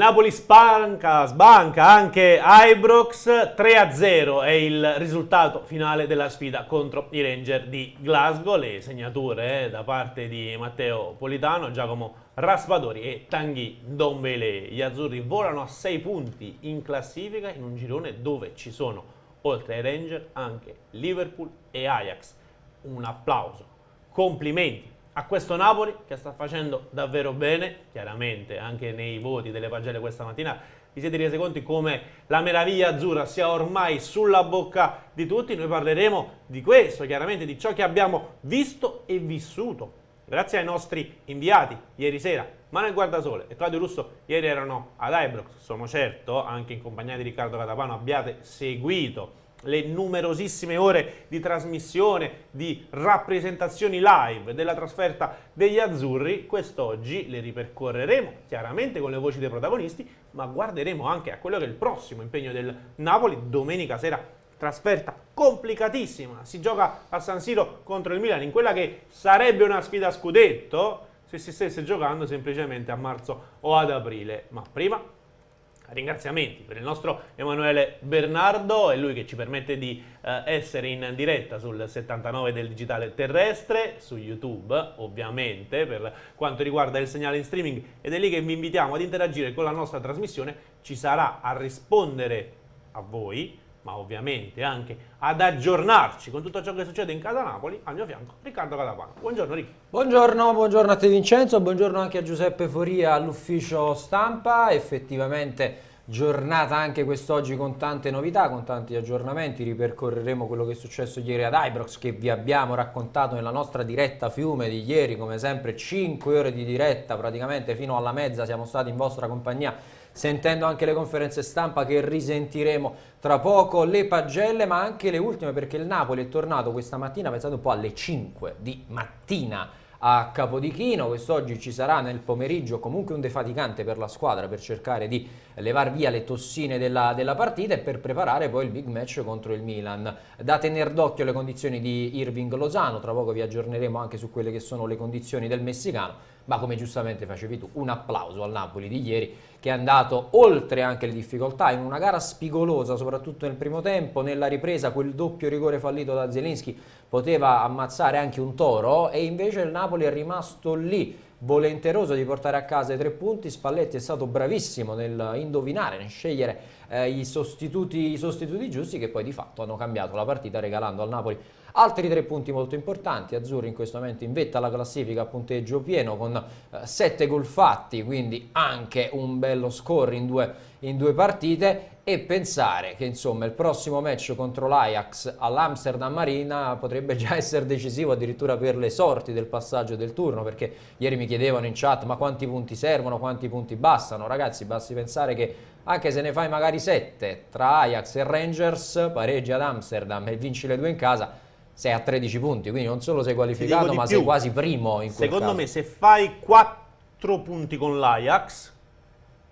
Napoli sbanca anche Ibrox, 3-0 è il risultato finale della sfida contro i Rangers di Glasgow. Le segnature da parte di Matteo Politano, Giacomo Raspadori e Tanguy Ndombele. Gli azzurri volano a 6 punti in classifica in un girone dove ci sono, oltre ai Rangers, anche Liverpool e Ajax. Un applauso, complimenti a questo Napoli che sta facendo davvero bene. Chiaramente anche nei voti delle pagelle questa mattina vi siete resi conto come la meraviglia azzurra sia ormai sulla bocca di tutti. Noi parleremo di questo, chiaramente di ciò che abbiamo visto e vissuto grazie ai nostri inviati ieri sera. Manuel Guardasole e Claudio Russo ieri erano ad Ibrox. Sono certo, anche in compagnia di Riccardo Catapano, abbiate seguito le numerosissime ore di trasmissione, di rappresentazioni live della trasferta degli azzurri. Quest'oggi le ripercorreremo chiaramente con le voci dei protagonisti, ma guarderemo anche a quello che è il prossimo impegno del Napoli. Domenica sera trasferta complicatissima, si gioca a San Siro contro il Milan in quella che sarebbe una sfida a scudetto se si stesse giocando semplicemente a marzo o ad aprile. Ma prima ringraziamenti per il nostro Emanuele Bernardo, è lui che ci permette di essere in diretta sul 79 del digitale terrestre, su YouTube ovviamente per quanto riguarda il segnale in streaming, ed è lì che vi invitiamo ad interagire con la nostra trasmissione. Ci sarà a rispondere a voi, ma ovviamente anche ad aggiornarci con tutto ciò che succede in casa Napoli. Al mio fianco Riccardo Catapano. Buongiorno Rick. Buongiorno a te Vincenzo, buongiorno anche a Giuseppe Foria all'ufficio stampa. Effettivamente giornata anche quest'oggi con tante novità, con tanti aggiornamenti. Ripercorreremo quello che è successo ieri ad Ibrox, che vi abbiamo raccontato nella nostra diretta fiume di ieri. Come sempre 5 ore di diretta, praticamente fino alla mezza siamo stati in vostra compagnia, sentendo anche le conferenze stampa che risentiremo tra poco, le pagelle ma anche le ultime, perché il Napoli è tornato questa mattina, pensate un po', alle 5 di mattina a Capodichino. Quest'oggi ci sarà nel pomeriggio comunque un defaticante per la squadra per cercare di levar via le tossine della partita e per preparare poi il big match contro il Milan. Da tener d'occhio le condizioni di Irving Lozano, tra poco vi aggiorneremo anche su quelle che sono le condizioni del messicano, ma come giustamente facevi tu, un applauso al Napoli di ieri che è andato oltre anche le difficoltà in una gara spigolosa, soprattutto nel primo tempo. Nella ripresa quel doppio rigore fallito da Zielinski poteva ammazzare anche un toro e invece il Napoli è rimasto lì, volenteroso di portare a casa i 3 punti. Spalletti è stato bravissimo nel indovinare, nel scegliere i sostituti giusti, che poi di fatto hanno cambiato la partita regalando al Napoli altri 3 punti molto importanti. Azzurri in questo momento in vetta alla classifica a punteggio pieno con 7 gol fatti, quindi anche un bello score in due partite. E pensare che insomma il prossimo match contro l'Ajax all'Amsterdam Arena potrebbe già essere decisivo addirittura per le sorti del passaggio del turno, perché ieri mi chiedevano in chat ma quanti punti servono, quanti punti bastano. Ragazzi, basti pensare che anche se ne fai magari 7 tra Ajax e Rangers, pareggi ad Amsterdam e vinci le 2 in casa, sei a 13 punti, quindi non solo sei qualificato ma sei quasi primo in quel Secondo caso. me se fai 4 punti con l'Ajax,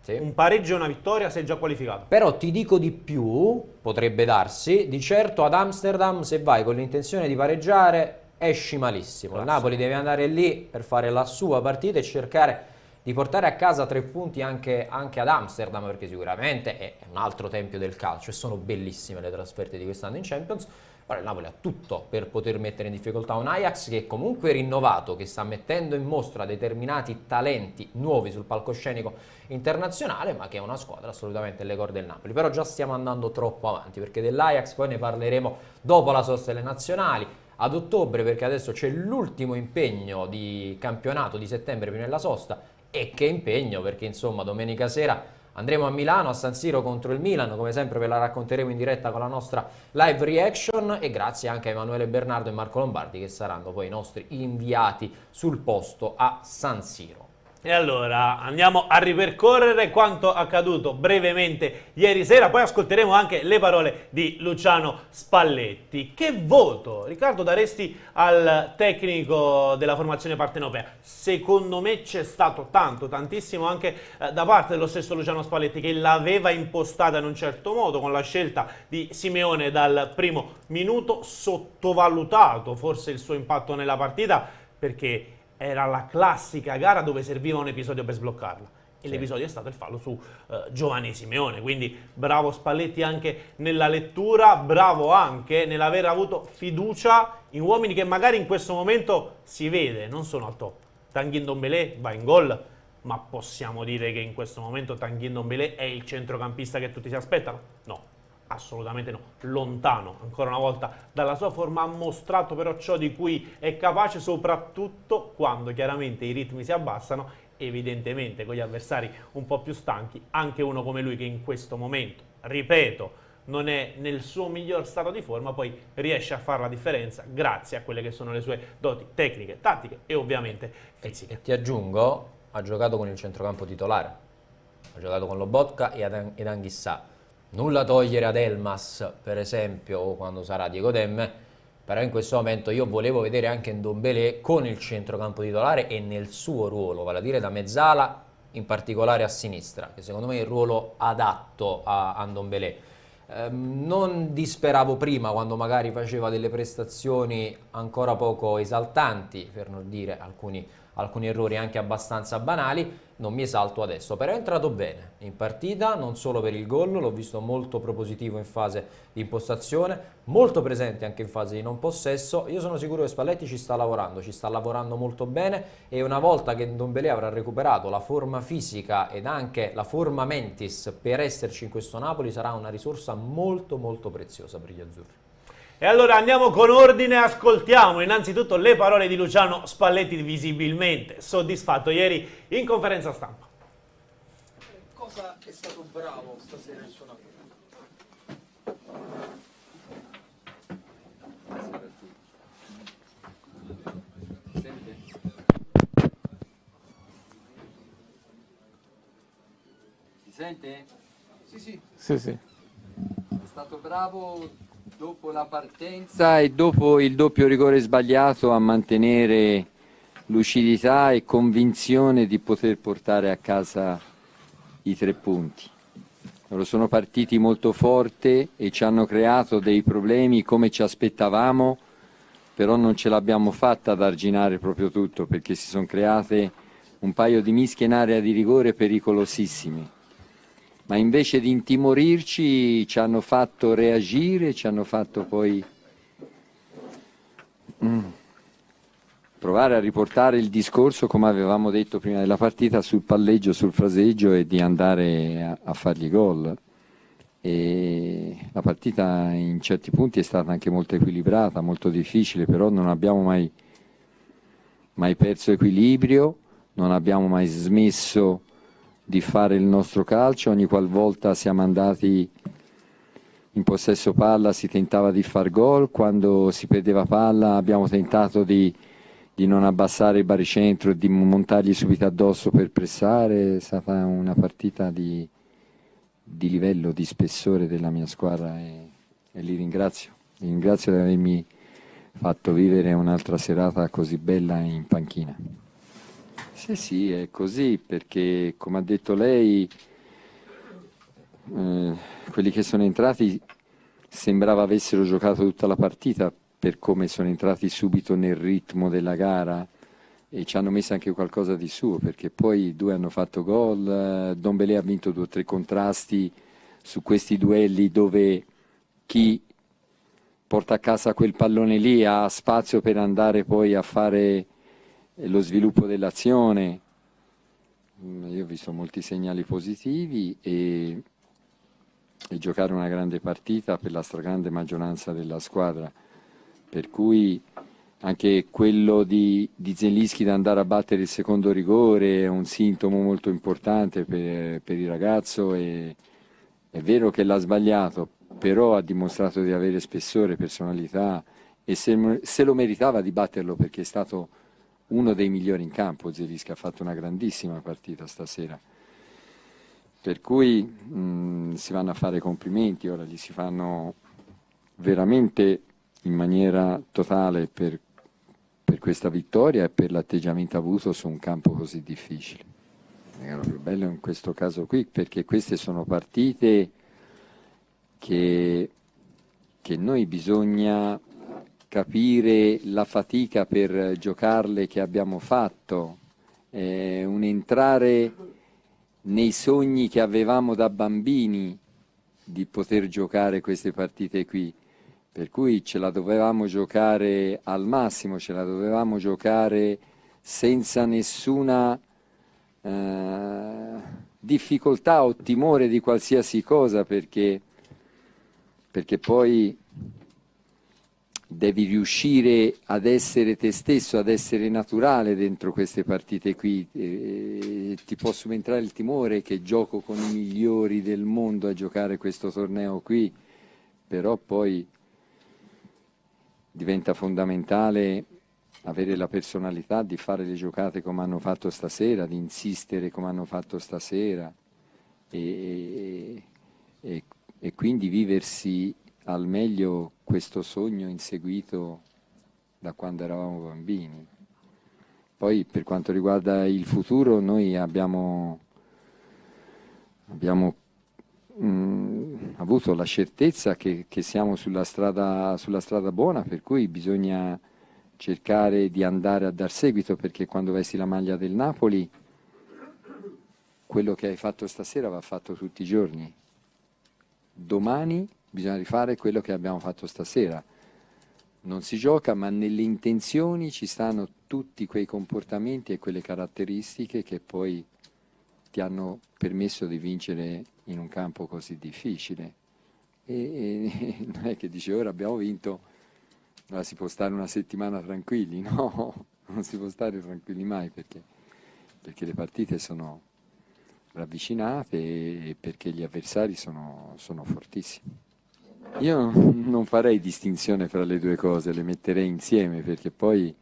Sì. Un pareggio e una vittoria sei già qualificato. Però ti dico di più, potrebbe darsi, di certo ad Amsterdam se vai con l'intenzione di pareggiare esci malissimo. Il Napoli deve andare lì per fare la sua partita e cercare di portare a casa 3 punti anche ad Amsterdam, perché sicuramente è un altro tempio del calcio e sono bellissime le trasferte di quest'anno in Champions. Ora il Napoli ha tutto per poter mettere in difficoltà un Ajax che è comunque rinnovato, che sta mettendo in mostra determinati talenti nuovi sul palcoscenico internazionale, ma che è una squadra assolutamente alle corde del Napoli. Però già stiamo andando troppo avanti, perché dell'Ajax poi ne parleremo dopo la sosta delle nazionali, ad ottobre, perché adesso c'è l'ultimo impegno di campionato di settembre prima della sosta. E che impegno, perché insomma domenica sera andremo a Milano, a San Siro contro il Milan, come sempre ve la racconteremo in diretta con la nostra live reaction, e grazie anche a Emanuele Bernardo e Marco Lombardi che saranno poi i nostri inviati sul posto a San Siro. E allora andiamo a ripercorrere quanto accaduto brevemente ieri sera, poi ascolteremo anche le parole di Luciano Spalletti. Che voto, Riccardo, daresti al tecnico della formazione partenopea? Secondo me c'è stato tantissimo anche da parte dello stesso Luciano Spalletti, che l'aveva impostata in un certo modo con la scelta di Simeone dal primo minuto, sottovalutato forse il suo impatto nella partita, perché era la classica gara dove serviva un episodio per sbloccarla. e l'episodio è stato il fallo su Giovanni Simeone, quindi bravo Spalletti anche nella lettura, bravo anche nell'aver avuto fiducia in uomini che magari in questo momento si vede, non sono al top. Tanguy Ndombélé va in gol, ma possiamo dire che in questo momento Tanguy Ndombélé è il centrocampista che tutti si aspettano? No, assolutamente no, lontano ancora una volta dalla sua forma, ha mostrato però ciò di cui è capace soprattutto quando chiaramente i ritmi si abbassano, evidentemente con gli avversari un po' più stanchi, anche uno come lui che in questo momento, ripeto, non è nel suo miglior stato di forma, poi riesce a fare la differenza grazie a quelle che sono le sue doti tecniche, tattiche e ovviamente fisiche. E ti aggiungo, ha giocato con il centrocampo titolare, ha giocato con Lobotka ed Anghissà. Nulla togliere ad Elmas, per esempio, o quando sarà Diego Demme, però in questo momento io volevo vedere anche Ndombélé con il centrocampo titolare e nel suo ruolo, vale a dire da mezzala, in particolare a sinistra, che secondo me è il ruolo adatto a Ndombélé. Non disperavo prima quando magari faceva delle prestazioni ancora poco esaltanti, per non dire alcuni errori anche abbastanza banali, non mi esalto adesso, però è entrato bene in partita, non solo per il gol, l'ho visto molto propositivo in fase di impostazione, molto presente anche in fase di non possesso. Io sono sicuro che Spalletti ci sta lavorando molto bene, e una volta che Ndombélé avrà recuperato la forma fisica ed anche la forma mentis per esserci in questo Napoli, sarà una risorsa molto molto preziosa per gli azzurri. E allora andiamo con ordine, ascoltiamo innanzitutto le parole di Luciano Spalletti, visibilmente soddisfatto ieri in conferenza stampa. Cosa è stato bravo stasera il suo Napoli? Si sente? Sì. È stato bravo dopo la partenza e dopo il doppio rigore sbagliato a mantenere lucidità e convinzione di poter portare a casa i 3 punti. Loro sono partiti molto forte e ci hanno creato dei problemi come ci aspettavamo, però non ce l'abbiamo fatta ad arginare proprio tutto, perché si sono create un paio di mischie in area di rigore pericolosissime. Ma invece di intimorirci ci hanno fatto reagire, ci hanno fatto poi provare a riportare il discorso, come avevamo detto prima della partita, sul palleggio, sul fraseggio, e di andare a fargli gol. E la partita in certi punti è stata anche molto equilibrata, molto difficile, però non abbiamo mai perso equilibrio, non abbiamo mai smesso di fare il nostro calcio. Ogni qualvolta siamo andati in possesso palla si tentava di far gol, quando si perdeva palla abbiamo tentato di non abbassare il baricentro e di montargli subito addosso per pressare. È stata una partita di livello, di spessore della mia squadra, e li ringrazio di avermi fatto vivere un'altra serata così bella in panchina. Sì, è così, perché come ha detto lei, quelli che sono entrati sembrava avessero giocato tutta la partita, per come sono entrati subito nel ritmo della gara, e ci hanno messo anche qualcosa di suo, perché poi 2 hanno fatto gol. Ndombélé ha vinto 2 o 3 contrasti su questi duelli dove chi porta a casa quel pallone lì ha spazio per andare poi a fare lo sviluppo dell'azione. Io ho visto molti segnali positivi e giocare una grande partita per la stragrande maggioranza della squadra, per cui anche quello di Zielinski da andare a battere il secondo rigore è un sintomo molto importante per il ragazzo. È vero che l'ha sbagliato, però ha dimostrato di avere spessore, personalità, e se lo meritava di batterlo, perché è stato uno dei migliori in campo. Zielinski ha fatto una grandissima partita stasera, per cui si vanno a fare complimenti, ora gli si fanno veramente in maniera totale per questa vittoria e per l'atteggiamento avuto su un campo così difficile. È lo più bello in questo caso qui, perché queste sono partite che noi bisogna capire la fatica per giocarle che abbiamo fatto, un entrare nei sogni che avevamo da bambini di poter giocare queste partite qui, per cui ce la dovevamo giocare al massimo, ce la dovevamo giocare senza nessuna difficoltà o timore di qualsiasi cosa, perché poi devi riuscire ad essere te stesso, ad essere naturale dentro queste partite qui. Ti può subentrare il timore che gioco con i migliori del mondo a giocare questo torneo qui, però poi diventa fondamentale avere la personalità di fare le giocate come hanno fatto stasera, di insistere come hanno fatto stasera e quindi viversi al meglio questo sogno inseguito da quando eravamo bambini. Poi per quanto riguarda il futuro noi abbiamo avuto la certezza che siamo sulla strada buona, per cui bisogna cercare di andare a dar seguito, perché quando vesti la maglia del Napoli quello che hai fatto stasera va fatto tutti i giorni. Domani bisogna rifare quello che abbiamo fatto stasera. Non si gioca, ma nelle intenzioni ci stanno tutti quei comportamenti e quelle caratteristiche che poi ti hanno permesso di vincere in un campo così difficile. E non è che dice ora abbiamo vinto, ora si può stare una settimana tranquilli, no, non si può stare tranquilli mai, perché le partite sono ravvicinate e perché gli avversari sono fortissimi. Io non farei distinzione fra le due cose, le metterei insieme, perché poi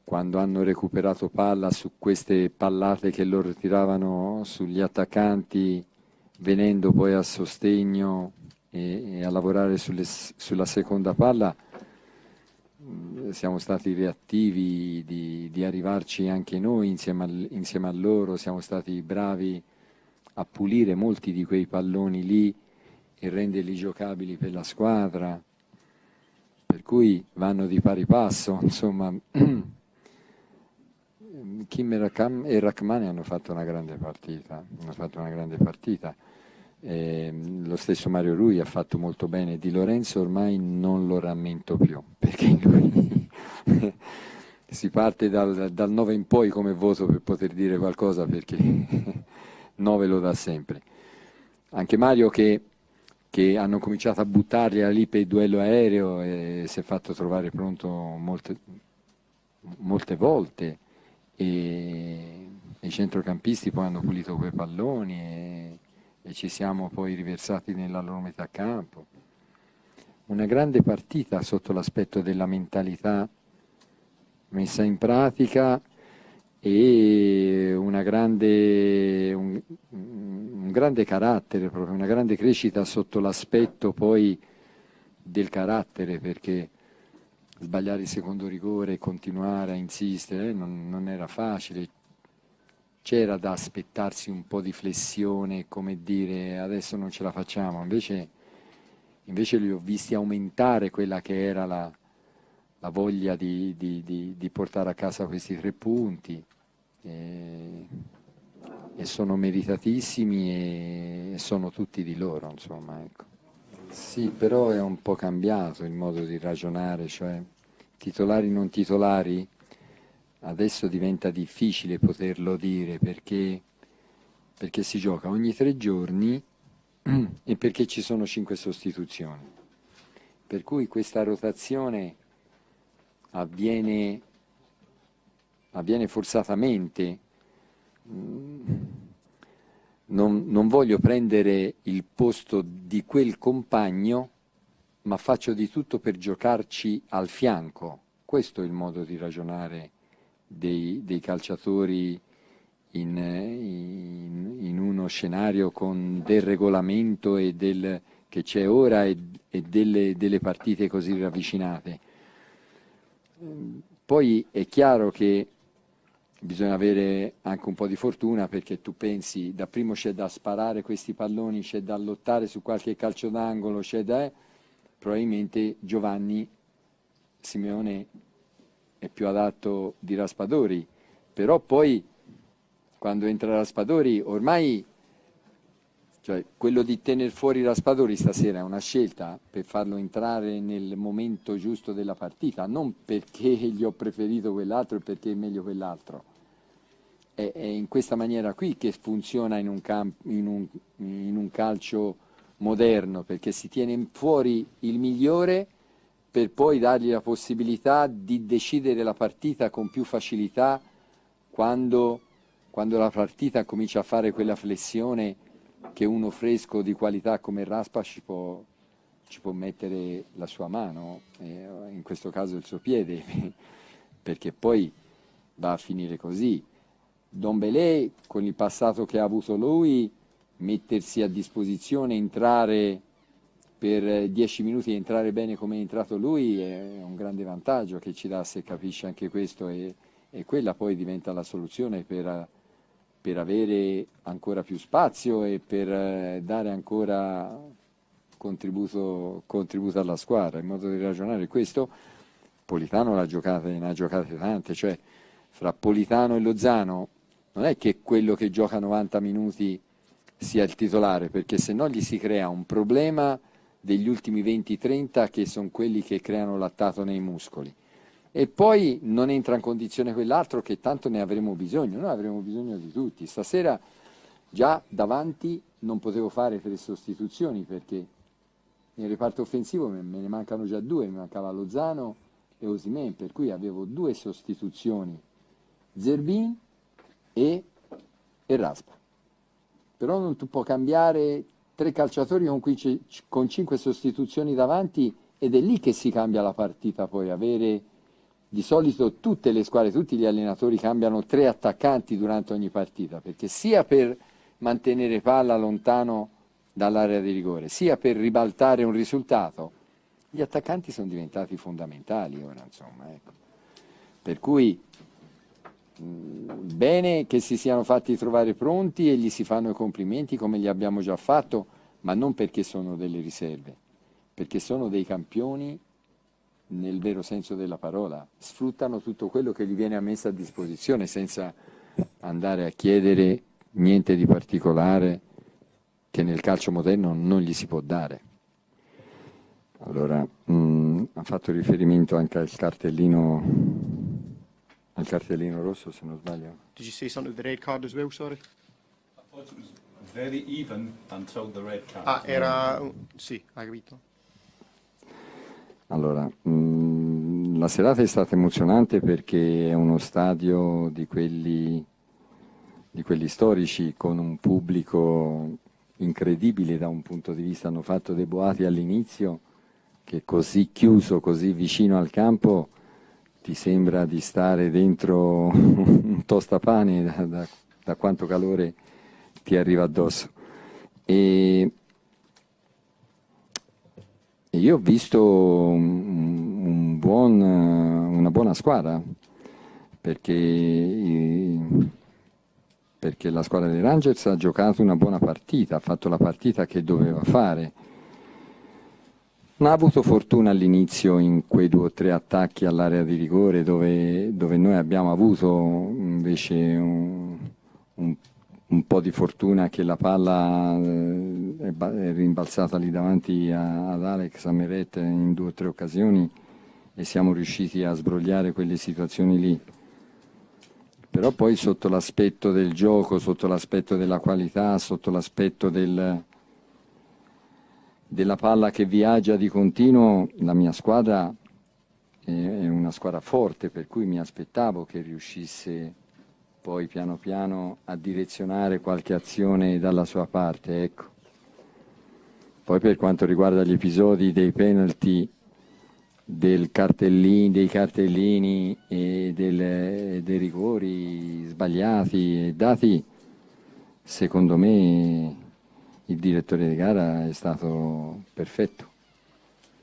quando hanno recuperato palla su queste pallate che loro tiravano sugli attaccanti, venendo poi a sostegno e a lavorare sulla seconda palla, siamo stati reattivi di arrivarci anche noi insieme a loro, siamo stati bravi a pulire molti di quei palloni lì e renderli giocabili per la squadra, per cui vanno di pari passo, insomma. Kim e Rachmani hanno fatto una grande partita, lo stesso Mario Rui ha fatto molto bene. Di Lorenzo ormai non lo rammento più, perché lui si parte dal 9 in poi come voto per poter dire qualcosa, perché 9 lo dà sempre. Anche Mario che hanno cominciato a buttarli lì per il duello aereo e si è fatto trovare pronto molte volte, e i centrocampisti poi hanno pulito quei palloni e ci siamo poi riversati nella loro metà campo. Una grande partita sotto l'aspetto della mentalità messa in pratica e un grande carattere, proprio una grande crescita sotto l'aspetto poi del carattere, perché sbagliare il secondo rigore e continuare a insistere non era facile, c'era da aspettarsi un po' di flessione, come dire adesso non ce la facciamo, invece li ho visti aumentare quella che era la voglia di portare a casa questi 3 punti e sono meritatissimi e sono tutti di loro, insomma, ecco. Sì, però è un po' cambiato il modo di ragionare, cioè titolari non titolari, adesso diventa difficile poterlo dire perché si gioca ogni 3 giorni e perché ci sono 5 sostituzioni. Per cui questa rotazione avviene forzatamente. Non voglio prendere il posto di quel compagno, ma faccio di tutto per giocarci al fianco. Questo è il modo di ragionare dei calciatori in uno scenario con del regolamento e che c'è ora e delle partite così ravvicinate. Poi è chiaro che bisogna avere anche un po' di fortuna, perché tu pensi, da primo c'è da sparare questi palloni, c'è da lottare su qualche calcio d'angolo, probabilmente Giovanni Simeone è più adatto di Raspadori, però poi quando entra Raspadori, ormai, cioè, quello di tener fuori Raspadori stasera è una scelta per farlo entrare nel momento giusto della partita, non perché gli ho preferito quell'altro e perché è meglio quell'altro. È in questa maniera qui che funziona in un calcio moderno, perché si tiene fuori il migliore per poi dargli la possibilità di decidere la partita con più facilità quando la partita comincia a fare quella flessione che uno fresco di qualità come Raspa ci può mettere la sua mano, in questo caso il suo piede, perché poi va a finire così. Dombele, con il passato che ha avuto lui, mettersi a disposizione, entrare per 10 minuti e entrare bene come è entrato lui è un grande vantaggio che ci dà, se capisce anche questo, e quella poi diventa la soluzione per avere ancora più spazio e per dare ancora contributo alla squadra. In modo di ragionare questo, Politano ne ha giocate tante, cioè fra Politano e Lozano non è che quello che gioca 90 minuti sia il titolare, perché se no gli si crea un problema degli ultimi 20-30 che sono quelli che creano lattato nei muscoli. E poi non entra in condizione quell'altro che tanto ne avremo bisogno, noi avremo bisogno di tutti. Stasera già davanti non potevo fare 3 sostituzioni perché nel reparto offensivo me ne mancano già 2, mi mancava Lozano e Osimhen, per cui avevo 2 sostituzioni, Zerbin e Raspa. Però non tu può cambiare 3 calciatori con 5 sostituzioni davanti, ed è lì che si cambia la partita. Poi avere, di solito tutte le squadre, tutti gli allenatori cambiano 3 attaccanti durante ogni partita, perché sia per mantenere palla lontano dall'area di rigore, sia per ribaltare un risultato, gli attaccanti sono diventati fondamentali ora, insomma, ecco. Per cui bene che si siano fatti trovare pronti e gli si fanno i complimenti come li abbiamo già fatto, ma non perché sono delle riserve, perché sono dei campioni nel vero senso della parola, sfruttano tutto quello che gli viene messo a disposizione senza andare a chiedere niente di particolare che nel calcio moderno non gli si può dare. Allora, ha fatto riferimento anche al cartellino rosso, se non sbaglio. Did you say something with the red card as well, sorry? I thought it was very even until the red card. Ah, era... sì, hai capito. Allora, la serata è stata emozionante perché è uno stadio di quelli storici, con un pubblico incredibile da un punto di vista. Hanno fatto dei boati all'inizio che così chiuso, così vicino al campo, ti sembra di stare dentro un tostapane da quanto calore ti arriva addosso. E io ho visto una buona squadra, perché la squadra dei Rangers ha giocato una buona partita, ha fatto la partita che doveva fare. Non ha avuto fortuna all'inizio in quei 2 o 3 attacchi all'area di rigore dove noi abbiamo avuto invece un po' di fortuna che la palla è rimbalzata lì davanti ad Alex, a Meret in 2 o 3 occasioni, e siamo riusciti a sbrogliare quelle situazioni lì. Però poi sotto l'aspetto del gioco, sotto l'aspetto della qualità, sotto l'aspetto della palla che viaggia di continuo, la mia squadra è una squadra forte, per cui mi aspettavo che riuscisse poi piano piano a direzionare qualche azione dalla sua parte, ecco. Poi per quanto riguarda gli episodi dei penalty, dei cartellini e dei rigori sbagliati e dati, secondo me il direttore di gara è stato perfetto,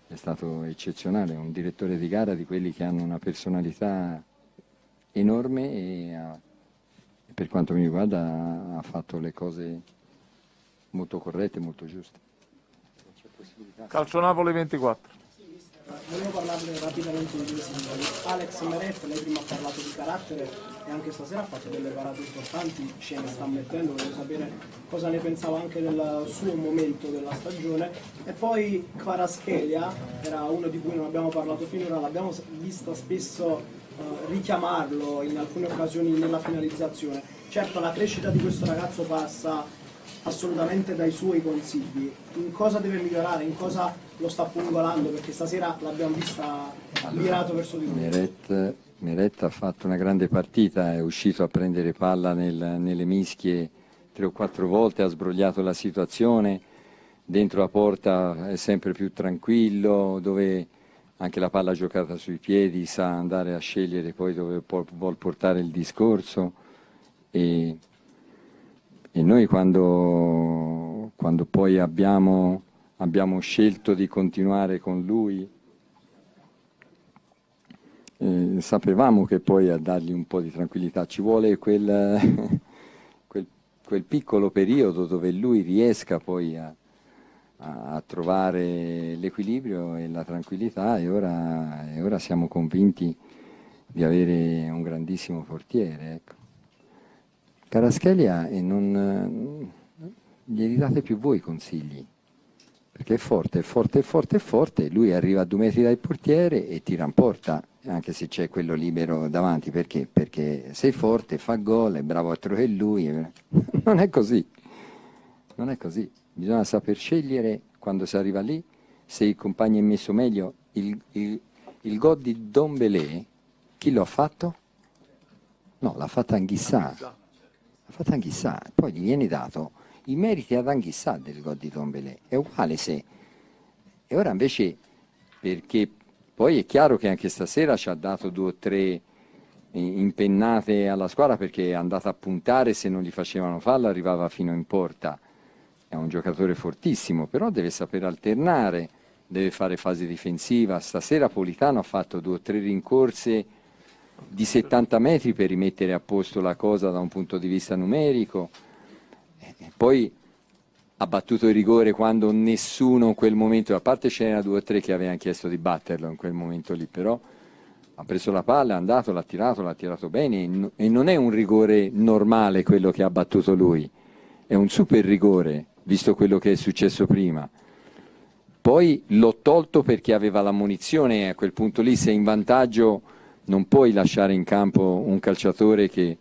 è stato eccezionale, un direttore di gara di quelli che hanno una personalità enorme e per quanto mi riguarda ha fatto le cose molto corrette, molto giuste. Calcio Napoli 24. Volevo parlarne rapidamente di 2 simboli. Alex Meret, lei prima ha parlato di carattere, e anche stasera ha fatto delle parate importanti, ce ne sta mettendo, voglio sapere cosa ne pensava anche del suo momento della stagione. E poi Kvaratskhelia era uno di cui non abbiamo parlato finora, l'abbiamo vista spesso richiamarlo in alcune occasioni nella finalizzazione. Certo, la crescita di questo ragazzo passa assolutamente dai suoi consigli. In cosa deve migliorare, in cosa lo sta pungolando, perché stasera l'abbiamo vista virato verso di lui. Meret ha fatto una grande partita, è uscito a prendere palla nelle mischie 3 o 4 volte, ha sbrogliato la situazione, dentro la porta è sempre più tranquillo, dove anche la palla giocata sui piedi sa andare a scegliere poi dove vuol portare il discorso, e noi quando poi abbiamo scelto di continuare con lui, sapevamo che poi a dargli un po' di tranquillità ci vuole quel piccolo periodo dove lui riesca poi a trovare l'equilibrio e la tranquillità, e ora siamo convinti di avere un grandissimo portiere, ecco. Kvaratskhelia, e non glieli date più voi consigli, perché è forte, è forte, è forte, è forte, lui arriva a 2 metri dal portiere e tira in porta, anche se c'è quello libero davanti. Perché? Perché sei forte, fa gol, è bravo altro che lui. Non è così, non è così. Bisogna saper scegliere quando si arriva lì. Se il compagno è messo meglio, il gol di Dombele, chi lo ha fatto? No, l'ha fatta Anghissà. L'ha fatta Anghissà, poi gli viene dato i meriti ad Anghissà del gol di Dombele. È uguale se... E ora invece, perché poi è chiaro che anche stasera ci ha dato 2 o 3 impennate alla squadra, perché è andata a puntare, se non gli facevano fallo arrivava fino in porta. È un giocatore fortissimo, però deve saper alternare, deve fare fase difensiva. Stasera Politano ha fatto 2 o 3 rincorse di 70 metri per rimettere a posto la cosa da un punto di vista numerico. Poi ha battuto il rigore quando nessuno in quel momento, a parte ce n'era 2 o 3 che avevano chiesto di batterlo in quel momento lì, però ha preso la palla, è andato, l'ha tirato bene, e non è un rigore normale quello che ha battuto lui, è un super rigore, visto quello che è successo prima. Poi l'ho tolto perché aveva la munizione, e a quel punto lì sei in vantaggio, non puoi lasciare in campo un calciatore che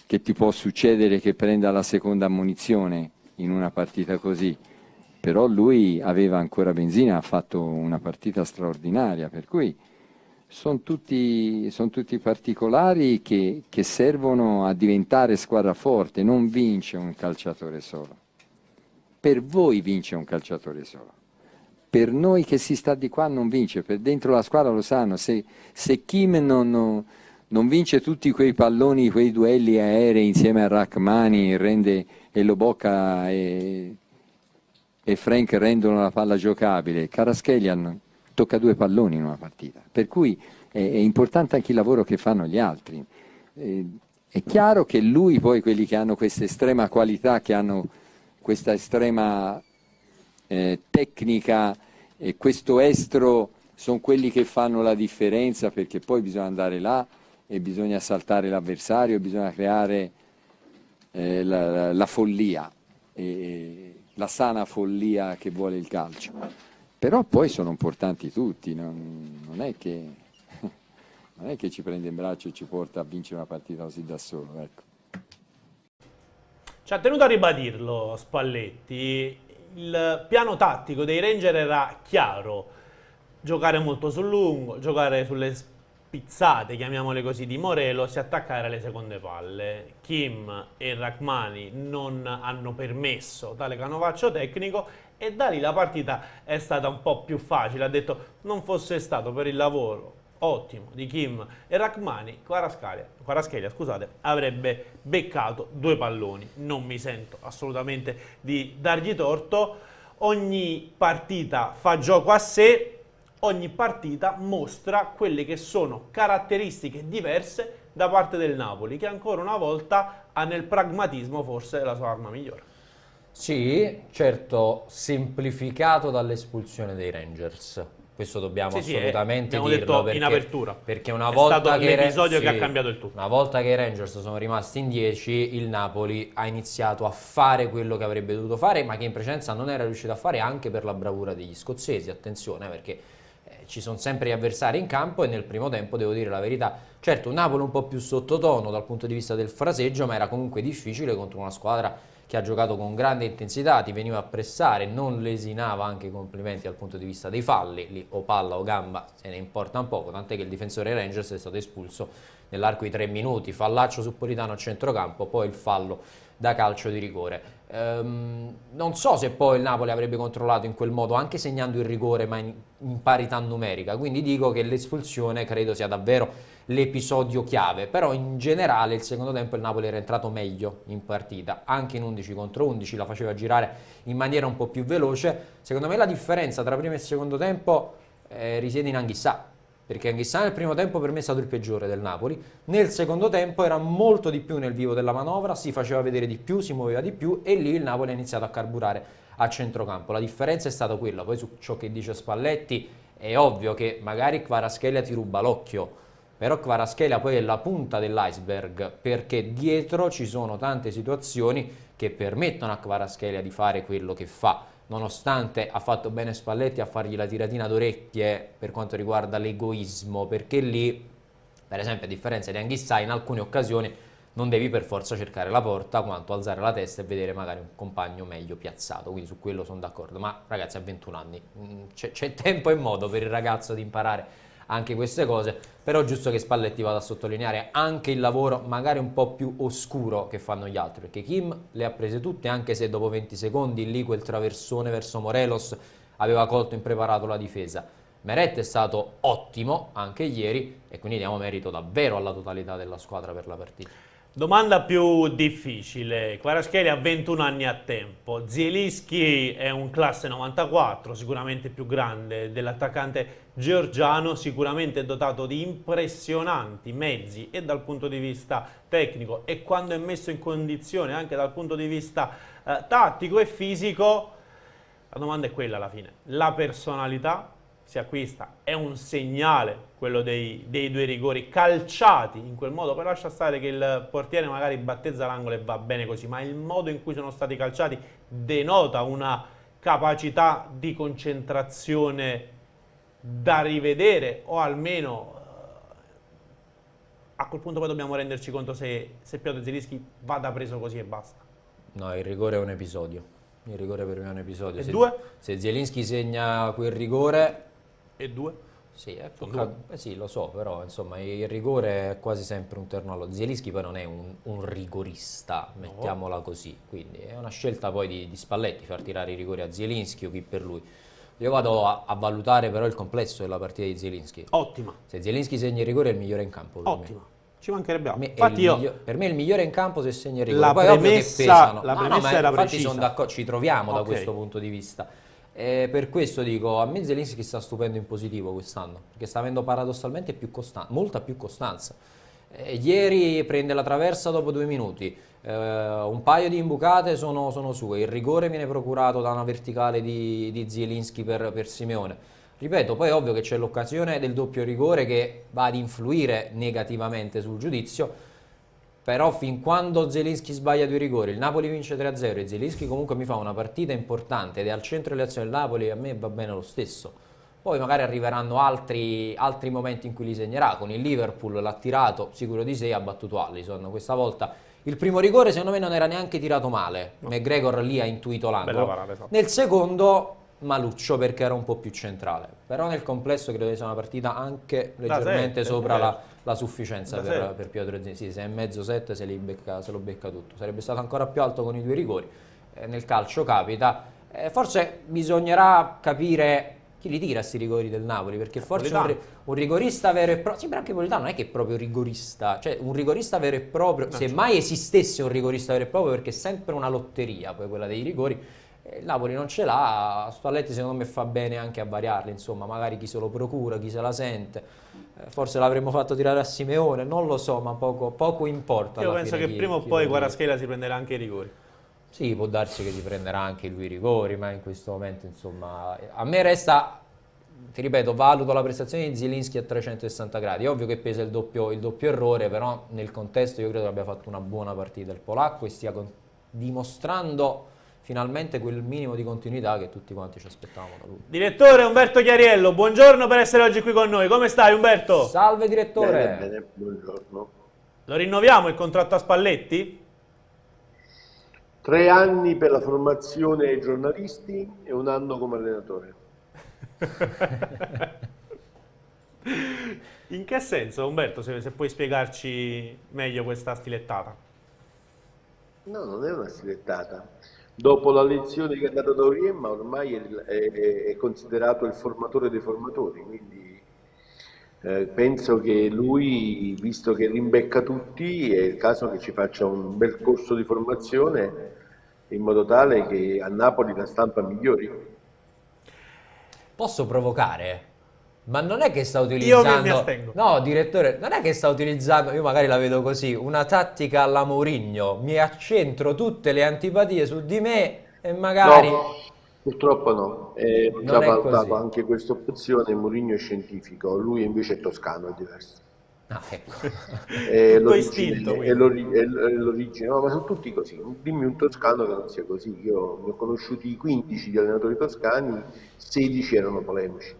ti può succedere che prenda la seconda munizione in una partita così. Però lui aveva ancora benzina, ha fatto una partita straordinaria, per cui sono tutti particolari che servono a diventare squadra forte. Non vince un calciatore solo. Per voi vince un calciatore solo. Per noi che si sta di qua non vince, per dentro la squadra lo sanno. Se Kim non vince tutti quei palloni, quei duelli aerei insieme a Rachmani, e Lobotka e Frank rendono la palla giocabile, Kvaratskhelia tocca 2 palloni in una partita, per cui è importante anche il lavoro che fanno gli altri. È chiaro che lui poi, quelli che hanno questa estrema qualità, che hanno questa estrema tecnica e questo estro, sono quelli che fanno la differenza, perché poi bisogna andare là e bisogna saltare l'avversario, bisogna creare la follia, la sana follia che vuole il calcio. Però poi sono importanti tutti, non è che ci prende in braccio e ci porta a vincere una partita così da solo, ecco. Ci ha tenuto a ribadirlo Spalletti. Il piano tattico dei Ranger era chiaro: giocare molto sul lungo, giocare sulle spizzate, chiamiamole così, di Morelos, e attaccare alle seconde palle. Kim e Rachmani non hanno permesso tale canovaccio tecnico, e da lì la partita è stata un po' più facile. Ha detto: non fosse stato per il lavoro ottimo di Kim e Rachmani, Kvaratskhelia, scusate, avrebbe beccato 2 palloni. Non mi sento assolutamente di dargli torto. Ogni partita fa gioco a sé, ogni partita mostra quelle che sono caratteristiche diverse da parte del Napoli, che ancora una volta ha nel pragmatismo forse la sua arma migliore. Sì, certo, semplificato dall'espulsione dei Rangers, Questo dobbiamo Sì, sì, assolutamente abbiamo dirlo detto in apertura. perché una È volta stato che l'episodio che ha cambiato il tutto. Una volta che i Rangers sono rimasti in 10, il Napoli ha iniziato a fare quello che avrebbe dovuto fare, ma che in precedenza non era riuscito a fare, anche per la bravura degli scozzesi. Attenzione, perché ci sono sempre gli avversari in campo e nel primo tempo, devo dire la verità, certo un Napoli un po' più sottotono dal punto di vista del fraseggio, ma era comunque difficile contro una squadra che ha giocato con grande intensità, ti veniva a pressare, non lesinava, anche i complimenti dal punto di vista dei falli, lì o palla o gamba se ne importa un poco, tant'è che il difensore Rangers è stato espulso nell'arco di 3 minuti, fallaccio su Politano a centrocampo, poi il fallo da calcio di rigore. Non so se poi il Napoli avrebbe controllato in quel modo, anche segnando il rigore, ma in parità numerica, quindi dico che l'espulsione credo sia davvero l'episodio chiave, però in generale il secondo tempo il Napoli era entrato meglio in partita, anche in 11 contro 11, la faceva girare in maniera un po' più veloce. Secondo me la differenza tra primo e secondo tempo risiede in Anghissà, perché Anghissà nel primo tempo per me è stato il peggiore del Napoli, nel secondo tempo era molto di più nel vivo della manovra, si faceva vedere di più, si muoveva di più e lì il Napoli ha iniziato a carburare a centrocampo. La differenza è stata quella, poi su ciò che dice Spalletti è ovvio che magari Kvaratskhelia ti ruba l'occhio, però Kvaratskhelia poi è la punta dell'iceberg, perché dietro ci sono tante situazioni che permettono a Kvaratskhelia di fare quello che fa, nonostante ha fatto bene Spalletti a fargli la tiratina d'orecchie per quanto riguarda l'egoismo, perché lì, per esempio, a differenza di Anghissà, in alcune occasioni non devi per forza cercare la porta, quanto alzare la testa e vedere magari un compagno meglio piazzato, quindi su quello sono d'accordo, ma ragazzi, a 21 anni c'è tempo e modo per il ragazzo di imparare anche queste cose, però è giusto che Spalletti vada a sottolineare anche il lavoro magari un po' più oscuro che fanno gli altri, perché Kim le ha prese tutte, anche se dopo 20 secondi lì quel traversone verso Morelos aveva colto impreparato la difesa. Meret è stato ottimo anche ieri e quindi diamo merito davvero alla totalità della squadra per la partita. Domanda più difficile. Kvaratskhelia ha 21 anni a tempo. Zielinski è un classe 94, sicuramente più grande dell'attaccante georgiano, sicuramente dotato di impressionanti mezzi e dal punto di vista tecnico e quando è messo in condizione anche dal punto di vista tattico e fisico. La domanda è quella alla fine. La personalità si acquista, è un segnale quello dei 2 rigori calciati in quel modo, poi lascia stare che il portiere magari battezza l'angolo e va bene così, ma il modo in cui sono stati calciati denota una capacità di concentrazione da rivedere, o almeno a quel punto poi dobbiamo renderci conto se Piotr Zielinski vada preso così e basta. No, il rigore è un episodio, il rigore per me è un episodio. E Se Zielinski segna quel rigore... E 2? Sì, sì, lo so, però insomma il rigore è quasi sempre un terno allo. Zielinski poi non è un rigorista, mettiamola così, quindi è una scelta poi di Spalletti far tirare i rigori a Zielinski o chi per lui. Io vado a valutare però il complesso della partita di Zielinski. Ottima. Se Zielinski segna il rigore è il migliore in campo. Ottima. Ci mancherebbe altro. Per me è il migliore in campo se segna il rigore. La poi premessa, ovvio che pesano. la premessa era infatti precisa. sono d'accordo, ci troviamo da questo punto di vista. Per questo dico, a me Zielinski sta stupendo in positivo quest'anno, perché sta avendo paradossalmente molta più costanza. Ieri prende la traversa dopo 2 minuti, un paio di imbucate sono sue, il rigore viene procurato da una verticale di Zielinski per Simeone. Ripeto, poi è ovvio che c'è l'occasione del doppio rigore che va ad influire negativamente sul giudizio, però fin quando Zielinski sbaglia 2 rigori, il Napoli vince 3-0 e Zielinski comunque mi fa una partita importante ed è al centro delle azioni del Napoli, a me va bene lo stesso. Poi magari arriveranno altri momenti in cui li segnerà, con il Liverpool l'ha tirato, sicuro di sé, ha battuto Alisson. Questa volta il primo rigore secondo me non era neanche tirato male, McGregor lì ha intuito l'angolo. Nel secondo maluccio perché era un po' più centrale, però nel complesso credo che sia una partita anche leggermente sopra la sufficienza per Piotr Zielinski. Sì, 6,5-7 se lo becca tutto, sarebbe stato ancora più alto con i 2 rigori, nel calcio capita, forse bisognerà capire chi li tira questi rigori del Napoli, perché forse un rigorista vero e proprio, sì, però anche Politano non è che è proprio rigorista, cioè un rigorista vero e proprio, se mai esistesse un rigorista vero e proprio, perché è sempre una lotteria poi quella dei rigori. Il Napoli non ce l'ha, Spalletti secondo me fa bene anche a variarli, insomma, magari chi se lo procura, chi se la sente, forse l'avremmo fatto tirare a Simeone, non lo so, ma poco importa. Io penso che prima o poi Kvaratskhelia si prenderà anche i rigori. Sì, può darsi che si prenderà anche lui i rigori, ma in questo momento, insomma, a me resta, ti ripeto, valuto la prestazione di Zielinski a 360 gradi. È ovvio che pesa il doppio errore, però nel contesto io credo che abbia fatto una buona partita il polacco e stia dimostrando finalmente quel minimo di continuità che tutti quanti ci aspettavamo da lui. Direttore Umberto Chiariello, buongiorno per essere oggi qui con noi. Come stai, Umberto? Salve direttore. Bene, buongiorno. Lo rinnoviamo il contratto a Spalletti? 3 anni per la formazione ai giornalisti e 1 anno come allenatore. In che senso, Umberto, se puoi spiegarci meglio questa stilettata? No, non è una stilettata. Dopo la lezione che ha dato da Auriemma, ormai è considerato il formatore dei formatori, quindi penso che lui, visto che rimbecca tutti, è il caso che ci faccia un bel corso di formazione in modo tale che a Napoli la stampa migliori. Posso provocare? Ma non è che sta Io utilizzando... mi astengo. No, direttore, non è che sta utilizzando, io magari la vedo così, una tattica alla Mourinho. Mi accentro tutte le antipatie su di me e magari... No, purtroppo no. Ho già Non è valutato così. anche questa opzione. Mourinho è scientifico, lui invece è toscano, è diverso. Ah, ecco. È Tutto l'origine, istinto, è l'origine, no, ma sono tutti così. Dimmi un toscano che non sia così. Io ne ho conosciuti 15 di allenatori toscani, 16 erano polemici.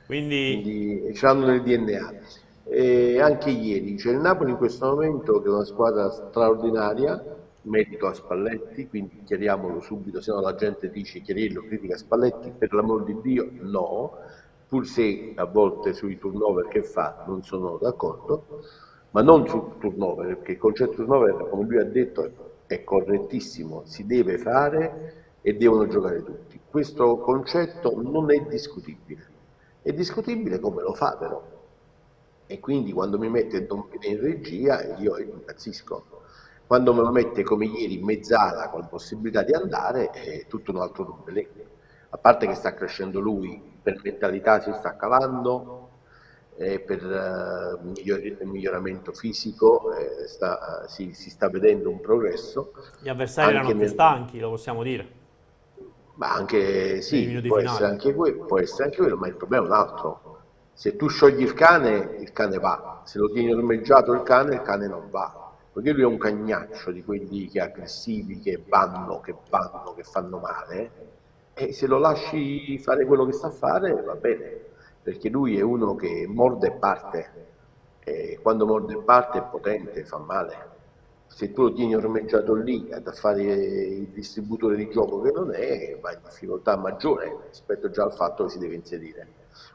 Quindi Quindi ce l'hanno nel DNA. E anche ieri c'è il Napoli in questo momento che è una squadra straordinaria, merito a Spalletti, quindi chiariamolo subito, se no la gente dice Chiariello critica Spalletti, per l'amor di Dio no, pur se a volte sui turnover che fa non sono d'accordo, ma non sul turnover, perché il concetto turnover, come lui ha detto, è correttissimo, si deve fare e devono giocare tutti. Questo concetto non è discutibile. È discutibile come lo fa però, e quindi quando mi mette Dombele in regia io impazzisco. Quando me lo mette come ieri in mezzala con la possibilità di andare è tutto un altro Dombele. A parte che sta crescendo lui, per mentalità si sta calando, per miglioramento fisico si sta vedendo un progresso. gli avversari Anche erano più stanchi, lo possiamo dire. Ma anche Nei sì, minuti può finali. essere anche, può essere anche quello, ma il problema è un altro. Se tu sciogli il cane va. Se lo tieni ormeggiato il cane non va. Perché lui è un cagnaccio di quelli che aggressivi, che vanno, che fanno male. E se lo lasci fare quello che sa fare, va bene. Perché lui è uno che morde e parte. E quando morde e parte è potente, fa male. Se tu lo tieni ormeggiato lì a fare il distributore di gioco che non è, va in difficoltà maggiore rispetto già al fatto che si deve inserire.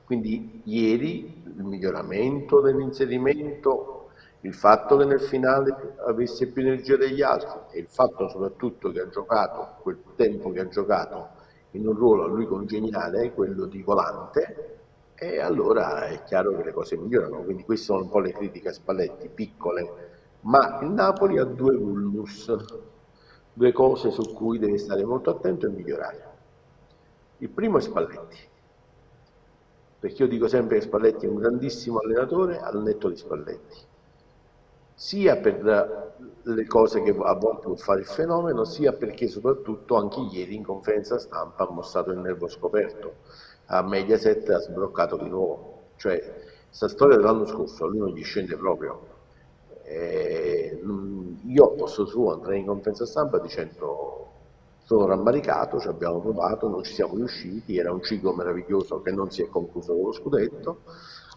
Quindi ieri il miglioramento dell'inserimento, il fatto che nel finale avesse più energia degli altri e il fatto soprattutto che ha giocato quel tempo che ha giocato in un ruolo a lui congeniale, quello di volante, e allora è chiaro che le cose migliorano. Quindi queste sono un po' le critiche a Spalletti, piccole, ma il Napoli ha 2 vulnus, 2 cose su cui deve stare molto attento e migliorare. Il primo è Spalletti, perché io dico sempre che Spalletti è un grandissimo allenatore al netto di Spalletti, sia per le cose che a volte può fare il fenomeno, sia perché soprattutto anche ieri in conferenza stampa ha mostrato il nervo scoperto, a Mediaset ha sbloccato di nuovo, cioè questa storia dell'anno scorso a lui non gli scende proprio. Io al posto suo andrei in conferenza stampa dicendo sono rammaricato, ci abbiamo provato, non ci siamo riusciti, era un ciclo meraviglioso che non si è concluso con lo scudetto,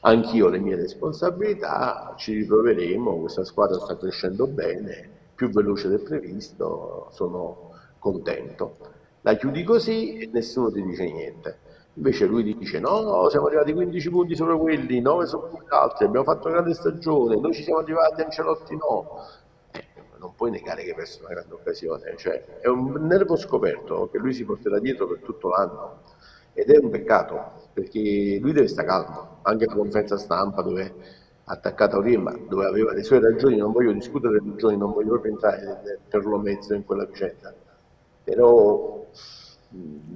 anch'io ho le mie responsabilità, ci riproveremo, questa squadra sta crescendo bene, più veloce del previsto, sono contento. La chiudi così e nessuno ti dice niente. Invece lui dice no, siamo arrivati 15 punti sopra quelli, 9 sopra gli altri, abbiamo fatto una grande stagione, noi ci siamo arrivati, Ancelotti no. Non puoi negare che hai perso una grande occasione, cioè è un nervo scoperto che lui si porterà dietro per tutto l'anno ed è un peccato perché lui deve stare calmo, anche la conferenza stampa dove ha attaccato Auriemma, dove aveva le sue ragioni, non voglio discutere le ragioni, non voglio proprio entrare per lo mezzo in quella vicenda, però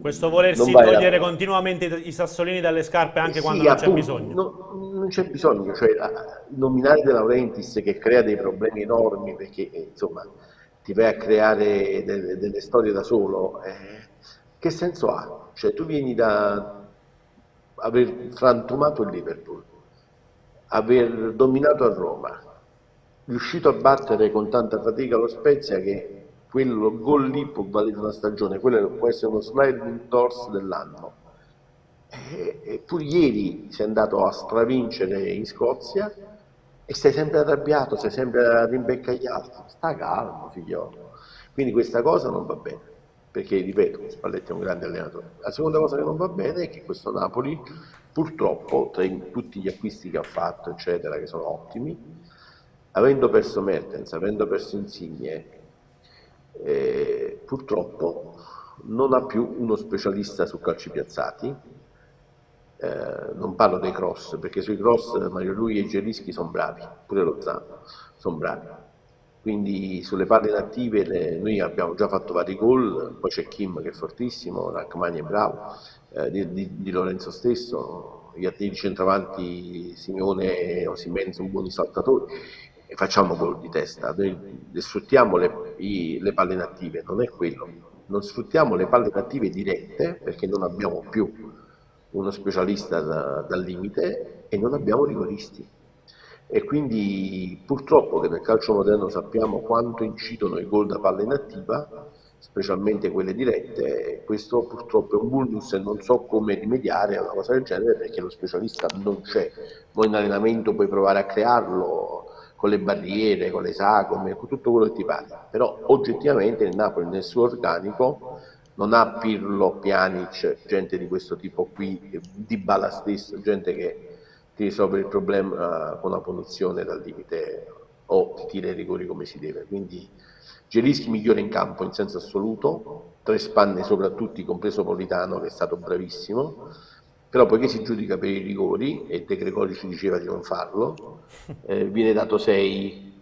Questo volersi non vai togliere continuamente i sassolini dalle scarpe anche quando sì, non c'è appunto, bisogno. non c'è bisogno, cioè nominare De Laurentiis che crea dei problemi enormi perché insomma ti vai a creare delle storie da solo, che senso ha? Cioè tu vieni da aver frantumato il Liverpool, aver dominato a Roma, riuscito a battere con tanta fatica lo Spezia, che quello gol lì può valere una stagione, quello può essere uno sliding doors dell'anno. Eppure ieri sei andato a stravincere in Scozia e sei sempre arrabbiato, sei sempre a rimbeccare gli altri. Sta calmo, figliolo. Quindi questa cosa non va bene, perché ripeto, Spalletti è un grande allenatore. La seconda cosa che non va bene è che questo Napoli, purtroppo, tra tutti gli acquisti che ha fatto, eccetera, che sono ottimi, avendo perso Mertens, avendo perso Insigne, purtroppo non ha più uno specialista su calci piazzati. Non parlo dei cross, perché sui cross Mario Rui e Gerischi sono bravi, pure lo Zano sono bravi. Quindi sulle palle inattive noi abbiamo già fatto vari gol, poi c'è Kim che è fortissimo, Rachmani è bravo, di Lorenzo stesso, i centravanti Simeone e Osimhen sono buoni saltatori e facciamo gol di testa. Noi sfruttiamo le palle inattive, non è quello, non sfruttiamo le palle inattive dirette perché non abbiamo più uno specialista dal limite e non abbiamo rigoristi. E quindi purtroppo che nel calcio moderno sappiamo quanto incidono i gol da palla inattiva, specialmente quelle dirette, questo purtroppo è un vulnus e non so come rimediare a una cosa del genere perché lo specialista non c'è. Poi in allenamento puoi provare a crearlo con le barriere, con le sagome, con tutto quello che ti pare, però oggettivamente il Napoli nel suo organico non ha Pirlo, Pjanic, gente di questo tipo qui, Dybala stesso, gente che ti risolve il problema con una punizione dal limite o ti tira i rigori come si deve. Quindi Gerischi migliore in campo in senso assoluto, tre spanne soprattutto, compreso Politano che è stato bravissimo, però poiché si giudica per i rigori e De Gregori ci diceva di non farlo, viene dato 6,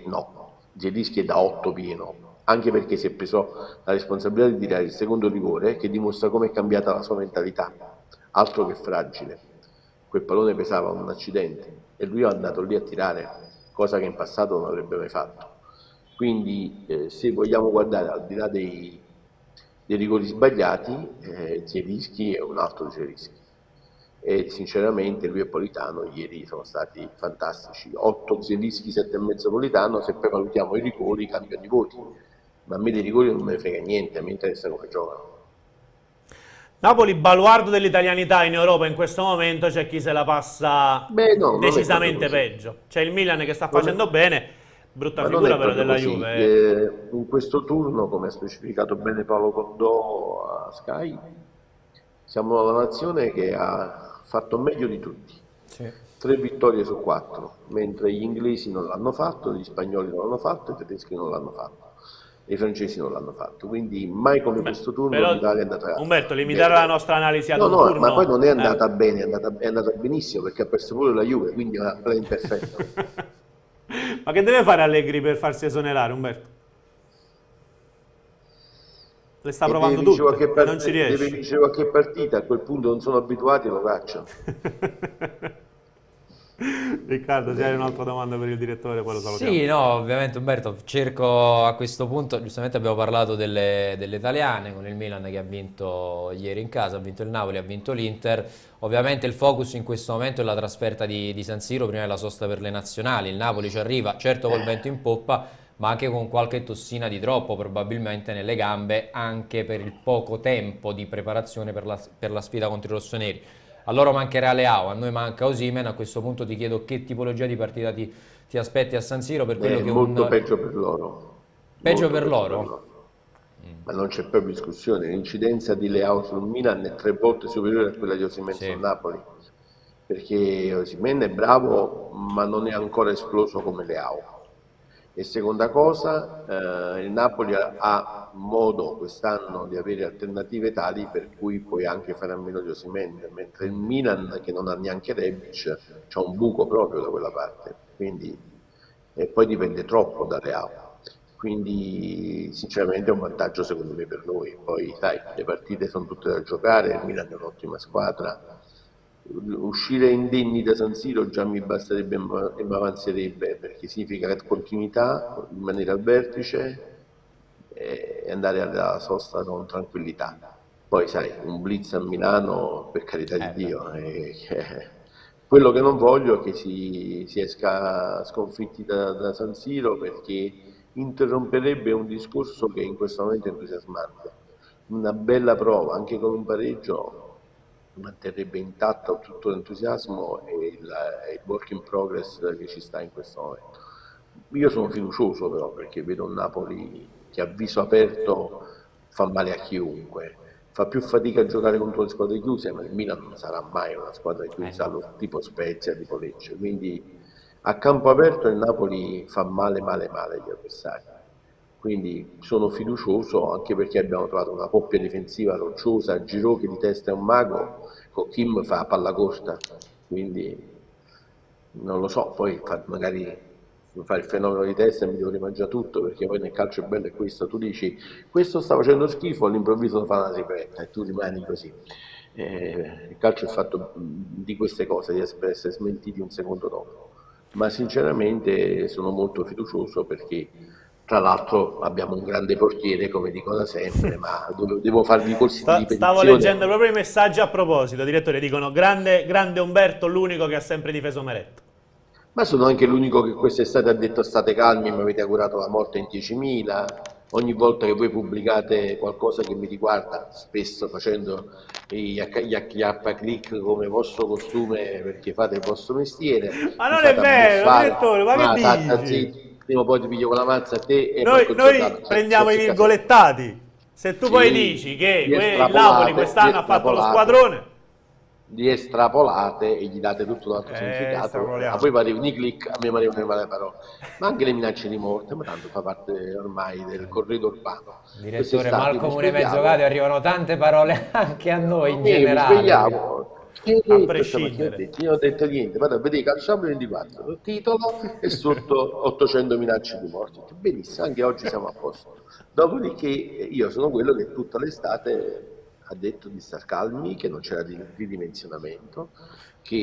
no, Gerischi è da 8 pieno, anche perché si è preso la responsabilità di tirare il secondo rigore che dimostra come è cambiata la sua mentalità, altro che fragile, quel pallone pesava un accidente e lui è andato lì a tirare, cosa che in passato non avrebbe mai fatto. Quindi se vogliamo guardare al di là dei rigori sbagliati, Zielinski è un altro Zielinski e sinceramente lui e Politano ieri sono stati fantastici, 8 Zielinski, 7,5 Politano, se poi valutiamo i rigori cambiano i voti, ma a me dei rigori non me ne frega niente, a me interessa come giocano. Napoli, baluardo dell'italianità in Europa in questo momento, c'è chi se la passa decisamente peggio. C'è il Milan che sta facendo bene, brutta figura però della Juve. In questo turno, come ha specificato bene Paolo Condò a Sky, siamo la nazione che ha fatto meglio di tutti. Sì. 3 vittorie su 4, mentre gli inglesi non l'hanno fatto, gli spagnoli non l'hanno fatto, i tedeschi non l'hanno fatto. E i francesi non l'hanno fatto, quindi mai come questo turno l'Italia è andata Umberto, limitare la nostra analisi ad un turno. Ma poi non è andata bene, è andata benissimo perché ha perso pure la Juve, quindi è una play imperfetta. Ma che deve fare Allegri per farsi esonerare, Umberto? Le sta provando tutte e non ci riesce. Deve vincere qualche partita, a quel punto non sono abituati, lo cacciano. Riccardo, se hai un'altra domanda per il direttore, poi lo salutiamo. Sì, no, ovviamente Umberto, cerco a questo punto, giustamente abbiamo parlato delle italiane, con il Milan che ha vinto ieri in casa, ha vinto il Napoli, ha vinto l'Inter, ovviamente il focus in questo momento è la trasferta di San Siro prima della sosta per le nazionali, il Napoli ci arriva, certo col vento in poppa, ma anche con qualche tossina di troppo probabilmente nelle gambe, anche per il poco tempo di preparazione per la sfida contro i rossoneri. A loro mancherà Leao, a noi manca Osimhen. A questo punto ti chiedo che tipologia di partita ti aspetti a San Siro per quello che molto peggio per loro. Peggio per loro? Ma non c'è proprio discussione, l'incidenza di Leao sul Milan è 3 volte superiore a quella di Osimhen sul Napoli, perché Osimhen è bravo ma non è ancora esploso come Leao. E seconda cosa, il Napoli ha modo quest'anno di avere alternative tali per cui puoi anche fare a meno di Osimhen, mentre il Milan, che non ha neanche Rebic, c'ha un buco proprio da quella parte, quindi, e poi dipende troppo da Leao. Quindi sinceramente è un vantaggio secondo me per noi. Poi sai, le partite sono tutte da giocare, il Milan è un'ottima squadra. Uscire indenni da San Siro già mi basterebbe e mi avanzerebbe, perché significa continuità, rimanere al vertice e andare alla sosta con tranquillità. Poi sai, un blitz a Milano, per carità di Dio, quello che non voglio è che si esca sconfitti da San Siro, perché interromperebbe un discorso che in questo momento è entusiasmante. Una bella prova, anche con un pareggio, manterrebbe intatto tutto l'entusiasmo e il work in progress che ci sta in questo momento. Io sono fiducioso però, perché vedo un Napoli che a viso aperto fa male a chiunque. Fa più fatica a giocare contro le squadre chiuse, ma il Milan non sarà mai una squadra chiusa, tipo Spezia, tipo Lecce. Quindi a campo aperto il Napoli fa male agli avversari. Quindi sono fiducioso, anche perché abbiamo trovato una coppia difensiva rocciosa, Giroud che di testa è un mago, con Kim fa palla corta, quindi non lo so, poi magari fa il fenomeno di testa e mi devo rimangiare tutto, perché poi nel calcio è bello è questo, tu dici questo sta facendo schifo, all'improvviso lo fa una tripletta e tu rimani così. Il calcio è fatto di queste cose, di essere smentiti un secondo dopo, ma sinceramente sono molto fiducioso, perché tra l'altro abbiamo un grande portiere, come dico da sempre, ma devo farvi i corsi di ripetizione. Stavo leggendo proprio i messaggi a proposito, direttore, dicono grande Umberto, l'unico che ha sempre difeso Meret. Ma sono anche l'unico che quest'estate ha detto state calmi, mi avete augurato la morte in 10.000. Ogni volta che voi pubblicate qualcosa che mi riguarda, spesso facendo gli click come vostro costume, perché fate il vostro mestiere. Ma non è vero, direttore, ma che dici? Zitti, prima o poi ti piglio con la mazza a te e noi prendiamo i virgolettati. Se tu poi dici che il Napoli quest'anno ha fatto lo squadrone, li estrapolate e gli date tutto un altro significato, a voi arrivano i click, a me mi arrivano le male parole, ma anche le minacce di morte, ma tanto fa parte ormai del corredo urbano. Direttore, ma al comune Mezzocato arrivano tante parole anche a noi in generale. Svegliamo, a prescindere. io non ho detto niente, vado a vedere Calciopoli 24, il titolo e sotto 800 minacce di morte. Benissimo, anche oggi siamo a posto. Dopodiché io sono quello che tutta l'estate ha detto di star calmi, che non c'era ridimensionamento, che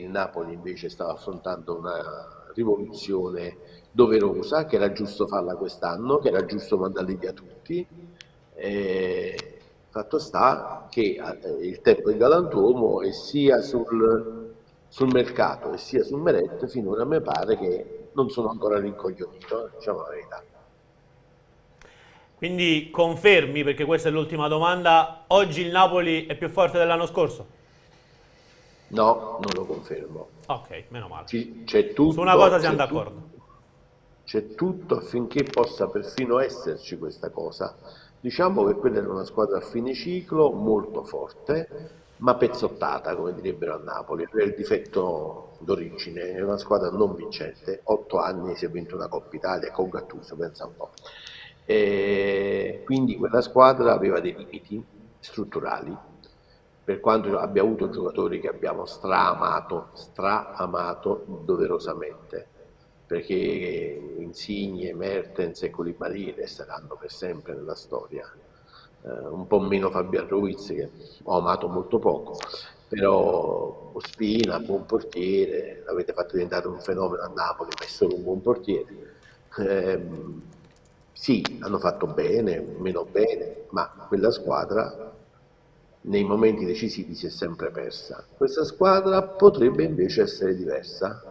il Napoli invece stava affrontando una rivoluzione doverosa, che era giusto farla quest'anno, che era giusto mandarli via tutti. Fatto sta che il tempo è galantuomo, e sia sul mercato e sia sul Meret finora mi pare che non sono ancora rincoglionito, diciamo la verità. Quindi confermi, perché questa è l'ultima domanda, oggi il Napoli è più forte dell'anno scorso? No, non lo confermo. Ok, meno male. C'è tutto, su una cosa siamo d'accordo. C'è tutto affinché possa perfino esserci questa cosa. Diciamo che quella era una squadra a fine ciclo, molto forte, ma pezzottata, come direbbero a Napoli. È il difetto d'origine, è una squadra non vincente. 8 anni si è vinto una Coppa Italia con Gattuso, pensa un po'. Quindi quella squadra aveva dei limiti strutturali, per quanto abbia avuto giocatori che abbiamo straamato doverosamente, perché Insigne, Mertens e Koulibaly resteranno per sempre nella storia. Un po' meno Fabian Ruiz, che ho amato molto poco, però Ospina, buon portiere, l'avete fatto diventare un fenomeno a Napoli, ma è solo un buon portiere. Sì, hanno fatto bene, meno bene, ma quella squadra nei momenti decisivi si è sempre persa. Questa squadra potrebbe invece essere diversa,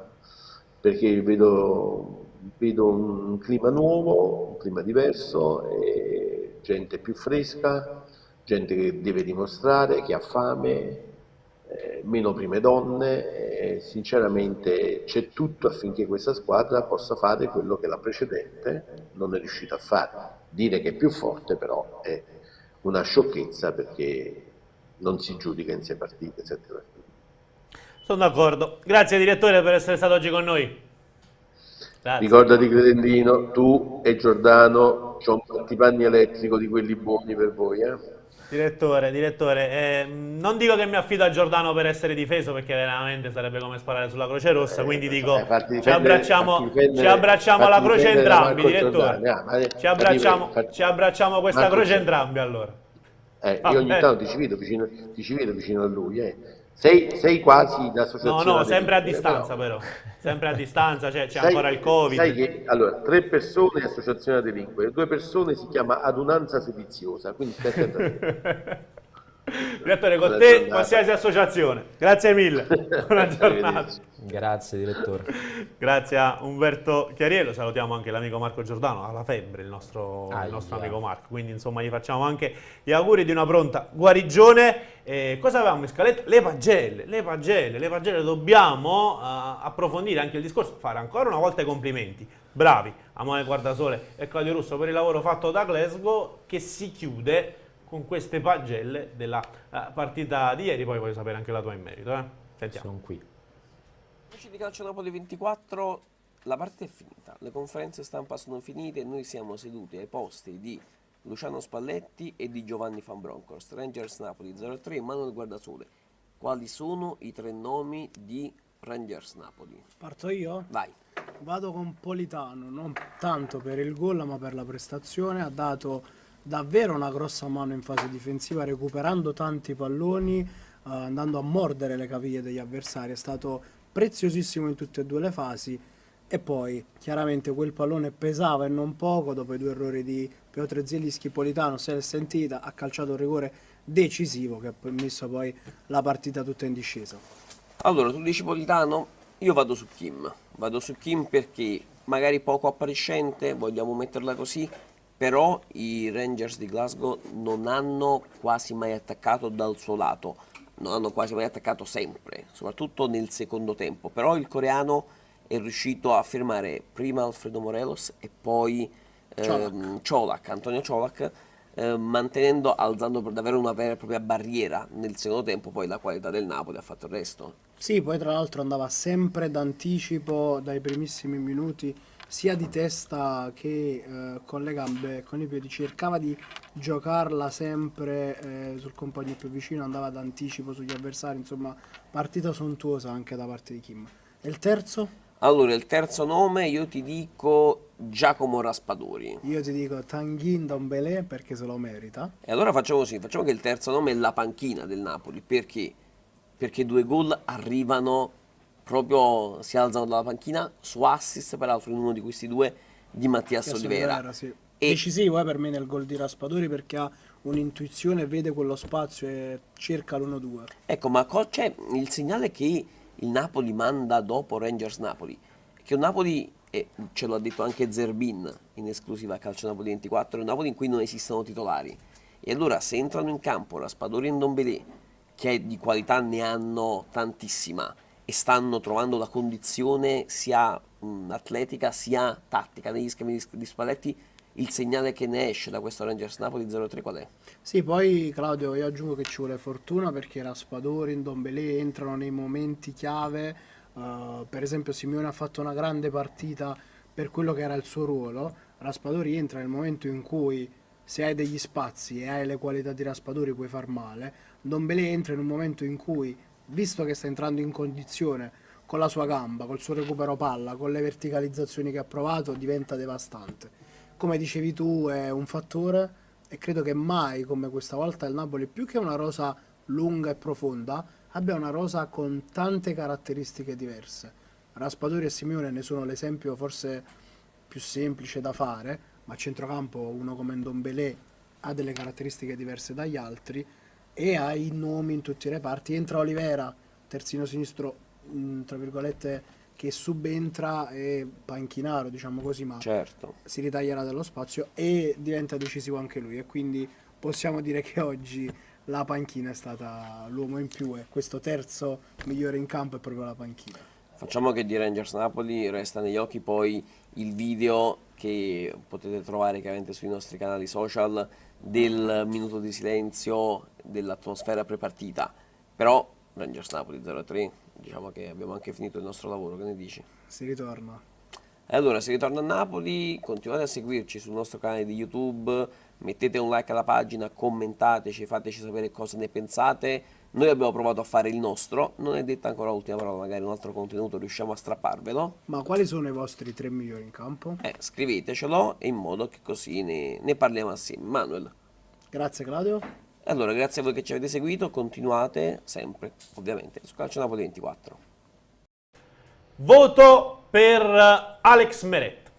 perché vedo un clima nuovo, un clima diverso, e gente più fresca, gente che deve dimostrare, che ha fame, meno prime donne, e sinceramente c'è tutto affinché questa squadra possa fare quello che la precedente non è riuscita a fare. Dire che è più forte però è una sciocchezza, perché non si giudica in 6 partite, 7 partite. Sono d'accordo. Grazie direttore per essere stato oggi con noi. Grazie. Ricordati Credendino, tu e Giordano, c'ho un battipanni elettrico di quelli buoni per voi, Direttore, non dico che mi affido a Giordano per essere difeso, perché veramente sarebbe come sparare sulla Croce Rossa, quindi dico ci abbracciamo alla croce entrambi, direttore. Ci abbracciamo questa croce entrambi allora. Io ogni tanto ti ci vedo vicino a lui. Sei quasi in associazione. No, sempre a distanza però. Sempre a distanza, c'è ancora il Covid. Sai che allora 3 persone associazione a delinquere, 2 persone si chiama adunanza sediziosa, quindi stai attento. Direttore, con Buona te giornata. qualsiasi associazione. Grazie mille. Buona giornata. Arrivederci. Grazie direttore. Grazie a Umberto Chiariello, salutiamo anche l'amico Marco Giordano, alla febbre il nostro Ahia. amico Marco, quindi insomma gli facciamo anche gli auguri di una pronta guarigione. Cosa avevamo in scaletta? Le pagelle, dobbiamo approfondire anche il discorso, fare ancora una volta i complimenti, bravi a Mone Guardasole e Claudio Russo per il lavoro fatto da Glasgow, che si chiude con queste pagelle della partita di ieri. Poi voglio sapere anche la tua in merito, sentiamo. Sono qui. Amici di Calcio Napoli 24, la partita è finita, le conferenze stampa sono finite e noi siamo seduti ai posti di Luciano Spalletti e di Giovanni Van Bronckhorst. Rangers Napoli 0-3, Manuel Guardasole. Quali sono i 3 nomi di Rangers Napoli? Parto io? Vai. Vado con Politano, non tanto per il gol ma per la prestazione. Ha dato davvero una grossa mano in fase difensiva, recuperando tanti palloni, andando a mordere le caviglie degli avversari. È stato preziosissimo in tutte e due le fasi. E poi chiaramente quel pallone pesava e non poco. Dopo i 2 errori di Piotr Zielinski, Politano se l'è sentita, ha calciato un rigore decisivo che ha messo poi la partita tutta in discesa. Allora, tu dici Politano, io vado su Kim. Vado su Kim perché magari poco appariscente, vogliamo metterla così, però i Rangers di Glasgow non hanno quasi mai attaccato dal suo lato, non hanno quasi mai attaccato sempre, soprattutto nel secondo tempo, però il coreano è riuscito a fermare prima Alfredo Morelos e poi Antonio Colak, alzando davvero una vera e propria barriera nel secondo tempo. Poi la qualità del Napoli ha fatto il resto. Sì, poi tra l'altro andava sempre d'anticipo dai primissimi minuti, sia di testa che con le gambe e con i piedi, cercava di giocarla sempre sul compagno più vicino, andava d'anticipo sugli avversari, insomma partita sontuosa anche da parte di Kim. E il terzo? Allora, il terzo nome io ti dico Giacomo Raspadori. Io ti dico Tanguy Ndombele perché se lo merita. E allora facciamo così, facciamo che il terzo nome è la panchina del Napoli, perché? Perché 2 gol arrivano proprio, si alzano dalla panchina su assist, peraltro in uno di questi 2 di Mattias Olivera. Sì. E Decisivo per me nel gol di Raspadori perché ha un'intuizione, vede quello spazio e cerca l'1-2. ecco, ma c'è il segnale che il Napoli manda dopo Rangers Napoli, che un Napoli, e ce l'ha detto anche Zerbin in esclusiva a Calcio Napoli 24, è un Napoli in cui non esistono titolari. E allora se entrano in campo Raspadori e Ndombele, che di qualità ne hanno tantissima, e stanno trovando la condizione sia atletica sia tattica negli schemi di Spalletti, il segnale che ne esce da questo Rangers Napoli 0-3 qual è? Sì, poi Claudio, io aggiungo che ci vuole fortuna perché Raspadori, Ndombele entrano nei momenti chiave. Per esempio Simeone ha fatto una grande partita per quello che era il suo ruolo. Raspadori entra nel momento in cui, se hai degli spazi e hai le qualità di Raspadori, puoi far male. Ndombele entra in un momento in cui, visto che sta entrando in condizione con la sua gamba, col suo recupero palla, con le verticalizzazioni che ha provato, diventa devastante. Come dicevi tu, è un fattore, e credo che mai come questa volta il Napoli, più che una rosa lunga e profonda, abbia una rosa con tante caratteristiche diverse. Raspadori e Simeone ne sono l'esempio forse più semplice da fare, ma a centrocampo uno come Ndombele ha delle caratteristiche diverse dagli altri e ha i nomi in tutti i reparti. Entra Olivera, terzino sinistro, tra virgolette, che subentra e panchinaro, diciamo così, ma Certo. si ritaglierà dello spazio e diventa decisivo anche lui, e quindi possiamo dire che oggi la panchina è stata l'uomo in più e questo terzo migliore in campo è proprio la panchina. Facciamo che di Rangers Napoli resta negli occhi poi il video che potete trovare chiaramente sui nostri canali social del minuto di silenzio, dell'atmosfera prepartita, però Rangers Napoli 0-3, diciamo che abbiamo anche finito il nostro lavoro, che ne dici? Si ritorna. E allora, si ritorna a Napoli, continuate a seguirci sul nostro canale di YouTube, mettete un like alla pagina, commentateci, fateci sapere cosa ne pensate. Noi abbiamo provato a fare il nostro, non è detta ancora l'ultima parola, magari un altro contenuto riusciamo a strapparvelo. Ma quali sono i vostri 3 migliori in campo? Scrivetecelo in modo che così ne parliamo assieme. Manuel. Grazie Claudio. Allora, grazie a voi che ci avete seguito, continuate sempre, ovviamente, su Calcio Napoli 24. Voto per Alex Meret.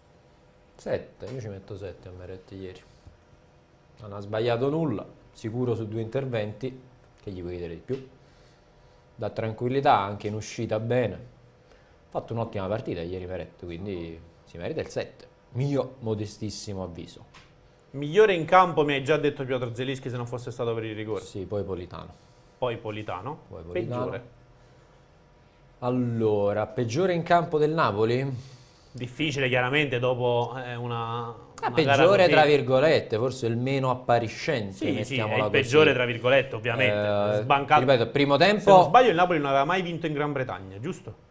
7, io ci metto 7 a Meret ieri. Non ha sbagliato nulla, sicuro su 2 interventi, che gli vuoi chiedere di più? Dà tranquillità, anche in uscita bene. Ha fatto un'ottima partita ieri Meret, quindi si merita il 7. Mio modestissimo avviso. Migliore in campo, mi hai già detto Piotr Zielinski, se non fosse stato per il rigore. Sì, poi Politano. Poi Politano. Poi Politano. Peggiore. Allora, peggiore in campo del Napoli? Difficile chiaramente dopo una gara Peggiore così. tra virgolette, forse il meno appariscente, Sì, è mettiamola il così. peggiore tra virgolette, ovviamente. Sbancato. Ripeto, primo Se non tempo sbaglio il Napoli non aveva mai vinto in Gran Bretagna, giusto?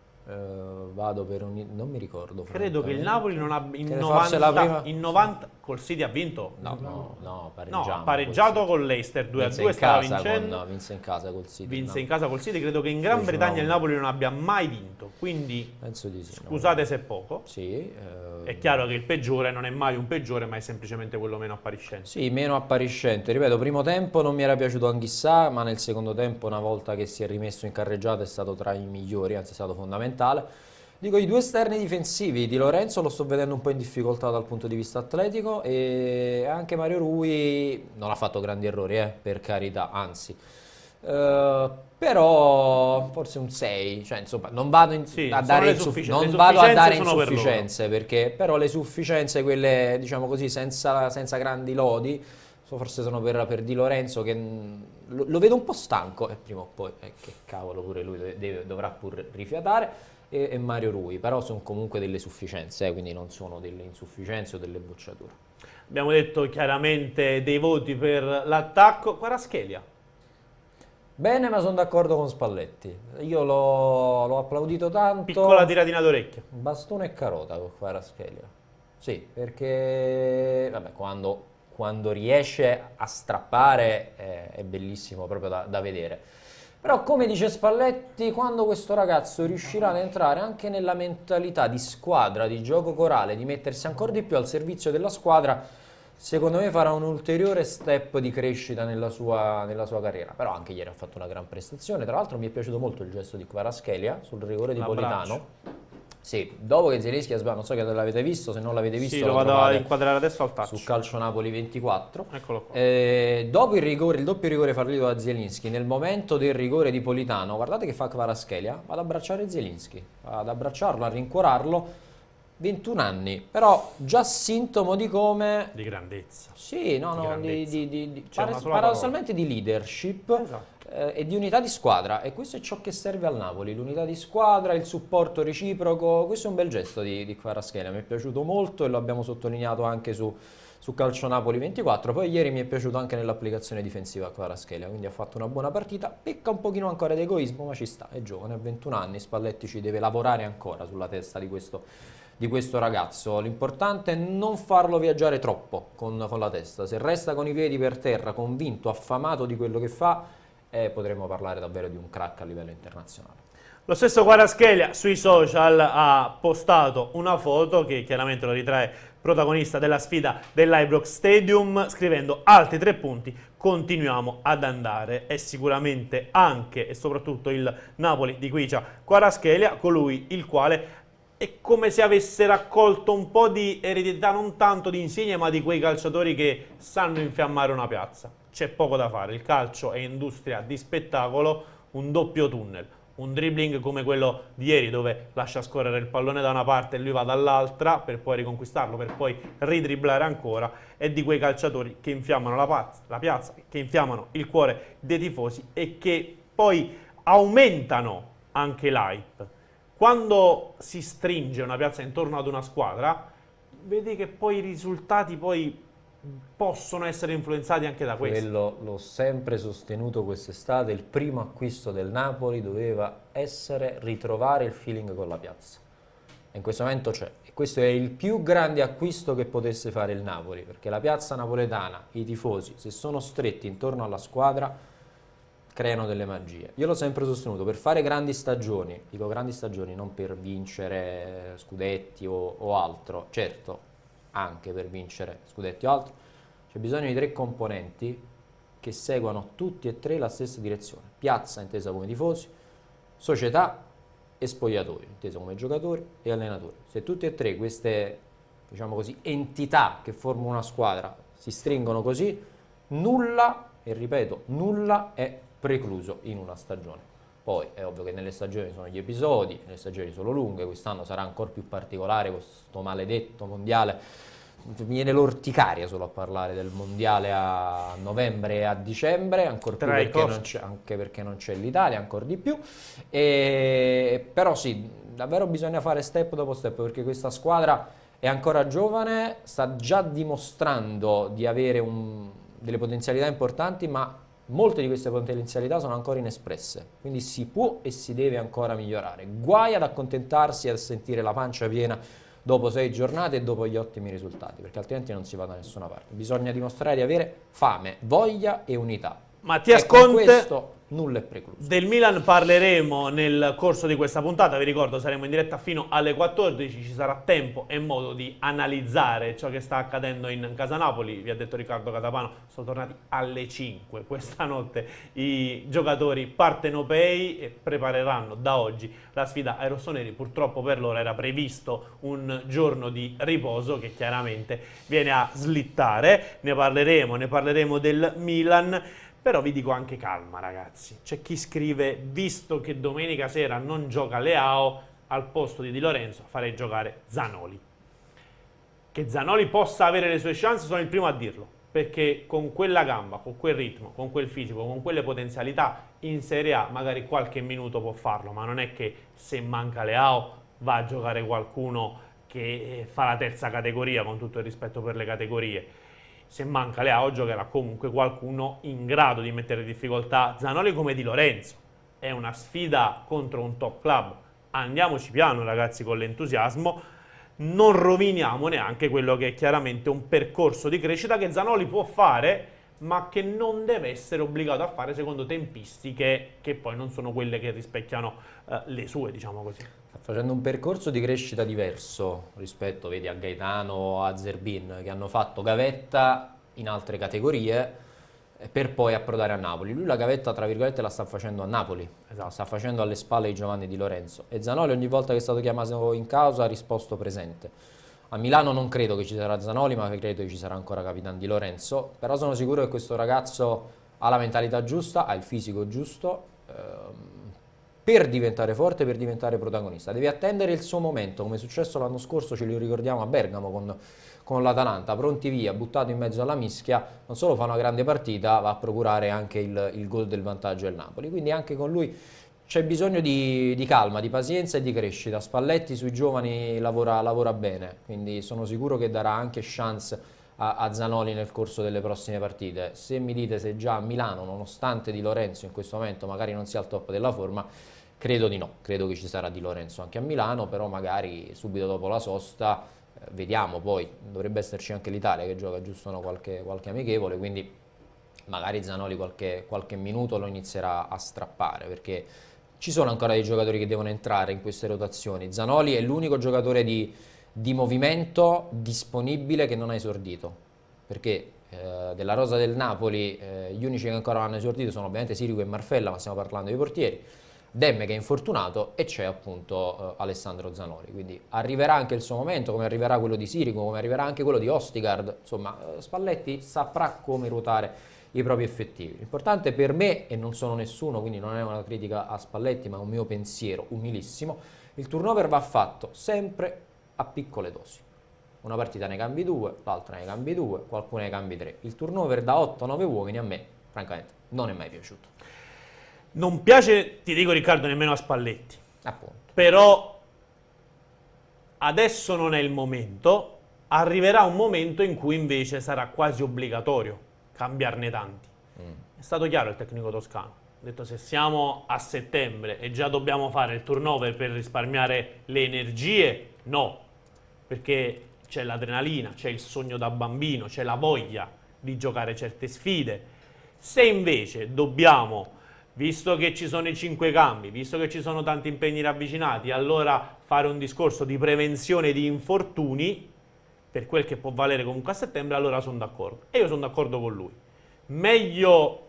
vado per un... non mi ricordo. Credo che il Napoli non ha in Credo forse la 90, prima- in 90 col City ha vinto. No, No, ha pareggiamo pareggiato col con l'Eister 2-2, Vinse stava in casa vincendo. vinse in casa col City. Vinse no? in casa col City, credo che in Gran Fece Bretagna il 1-1. Napoli non abbia mai vinto, quindi Penso di sì. scusate se è poco. Sì, È chiaro che il peggiore non è mai un peggiore, ma è semplicemente quello meno appariscente. sì, meno appariscente. Ripeto, primo tempo non mi era piaciuto Anghissà, ma nel secondo tempo, una volta che si è rimesso in carreggiata, è stato tra i migliori, anzi è stato fondamentale. Dico, i due esterni difensivi di Lorenzo lo sto vedendo un po' in difficoltà dal punto di vista atletico, e anche Mario Rui non ha fatto grandi errori, per carità, anzi. Però forse un 6, cioè insomma non vado Sì, a sono dare le non le vado a dare sufficienze sono per loro. insufficienze, perché però le sufficienze, quelle diciamo così senza grandi lodi, forse sono per Di Lorenzo, che lo vedo un po' stanco, e prima o poi che cavolo, pure lui dovrà pur rifiatare, e Mario Rui, però sono comunque delle sufficienze, quindi non sono delle insufficienze o delle bocciature. Abbiamo detto chiaramente dei voti per l'attacco. Kvaratskhelia. Bene, ma sono d'accordo con Spalletti. Io l'ho applaudito tanto. Piccola tiratina d'orecchio. Bastone e carota con Kvaratskhelia. Sì, perché vabbè, quando riesce a strappare è bellissimo proprio da vedere. Però, come dice Spalletti, quando questo ragazzo riuscirà ad entrare anche nella mentalità di squadra, di gioco corale, di mettersi ancora di più al servizio della squadra, secondo me farà un ulteriore step di crescita nella sua carriera. Però anche ieri ha fatto una gran prestazione. Tra l'altro mi è piaciuto molto il gesto di Kvaratskhelia sul rigore di Politano. Sì, dopo che Zielinski ha sbagliato, non so che l'avete visto, se non l'avete visto Sì, lo vado a inquadrare adesso al touch. su Calcio Napoli 24. Eccolo qua. Dopo il doppio rigore fallito da Zielinski, nel momento del rigore di Politano, guardate che fa Kvaratskhelia, va ad abbracciare Zielinski, va ad abbracciarlo, a rincuorarlo. 21 anni, però già sintomo di come... Di grandezza. Sì, no, C'è una sola paradossalmente di leadership. Esatto. E di unità di squadra, e questo è ciò che serve al Napoli, l'unità di squadra, il supporto reciproco. Questo è un bel gesto di Kvaratskhelia, mi è piaciuto molto e lo abbiamo sottolineato anche su Calcio Napoli 24. Poi ieri mi è piaciuto anche nell'applicazione difensiva a Kvaratskhelia, quindi ha fatto una buona partita, pecca un pochino ancora di egoismo, ma ci sta, è giovane, ha 21 anni, Spalletti ci deve lavorare ancora sulla testa di questo ragazzo. L'importante è non farlo viaggiare troppo con la testa. Se resta con i piedi per terra, convinto, affamato di quello che fa, potremmo parlare davvero di un crack a livello internazionale. Lo stesso Kvaratskhelia sui social ha postato una foto che chiaramente lo ritrae protagonista della sfida dell'Ibrox Stadium, scrivendo: altri 3 punti, continuiamo ad andare. È sicuramente anche e soprattutto il Napoli di Khvicha Kvaratskhelia, colui il quale è come se avesse raccolto un po' di eredità, non tanto di Insigne, ma di quei calciatori che sanno infiammare una piazza. C'è poco da fare, il calcio è industria di spettacolo, un doppio tunnel, un dribbling come quello di ieri, dove lascia scorrere il pallone da una parte e lui va dall'altra per poi riconquistarlo, per poi ridribblare ancora. È di quei calciatori che infiammano la piazza, che infiammano il cuore dei tifosi e che poi aumentano anche l'hype. Quando si stringe una piazza intorno ad una squadra, vedi che poi i risultati poi possono essere influenzati anche da questo. Quello l'ho sempre sostenuto quest'estate, il primo acquisto del Napoli doveva essere ritrovare il feeling con la piazza. E in questo momento c'è. E questo è il più grande acquisto che potesse fare il Napoli, perché la piazza napoletana, i tifosi, se sono stretti intorno alla squadra, creano delle magie. Io l'ho sempre sostenuto, per fare grandi stagioni, dico grandi stagioni non per vincere scudetti o altro, certo, anche per vincere scudetti o altro, c'è bisogno di 3 componenti che seguano tutti e 3 la stessa direzione: piazza intesa come tifosi, società e spogliatoio inteso come giocatori e allenatori. Se tutte e 3 queste, diciamo così, entità che formano una squadra si stringono così, nulla, e ripeto, nulla è precluso in una stagione. Poi è ovvio che nelle stagioni sono gli episodi, nelle stagioni sono lunghe, quest'anno sarà ancora più particolare questo maledetto mondiale. Mi viene l'orticaria solo a parlare del mondiale a novembre e a dicembre, ancora più anche perché non c'è l'Italia, ancora di più. Però sì, davvero bisogna fare step dopo step, perché questa squadra è ancora giovane, sta già dimostrando di avere delle potenzialità importanti, ma molte di queste potenzialità sono ancora inespresse, quindi si può e si deve ancora migliorare. Guai ad accontentarsi e a sentire la pancia piena dopo 6 giornate e dopo gli ottimi risultati, perché altrimenti non si va da nessuna parte. Bisogna dimostrare di avere fame, voglia e unità. Mattias Con Conte, questo nulla è precluso. del Milan parleremo nel corso di questa puntata, vi ricordo saremo in diretta fino alle 14, ci sarà tempo e modo di analizzare ciò che sta accadendo in casa Napoli. Vi ha detto Riccardo Catapano, sono tornati alle 5 questa notte i giocatori partenopei e prepareranno da oggi la sfida ai rossoneri. Purtroppo per loro era previsto un giorno di riposo che chiaramente viene a slittare. Ne parleremo del Milan. Però vi dico anche calma, ragazzi. C'è chi scrive, visto che domenica sera non gioca Leao, al posto di Lorenzo farei giocare Zanoli. Che Zanoli possa avere le sue chance sono il primo a dirlo, perché con quella gamba, con quel ritmo, con quel fisico, con quelle potenzialità in Serie A magari qualche minuto può farlo, ma non è che se manca Leao va a giocare qualcuno che fa la terza categoria, con tutto il rispetto per le categorie. Se manca Leao giocherà comunque qualcuno in grado di mettere in difficoltà Zanoli come Di Lorenzo. È una sfida contro un top club. Andiamoci piano, ragazzi, con l'entusiasmo. Non roviniamo neanche quello che è chiaramente un percorso di crescita che Zanoli può fare, ma che non deve essere obbligato a fare secondo tempistiche che poi non sono quelle che rispecchiano le sue, diciamo così. Sta facendo un percorso di crescita diverso rispetto, vedi, a Gaetano o a Zerbin, che hanno fatto gavetta in altre categorie per poi approdare a Napoli. Lui la gavetta, tra virgolette, la sta facendo a Napoli, esatto. Sta facendo alle spalle di Giovanni Di Lorenzo, e Zanoli ogni volta che è stato chiamato in causa ha risposto presente. A Milano non credo che ci sarà Zanoli, ma credo che ci sarà ancora Capitan Di Lorenzo, però sono sicuro che questo ragazzo ha la mentalità giusta, ha il fisico giusto per diventare forte, per diventare protagonista. Deve attendere il suo momento, come è successo l'anno scorso, ce lo ricordiamo a Bergamo con l'Atalanta, pronti via, buttato in mezzo alla mischia, non solo fa una grande partita, va a procurare anche il gol del vantaggio del Napoli. Quindi anche con lui c'è bisogno di calma, di pazienza e di crescita. Spalletti sui giovani lavora bene, quindi sono sicuro che darà anche chance a Zanoli nel corso delle prossime partite. Se mi dite se già a Milano, nonostante Di Lorenzo in questo momento magari non sia al top della forma, credo di no. Credo che ci sarà Di Lorenzo anche a Milano, però magari subito dopo la sosta, vediamo. Poi dovrebbe esserci anche l'Italia che gioca giusto qualche amichevole, quindi magari Zanoli qualche minuto lo inizierà a strappare, perché ci sono ancora dei giocatori che devono entrare in queste rotazioni. Zanoli è l'unico giocatore di movimento disponibile che non ha esordito, perché della rosa del Napoli gli unici che ancora non hanno esordito sono ovviamente Sirigu e Marfella, ma stiamo parlando dei portieri, Demme che è infortunato, e c'è appunto Alessandro Zanoli. Quindi arriverà anche il suo momento, come arriverà quello di Sirigu, come arriverà anche quello di Ostigard. Insomma, Spalletti saprà come ruotare i propri effettivi. L'importante per me, e non sono nessuno, quindi non è una critica a Spalletti, ma un mio pensiero umilissimo, il turnover va fatto sempre a piccole dosi. Una partita ne cambi 2, l'altra ne cambi 2, qualcuna ne cambi 3. Il turnover da 8-9 uomini a me, francamente, non è mai piaciuto. Non piace, ti dico Riccardo, nemmeno a Spalletti. Appunto. Però adesso non è il momento, arriverà un momento in cui invece sarà quasi obbligatorio cambiarne tanti. È stato chiaro il tecnico toscano. Ha detto: se siamo a settembre e già dobbiamo fare il turnover per risparmiare le energie, no, perché c'è l'adrenalina, c'è il sogno da bambino, c'è la voglia di giocare certe sfide. Se invece dobbiamo, visto che ci sono i 5 cambi, visto che ci sono tanti impegni ravvicinati, allora fare un discorso di prevenzione di infortuni, per quel che può valere comunque a settembre, allora sono d'accordo. E io sono d'accordo con lui. Meglio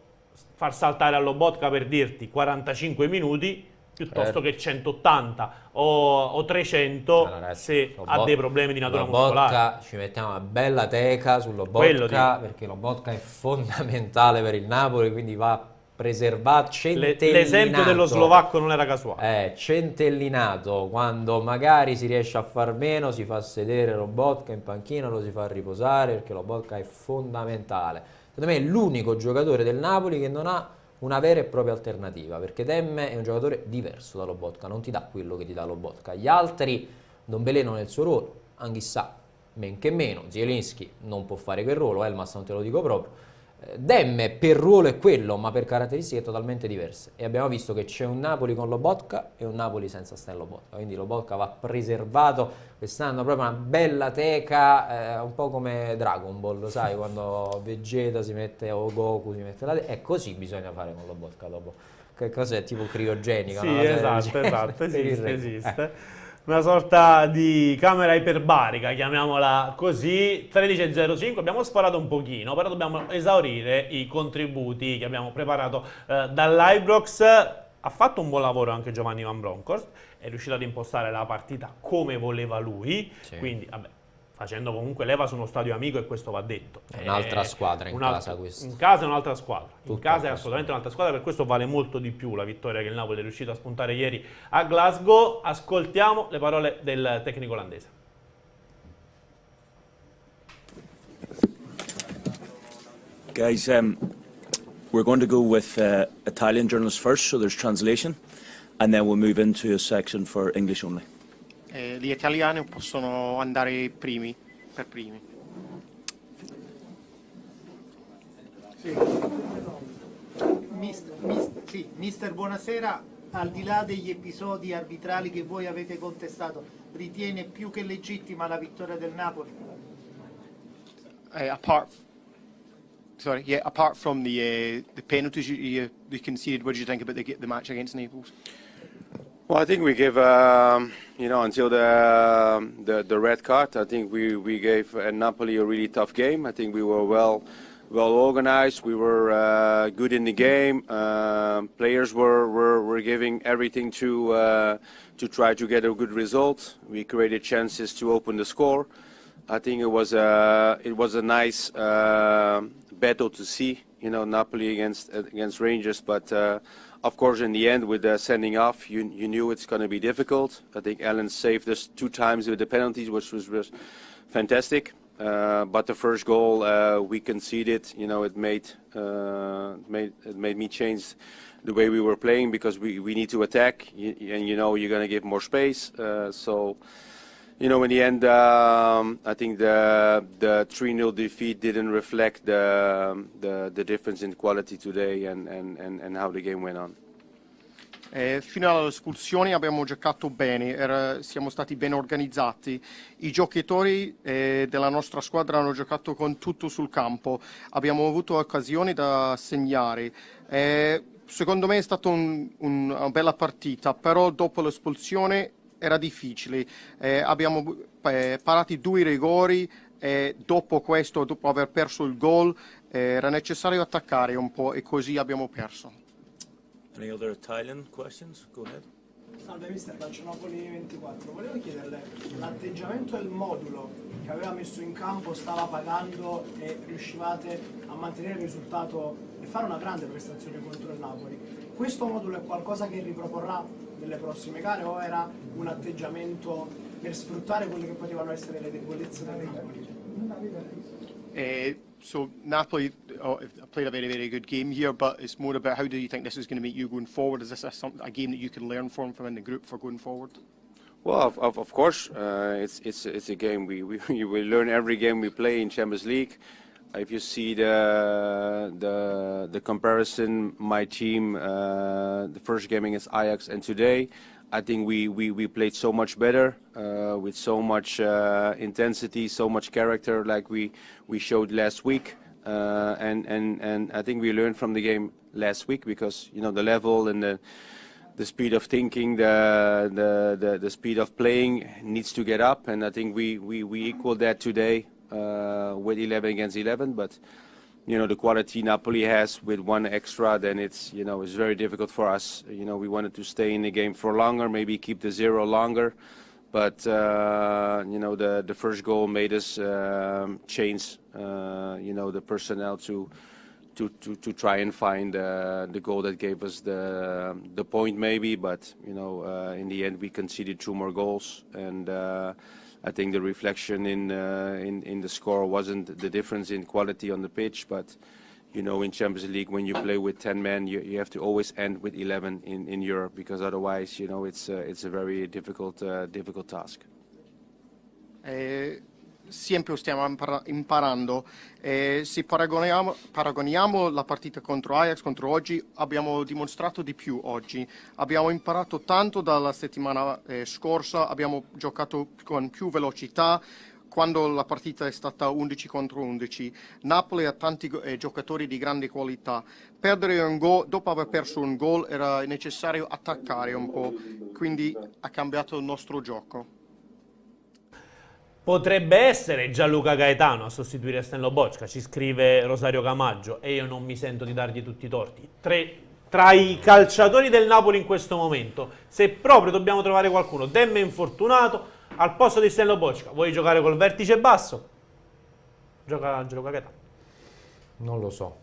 far saltare a Lobotka, per dirti, 45 minuti, piuttosto che 180 o 300, allora, se ha dei problemi di natura muscolare. Ci mettiamo una bella teca su Lobotka, perché Lobotka è fondamentale per il Napoli, quindi va preservato, centellinato. L'esempio dello slovacco non era casuale. Centellinato, quando magari si riesce a far meno, si fa sedere Lobotka in panchina, lo si fa riposare, perché Lobotka è fondamentale. Secondo me è l'unico giocatore del Napoli che non ha una vera e propria alternativa, perché Demme è un giocatore diverso da Lobotka, non ti dà quello che ti dà Lobotka. Gli altri non velenano nel suo ruolo, Anghissà men che meno, Zielinski non può fare quel ruolo, Elmas non te lo dico proprio. Demme per ruolo è quello, ma per caratteristiche totalmente diverse, e abbiamo visto che c'è un Napoli con Lobotka e un Napoli senza Stan Lobotka, quindi Lobotka va preservato quest'anno, proprio una bella teca, un po' come Dragon Ball, sai, quando Vegeta si mette o Goku si mette la teca, e così bisogna fare con Lobotka dopo. Che cos'è, tipo criogenica? Sì, no? esatto, esiste. Una sorta di camera iperbarica, chiamiamola così. 13.05, abbiamo sforato un pochino, però dobbiamo esaurire i contributi che abbiamo preparato dall'Ibrox. Ha fatto un buon lavoro anche Giovanni Van Bronckhorst, è riuscito ad impostare la partita come voleva lui, sì. Quindi vabbè, facendo comunque leva su uno stadio amico, e questo va detto. È un'altra squadra in casa questa. In casa è un'altra squadra. In Tutta casa è assolutamente un'altra squadra, per questo vale molto di più la vittoria che il Napoli è riuscito a spuntare ieri a Glasgow. Ascoltiamo le parole del tecnico olandese. Guys, we're going to go with Italian journalists first, so there's translation, and then we'll move into a section for English only. Gli italiani possono andare per primi. Sì. Mister, buonasera. Al di là degli episodi arbitrali che voi avete contestato, ritiene più che legittima la vittoria del Napoli? Apart from the penalties you conceded, what do you think about the match against Naples? Well, I think we gave, until the red card, I think we gave Napoli a really tough game. I think we were well organized. We were good in the game. Players were giving everything to try to get a good result. We created chances to open the score. I think it was a nice battle to see, Napoli against Rangers, but. Of course, in the end, with the sending off, you knew it's going to be difficult. I think Allen saved us 2 times with the penalties, which was fantastic. But the first goal we conceded, it made me change the way we were playing, because we need to attack, and you're going to give more space. So, in the end, I think the 3-0 defeat didn't reflect the difference in quality today and how the game went on. Fino alle espulsioni abbiamo giocato bene, siamo stati ben organizzati. I giocatori della nostra squadra hanno giocato con tutto sul campo. Abbiamo avuto occasioni da segnare. Secondo me è stata una bella partita, però dopo l'espulsione era difficile. Abbiamo parato 2 rigori e dopo aver perso il gol, era necessario attaccare un po' e così abbiamo perso. Any other Italian questions? Go ahead. Salve mister, Calcionopoli 24. Volevo chiederle, l'atteggiamento e il modulo che aveva messo in campo stava pagando e riuscivate a mantenere il risultato e fare una grande prestazione contro il Napoli. Questo modulo è qualcosa che riproporrà nelle prossime gare o era un atteggiamento per sfruttare quelle che potevano essere le debolezze del Napoli? So Napoli played a very, very good game here, but it's more about how do you think this is going to make you going forward? Is this a game that you can learn from in the group for going forward? Well, of course, it's a game we learn every game we play in Champions League. If you see the comparison, my team, the first game against Ajax and today, I think we played so much better, with so much intensity, so much character, like we showed last week, and I think we learned from the game last week, because the level and the speed of thinking, the speed of playing needs to get up, and I think we equaled that today with 11 against 11, but. The quality Napoli has with 1 extra, then it's very difficult for us. We wanted to stay in the game for longer, maybe keep the 0 longer, but the first goal made us change, the personnel to to try and find the goal that gave us the point maybe, but in the end we conceded 2 more goals, and I think the reflection in the score wasn't the difference in quality on the pitch, but in Champions League when you play with 10 men, you have to always end with 11 in Europe, because otherwise it's a very difficult task. Sempre stiamo imparando. Se paragoniamo la partita contro Ajax, contro oggi, abbiamo dimostrato di più oggi. Abbiamo imparato tanto dalla settimana scorsa, abbiamo giocato con più velocità quando la partita è stata 11 contro 11. Napoli ha tanti giocatori di grande qualità. Perdere un gol, dopo aver perso un gol, era necessario attaccare un po', quindi ha cambiato il nostro gioco. Potrebbe essere Gianluca Gaetano a sostituire Stenlo Bocca, ci scrive Rosario Camaggio, e io non mi sento di dargli tutti i torti. Tra i calciatori del Napoli in questo momento, se proprio dobbiamo trovare qualcuno, Demme infortunato, al posto di Stenlo Bocca, vuoi giocare col vertice basso? Gioca Gianluca Gaetano. Non lo so,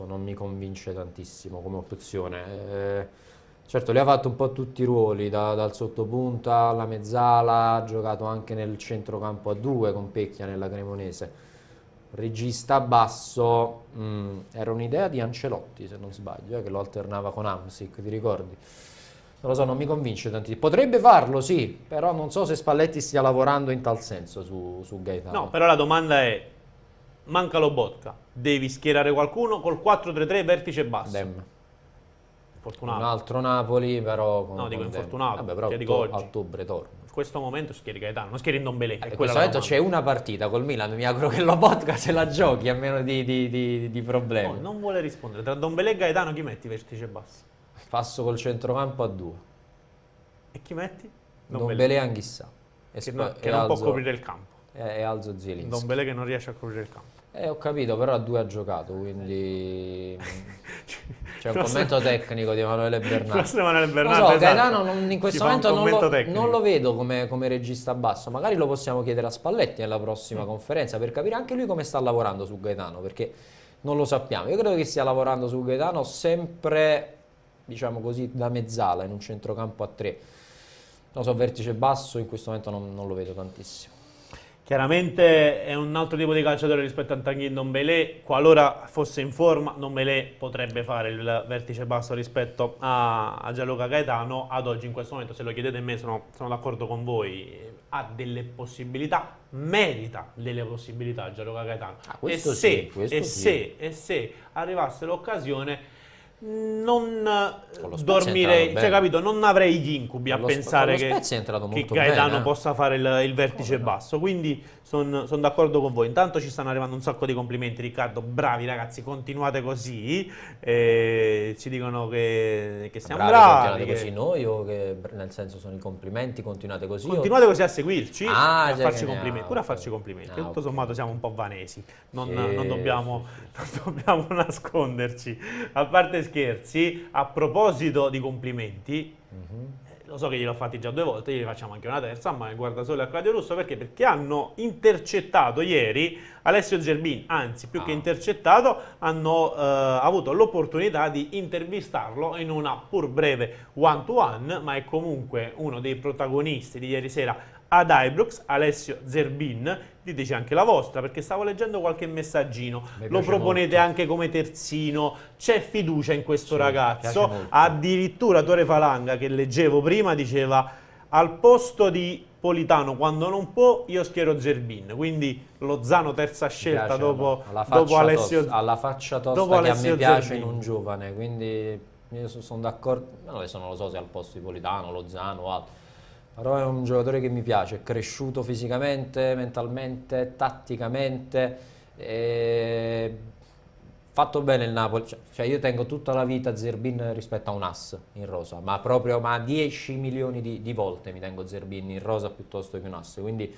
non mi convince tantissimo come opzione. Certo, lui ha fatto un po' tutti i ruoli, dal sottopunta alla mezzala, ha giocato anche nel centrocampo a 2 con Pecchia nella Cremonese. Regista basso, era un'idea di Ancelotti se non sbaglio, che lo alternava con Hamsik, ti ricordi? Non lo so, non mi convince tantissimo. Potrebbe farlo, sì, però non so se Spalletti stia lavorando in tal senso su Gaetano. No, però la domanda è, manca Lobotka, devi schierare qualcuno col 4-3-3 vertice basso. Dem. Infortunato. Un altro Napoli, però dico infortunato. Vabbè, però oggi. A ottobre torna. In questo momento schieri Gaetano, non schieri Ndombele. In questo momento c'è una partita col Milan, mi auguro che Lobotka se la giochi a meno di problemi. No, non vuole rispondere. Tra Ndombele e Gaetano chi metti vertice basso? Passo col centrocampo a 2. E chi metti? Ndombele e Anghissà. Che non può coprire il campo. E alzo Zielinski. Ndombele che non riesce a coprire il campo. Ho capito, però a 2 ha giocato, quindi c'è un commento tecnico di Emanuele Bernardo. Non so, Gaetano in questo momento non lo vedo come regista basso. Magari lo possiamo chiedere a Spalletti nella prossima conferenza per capire anche lui come sta lavorando su Gaetano, perché non lo sappiamo. Io credo che stia lavorando su Gaetano sempre, diciamo così, da mezzala in un centrocampo a 3. Non so, vertice basso in questo momento non lo vedo tantissimo. Chiaramente è un altro tipo di calciatore rispetto a Tanguy Ndombele. Qualora fosse in forma, Ndombele potrebbe fare il vertice basso rispetto a Gianluca Gaetano. Ad oggi, in questo momento, se lo chiedete a me, sono d'accordo con voi. Ha delle possibilità, merita delle possibilità Gianluca Gaetano. Se arrivasse l'occasione, non dormirei, cioè, capito? Non avrei gli incubi a pensare che Gaetano possa fare il vertice basso. Quindi sono d'accordo con voi. Intanto ci stanno arrivando un sacco di complimenti, Riccardo. Bravi ragazzi, continuate così. Ci dicono che siamo bravi. Continuate così noi, o che nel senso sono i complimenti? Continuate così? Continuate così a seguirci, a farci complimenti. Pure a farci complimenti. Tutto sommato siamo un po' vanesi. Non dobbiamo nasconderci. A parte scherzi, a proposito di complimenti, lo so che gliel'ho fatti già 2 volte, glieli facciamo anche una terza, ma guarda solo a Claudio Russo, perché hanno intercettato ieri Alessio Zerbin, anzi più che intercettato hanno avuto l'opportunità di intervistarlo in una pur breve one to one, ma è comunque uno dei protagonisti di ieri sera ad Ibrox. Alessio Zerbin, diteci anche la vostra, perché stavo leggendo qualche messaggino, lo proponete molto anche come terzino, c'è fiducia in questo ragazzo. Addirittura Tore Falanga, che leggevo prima, diceva al posto di Politano quando non può io schiero Zerbin, quindi Lozano terza scelta dopo Alessio, alla faccia tosta che a me piace Zerbin in un giovane, quindi io sono d'accordo. Adesso non lo so se al posto di Politano, Lozano o altro, però è un giocatore che mi piace, è cresciuto fisicamente, mentalmente, tatticamente, fatto bene il Napoli. Cioè io tengo tutta la vita Zerbin rispetto a un ass in rosa, ma proprio 10 milioni di volte mi tengo Zerbin in rosa piuttosto che un ass, quindi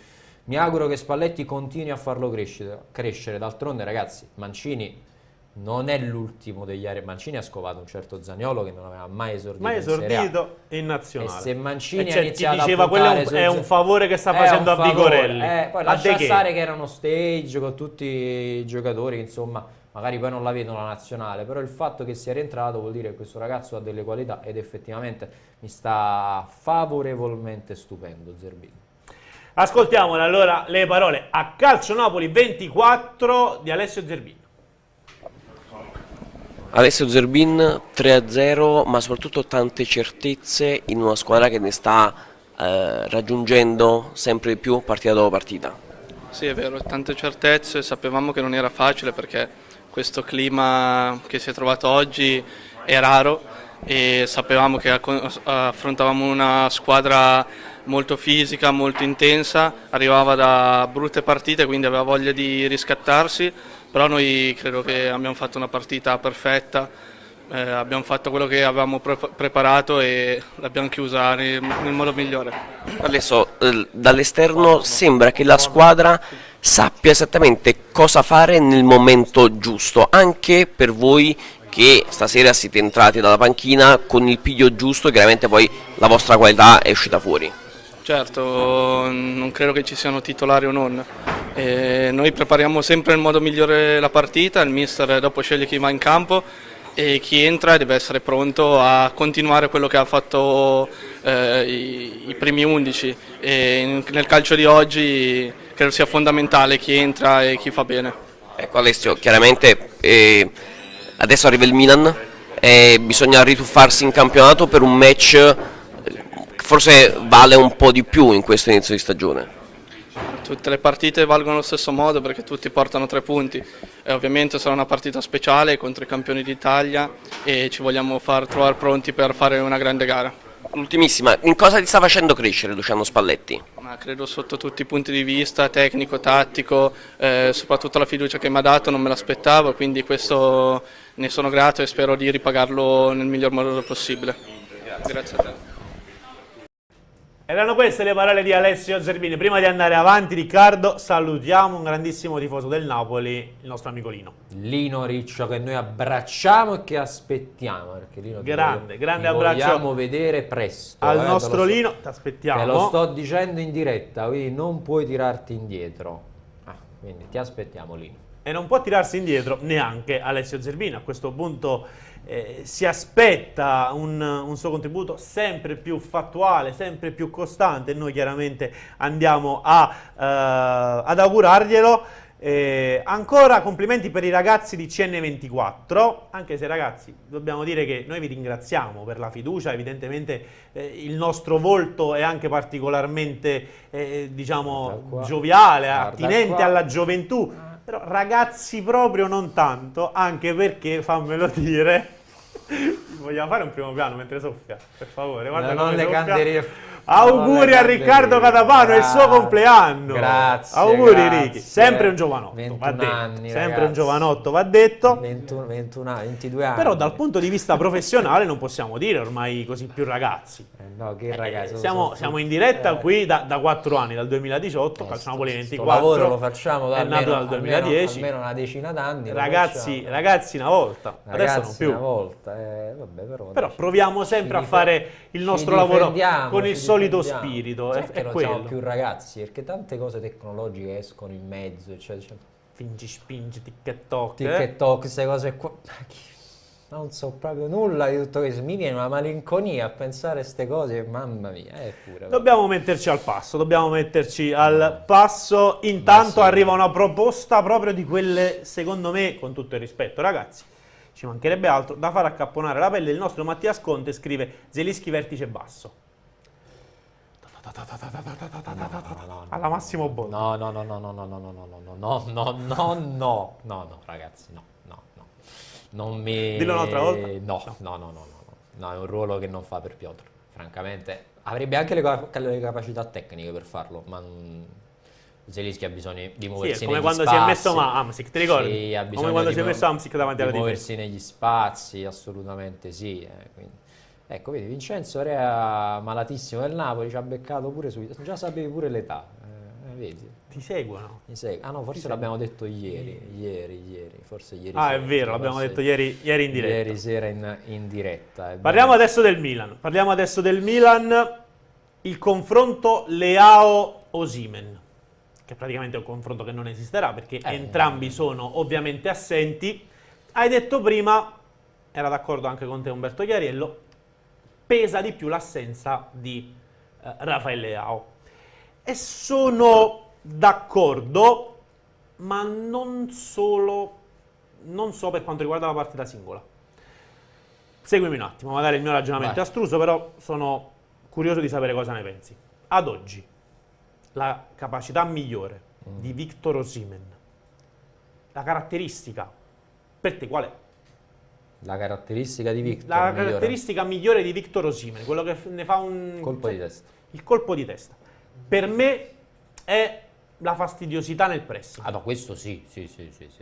mi auguro che Spalletti continui a farlo crescere. D'altronde ragazzi, Mancini non è l'ultimo degli area. Mancini ha scovato un certo Zaniolo che non aveva mai esordito in nazionale. E se Mancini ha iniziato chi diceva quello è un favore che sta facendo a Vigorelli. Poi lascia stare che era uno stage con tutti i giocatori, insomma, magari poi non la vedono la nazionale, però il fatto che sia rientrato vuol dire che questo ragazzo ha delle qualità ed effettivamente mi sta favorevolmente stupendo Zerbin. Ascoltiamole allora le parole a Calcio Napoli 24 di Alessio Zerbin. Alessio Zerbin 3-0, ma soprattutto tante certezze in una squadra che ne sta raggiungendo sempre di più partita dopo partita. Sì, è vero, tante certezze, sapevamo che non era facile perché questo clima che si è trovato oggi è raro e sapevamo che affrontavamo una squadra molto fisica, molto intensa, arrivava da brutte partite, quindi aveva voglia di riscattarsi, però noi credo che abbiamo fatto una partita perfetta, abbiamo fatto quello che avevamo preparato e l'abbiamo chiusa nel modo migliore. Adesso dall'esterno sembra che la squadra sappia esattamente cosa fare nel momento giusto, anche per voi che stasera siete entrati dalla panchina con il piglio giusto e chiaramente poi la vostra qualità è uscita fuori. Certo, non credo che ci siano titolari o non. Noi prepariamo sempre nel modo migliore la partita, il mister dopo sceglie chi va in campo e chi entra deve essere pronto a continuare quello che ha fatto i primi 11. E nel calcio di oggi credo sia fondamentale chi entra e chi fa bene. Ecco Alessio, chiaramente adesso arriva il Milan, bisogna rituffarsi in campionato per un match forse vale un po' di più in questo inizio di stagione. Tutte le partite valgono allo stesso modo perché tutti portano 3 punti e ovviamente sarà una partita speciale contro i campioni d'Italia e ci vogliamo trovare pronti per fare una grande gara. Ultimissima, in cosa ti sta facendo crescere Luciano Spalletti? Ma credo sotto tutti i punti di vista, tecnico, tattico, soprattutto la fiducia che mi ha dato non me l'aspettavo, quindi questo ne sono grato e spero di ripagarlo nel miglior modo possibile. Grazie a te. Erano queste le parole di Alessio Zerbini. Prima di andare avanti, Riccardo, salutiamo un grandissimo tifoso del Napoli, il nostro amico Lino. Lino Riccio, che noi abbracciamo e che aspettiamo, perché Lino grande abbraccio. Vogliamo vedere presto. Al nostro Lino, ti aspettiamo. Te lo sto dicendo in diretta, quindi non puoi tirarti indietro. Quindi ti aspettiamo Lino. E non può tirarsi indietro neanche Alessio Zerbini. A questo punto si aspetta un suo contributo sempre più fattuale, sempre più costante e noi chiaramente andiamo ad augurarglielo. Ancora complimenti per i ragazzi di CN24, anche se ragazzi dobbiamo dire che noi vi ringraziamo per la fiducia, evidentemente il nostro volto è anche particolarmente diciamo gioviale, attinente alla gioventù, però ragazzi proprio non tanto, anche perché fammelo dire, vogliamo fare un primo piano mentre soffia, per favore, guarda non le canderie. Auguri a Riccardo Catapano, è il suo compleanno. Grazie. Auguri grazie. Ricky, sempre un giovanotto, 21 va detto. anni, sempre ragazzi. un giovanotto, va detto. 22 anni. Però dal punto di vista professionale non possiamo dire ormai così più ragazzi. No, che ragazzi. Siamo in diretta qui da 4 anni, dal 2018, Calcio Napoli 24. Il lavoro lo facciamo è nato dal 2010. Almeno una decina d'anni. Ragazzi una volta, adesso non più. Una volta, vabbè, però proviamo sempre a fare il nostro lavoro con il solito spirito. Perché è non quello. siamo più ragazzi? Perché tante cose tecnologiche escono in mezzo, eccetera. Fingi, spingi, TikTok. TikTok, queste cose qua. Non so proprio nulla di tutto questo. Mi viene una malinconia a pensare a queste cose, mamma mia. Pure, dobbiamo metterci al passo, Intanto sì, arriva una proposta proprio di quelle, secondo me, con tutto il rispetto, ragazzi, ci mancherebbe altro, da far accapponare la pelle. Il nostro Mattias Conte scrive Zelinski vertice basso. Alla Massimo Bondo. No, ragazzi, no. Non mi... Dillo un'altra volta. No, è un ruolo che non fa per Piotr, francamente. Avrebbe anche le capacità tecniche per farlo, ma Zelinski ha bisogno di muoversi negli spazi. Sì, come quando si è messo Hamsik, ti ricordi? Sì, ha bisogno come quando si è messo Hamsik davanti alla difesa. Muoversi negli spazi, assolutamente sì. Quindi. Ecco, vedi, Vincenzo Rea, malatissimo del Napoli, ci ha beccato pure su... Già sapevi pure l'età, vedi? Ti seguono? Ah no, forse l'abbiamo detto ieri, forse ieri sera. È vero, l'abbiamo detto ieri in diretta. Ieri sera in diretta. Parliamo adesso del Milan. Il confronto Leao-Osimhen, che praticamente è un confronto che non esisterà perché entrambi sono ovviamente assenti. Hai detto prima, era d'accordo anche con te Umberto Chiariello, pesa di più l'assenza di Rafael Leao. E sono d'accordo, ma non so per quanto riguarda la partita singola. Seguimi un attimo, magari il mio ragionamento è astruso, però sono curioso di sapere cosa ne pensi. Ad oggi, la capacità migliore di Victor Osimhen, la caratteristica, per te qual è? La caratteristica di Victor? La caratteristica migliore di Victor Osimhen, quello che ne fa un... colpo di testa. Il colpo di testa. Per me è la fastidiosità nel pressing. Ah no, questo sì. Cioè,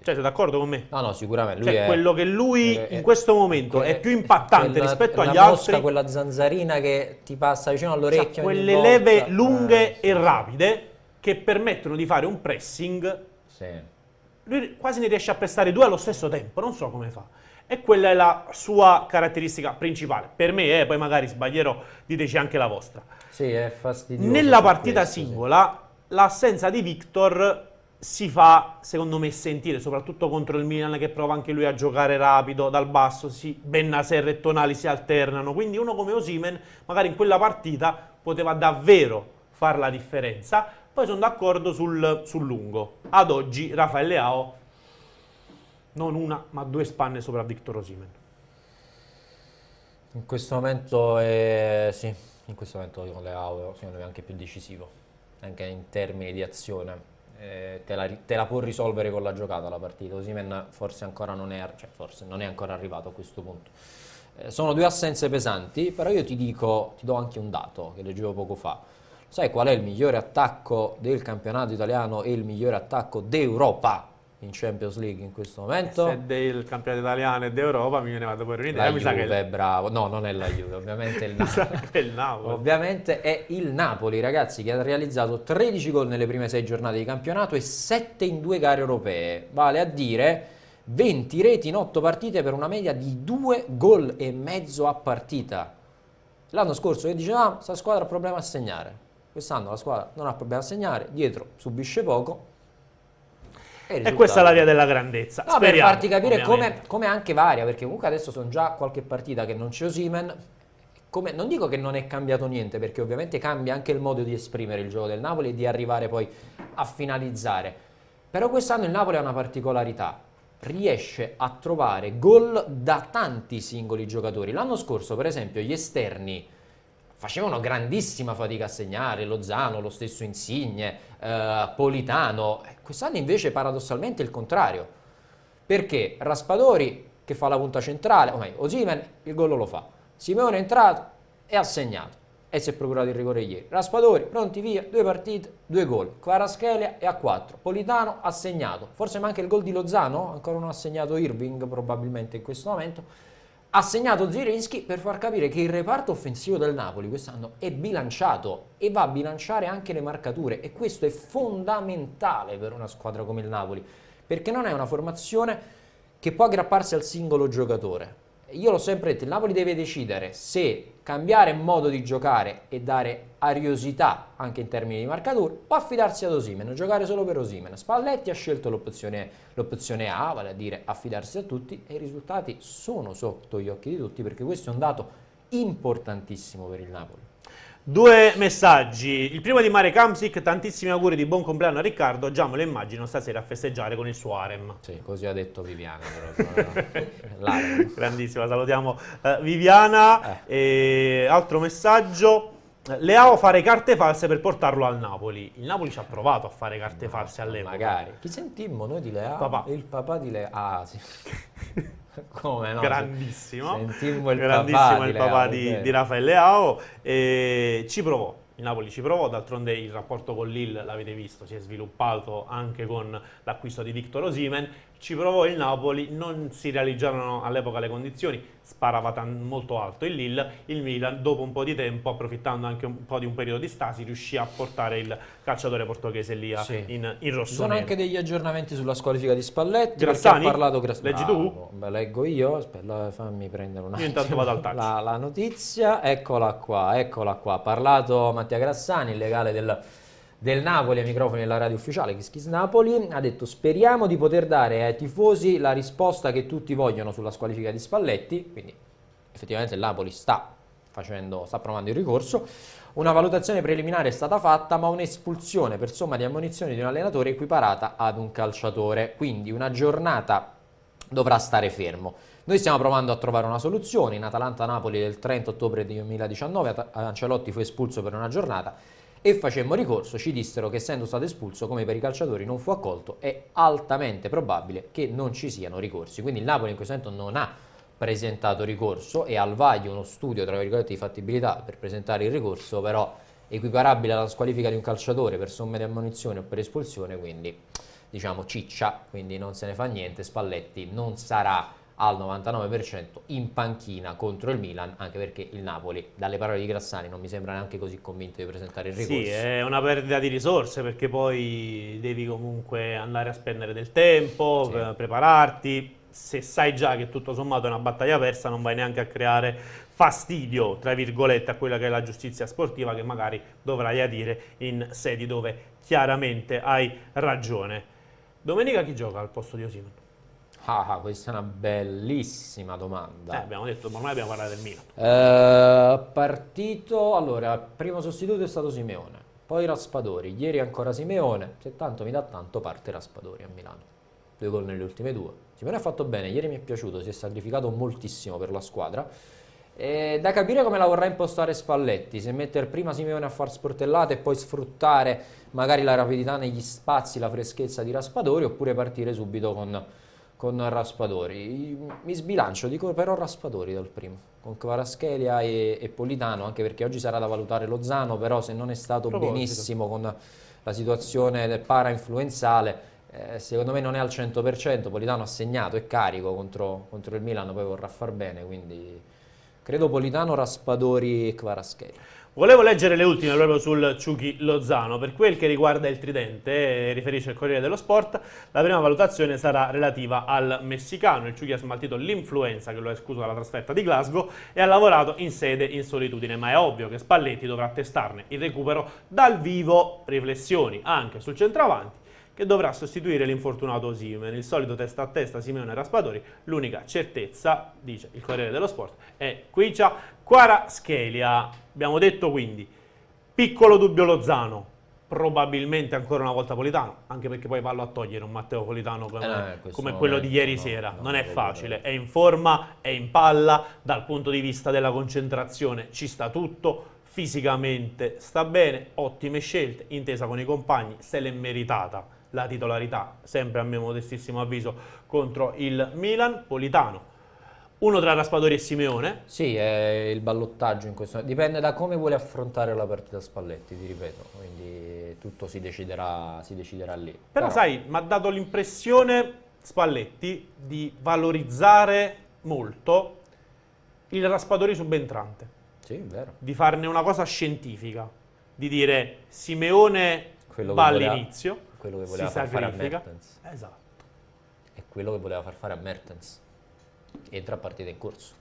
sei d'accordo con me? No, sicuramente. Lui quello che lui in questo momento è più impattante rispetto agli altri. Quella zanzarina che ti passa vicino all'orecchio. Quelle leve lunghe e rapide che permettono di fare un pressing. Sì. Lui quasi ne riesce a prestare due allo stesso tempo, non so come fa. E quella è la sua caratteristica principale. Per me, poi magari sbaglierò, diteci anche la vostra. Sì, è fastidioso. Nella partita singola, l'assenza di Victor si fa, secondo me, sentire, soprattutto contro il Milan che prova anche lui a giocare rapido, dal basso, Bennacer e Tonali si alternano. Quindi uno come Osimhen, magari in quella partita, poteva davvero fare la differenza. Poi sono d'accordo sul lungo. Ad oggi Rafael Leao non una, ma due spanne sopra Victor Osimhen. In questo momento sì, in questo momento con Leao secondo me è anche più decisivo, anche in termini di azione. Te la può risolvere con la giocata la partita. Osimhen forse ancora non è ancora arrivato a questo punto. Sono due assenze pesanti, però io ti do anche un dato che leggevo poco fa. Sai qual è il migliore attacco del campionato italiano e il migliore attacco d'Europa in Champions League in questo momento? Se del campionato italiano e d'Europa mi vado pure un'idea. La Juve, bravo. No, non è la Juve, ovviamente è il Napoli. Il Napoli. Ovviamente è il Napoli, ragazzi, che ha realizzato 13 gol nelle prime 6 giornate di campionato e 7 in 2 gare europee. Vale a dire 20 reti in 8 partite per una media di 2 gol e mezzo a partita. L'anno scorso che dicevamo, questa squadra ha problema a segnare. Quest'anno la squadra non ha problema a segnare, dietro subisce poco. E questa è la via della grandezza. No, per farti capire come anche varia, perché comunque adesso sono già qualche partita che non c'è Osimhen. Non dico che non è cambiato niente, perché ovviamente cambia anche il modo di esprimere il gioco del Napoli e di arrivare poi a finalizzare. Però quest'anno il Napoli ha una particolarità. Riesce a trovare gol da tanti singoli giocatori. L'anno scorso, per esempio, gli esterni facevano grandissima fatica a segnare, Lozano, lo stesso Insigne, Politano. Quest'anno invece paradossalmente è il contrario, perché Raspadori che fa la punta centrale, o meglio, Osimhen il gol lo fa, Simeone è entrato e ha segnato e si è procurato il rigore ieri. Raspadori, pronti via, 2 partite, 2 gol. Kvaratskhelia è a 4, Politano ha segnato, forse manca il gol di Lozano, ancora non ha segnato Irving probabilmente in questo momento. Ha segnato Zielinski, per far capire che il reparto offensivo del Napoli quest'anno è bilanciato e va a bilanciare anche le marcature, e questo è fondamentale per una squadra come il Napoli, perché non è una formazione che può aggrapparsi al singolo giocatore. Io l'ho sempre detto, il Napoli deve decidere se cambiare modo di giocare e dare ariosità anche in termini di marcatura, o affidarsi ad Osimhen, giocare solo per Osimhen. Spalletti ha scelto l'opzione A, vale a dire affidarsi a tutti, e i risultati sono sotto gli occhi di tutti, perché questo è un dato importantissimo per il Napoli. 2 messaggi. Il primo di Marek Hamsik: tantissimi auguri di buon compleanno a Riccardo, già me lo immagino stasera a festeggiare con il suo harem. Sì, così ha detto Viviana. Grandissima, salutiamo Viviana. Altro messaggio: Leao fare carte false per portarlo al Napoli. Il Napoli ci ha provato a fare carte false all'epoca. Magari. Chi sentimmo noi di Leao? Papà. Il papà di Leao. Ah, sì. Come no? Grandissimo. Sentimmo il papà di Rafael Leao. Ci provò. Il Napoli ci provò, d'altronde il rapporto con Lille, l'avete visto, si è sviluppato anche con l'acquisto di Victor Osimhen. Ci provò il Napoli, non si realizzarono all'epoca le condizioni, sparava molto alto il Lille. Il Milan, dopo un po' di tempo, approfittando anche un po' di un periodo di stasi, riuscì a portare il calciatore portoghese lì in rosso. Ci sono anche degli aggiornamenti sulla squalifica di Spalletti. Grassani? Ha parlato Leggi tu? Beh, leggo io, aspetta, fammi prendere un attimo. Io intanto vado al touch. La notizia, eccola qua. Ha parlato Mattia Grassani, il legale del Napoli ai microfoni della radio ufficiale Kiss Kiss Napoli, ha detto: speriamo di poter dare ai tifosi la risposta che tutti vogliono sulla squalifica di Spalletti. Quindi effettivamente il Napoli sta provando il ricorso. Una valutazione preliminare è stata fatta, ma un'espulsione per somma di ammonizioni di un allenatore è equiparata ad un calciatore, quindi una giornata dovrà stare fermo. Noi stiamo provando a trovare una soluzione. In Atalanta-Napoli del 30 ottobre 2019 Ancelotti fu espulso per una giornata e facemmo ricorso. Ci dissero che essendo stato espulso, come per i calciatori non fu accolto, è altamente probabile che non ci siano ricorsi. Quindi il Napoli in questo momento non ha presentato ricorso, e al vaglio uno studio tra virgolette di fattibilità per presentare il ricorso, però equiparabile alla squalifica di un calciatore per somme di ammonizione o per espulsione, quindi diciamo ciccia, quindi non se ne fa niente. Spalletti non sarà al 99% in panchina contro il Milan, anche perché il Napoli, dalle parole di Grassani, non mi sembra neanche così convinto di presentare il ricorso. Sì, è una perdita di risorse, perché poi devi comunque andare a spendere del tempo, prepararti. Se sai già che tutto sommato è una battaglia persa, non vai neanche a creare fastidio, tra virgolette, a quella che è la giustizia sportiva, che magari dovrai adire in sedi dove chiaramente hai ragione. Domenica chi gioca al posto di Osimhen? Questa è una bellissima domanda. Abbiamo detto, ormai abbiamo parlato del Milan. Partito, allora, primo sostituto è stato Simeone, poi Raspadori, ieri ancora Simeone. Se tanto mi dà tanto, parte Raspadori a Milano. 2 gol nelle ultime 2. Simeone ha fatto bene, ieri mi è piaciuto, si è sacrificato moltissimo per la squadra. Da capire come la vorrà impostare Spalletti, se mettere prima Simeone a far sportellate e poi sfruttare magari la rapidità negli spazi, la freschezza di Raspadori, oppure partire subito con Raspadori. Mi sbilancio, dico però Raspadori dal primo, con Kvaratskhelia e Politano, anche perché oggi sarà da valutare Lozano, però se non è stato benissimo con la situazione del para-influenzale, secondo me non è al 100%. Politano ha segnato, è carico contro il Milan, poi vorrà far bene, quindi credo Politano, Raspadori e Kvaratskhelia. Volevo leggere le ultime proprio sul Ciuchi Lozano. Per quel che riguarda il tridente, riferisce il Corriere dello Sport, la prima valutazione sarà relativa al messicano. Il Ciuchi ha smaltito l'influenza che lo ha escluso dalla trasferta di Glasgow e ha lavorato in sede in solitudine, ma è ovvio che Spalletti dovrà testarne il recupero dal vivo. Riflessioni anche sul centravanti, che dovrà sostituire l'infortunato Osimhen. Il solito testa a testa Simeone e Raspadori, l'unica certezza, dice il Corriere dello Sport, è Khvicha Kvaratskhelia. Abbiamo detto quindi, piccolo dubbio Lozano, probabilmente ancora una volta Politano, anche perché poi vallo a togliere un Matteo Politano come quello di ieri sera, non è facile, è in forma, è in palla, dal punto di vista della concentrazione ci sta tutto, fisicamente sta bene, ottime scelte, intesa con i compagni, se l'è meritata la titolarità, sempre a mio modestissimo avviso, contro il Milan. Politano, uno tra Raspadori e Simeone. Sì, è il ballottaggio in questo, dipende da come vuole affrontare la partita Spalletti, ti ripeto, quindi tutto si deciderà lì. Però sai, mi ha dato l'impressione Spalletti di valorizzare molto il Raspadori subentrante. Sì, è vero. Di farne una cosa scientifica, di dire Simeone va all'inizio, quello che voleva far fare a Mertens. Esatto. È quello che voleva far fare a Mertens. Entra a partita in corso.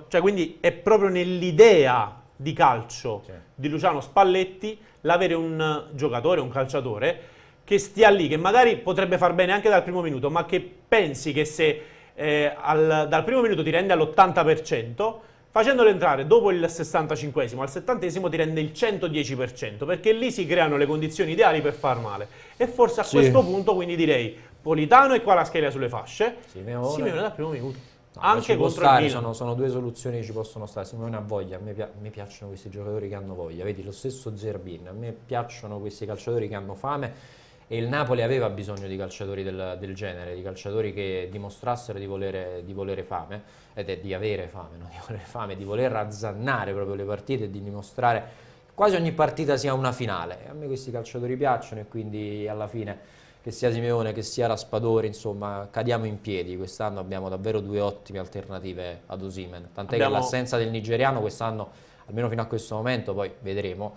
Cioè, quindi è proprio nell'idea di calcio di Luciano Spalletti l'avere un giocatore, un calciatore che stia lì, che magari potrebbe far bene anche dal primo minuto, ma che pensi che se dal primo minuto ti rende all'80%, facendolo entrare dopo il 65esimo, al 70esimo ti rende il 110%, perché lì si creano le condizioni ideali per far male. E forse a questo punto quindi direi Politano e Kvaratskhelia sulle fasce, Simeone dal primo minuto. No, anche contro il Milan. Sono due soluzioni che ci possono stare. Simeone ha voglia, a me piacciono questi giocatori che hanno voglia, vedi lo stesso Zerbin, a me piacciono questi calciatori che hanno fame, e il Napoli aveva bisogno di calciatori del genere, di calciatori che dimostrassero di volere fame, ed è di avere fame, non di volere fame, di voler razzannare proprio le partite e di dimostrare che quasi ogni partita sia una finale. A me questi calciatori piacciono, e quindi alla fine, che sia Simeone, che sia Raspadori, insomma, cadiamo in piedi. Quest'anno abbiamo davvero due ottime alternative ad Osimhen, tant'è che l'assenza del nigeriano quest'anno, almeno fino a questo momento, poi vedremo,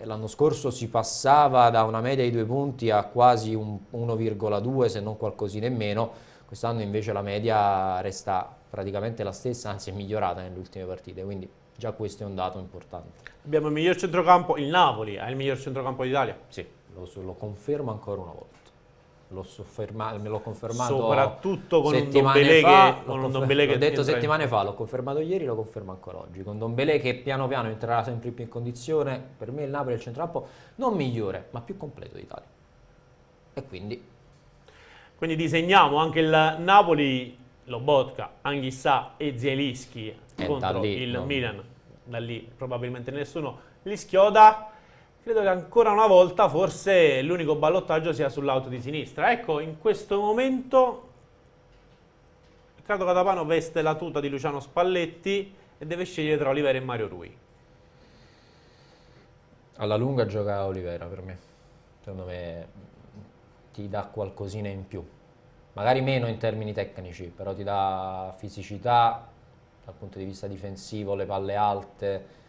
l'anno scorso si passava da una media di 2 punti a quasi un 1,2, se non qualcosina in meno. Quest'anno invece la media resta praticamente la stessa, anzi è migliorata nelle ultime partite, quindi già questo è un dato importante. Abbiamo il miglior centrocampo, il Napoli ha il miglior centrocampo d'Italia. Sì, lo confermo ancora una volta. Me l'ho confermato soprattutto con un Dombélé che l'ho detto settimane fa, l'ho confermato ieri, lo confermo ancora oggi. Con Dombélé che piano piano entrerà sempre più in condizione, per me il Napoli è il centrocampo non migliore, ma più completo d'Italia. E quindi disegniamo anche il Napoli, Lobotka, Anghissà e Zielinski contro il Milan. Da lì probabilmente nessuno li schioda. Credo che ancora una volta forse l'unico ballottaggio sia sul lato di sinistra. Ecco, in questo momento Riccardo Catapano veste la tuta di Luciano Spalletti e deve scegliere tra Olivera e Mario Rui. Alla lunga gioca Olivera per me. Secondo me ti dà qualcosina in più. Magari meno in termini tecnici, però ti dà fisicità dal punto di vista difensivo, le palle alte,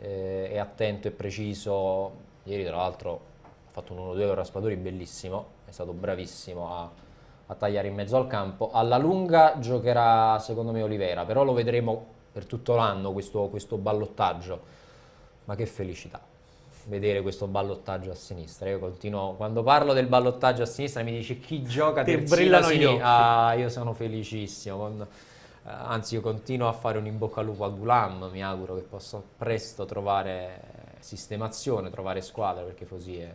è attento e preciso. Ieri tra l'altro ha fatto un 1-2 con Raspadori bellissimo, è stato bravissimo a tagliare in mezzo al campo. Alla lunga giocherà secondo me Olivera, però lo vedremo per tutto l'anno questo ballottaggio. Ma che felicità vedere questo ballottaggio a sinistra. Io continuo, quando parlo del ballottaggio a sinistra mi dici chi gioca terzino a sinistra. Io sono felicissimo. Anzi, io continuo a fare un in bocca al lupo a Gulam, mi auguro che possa presto trovare sistemazione, trovare squadra, perché così è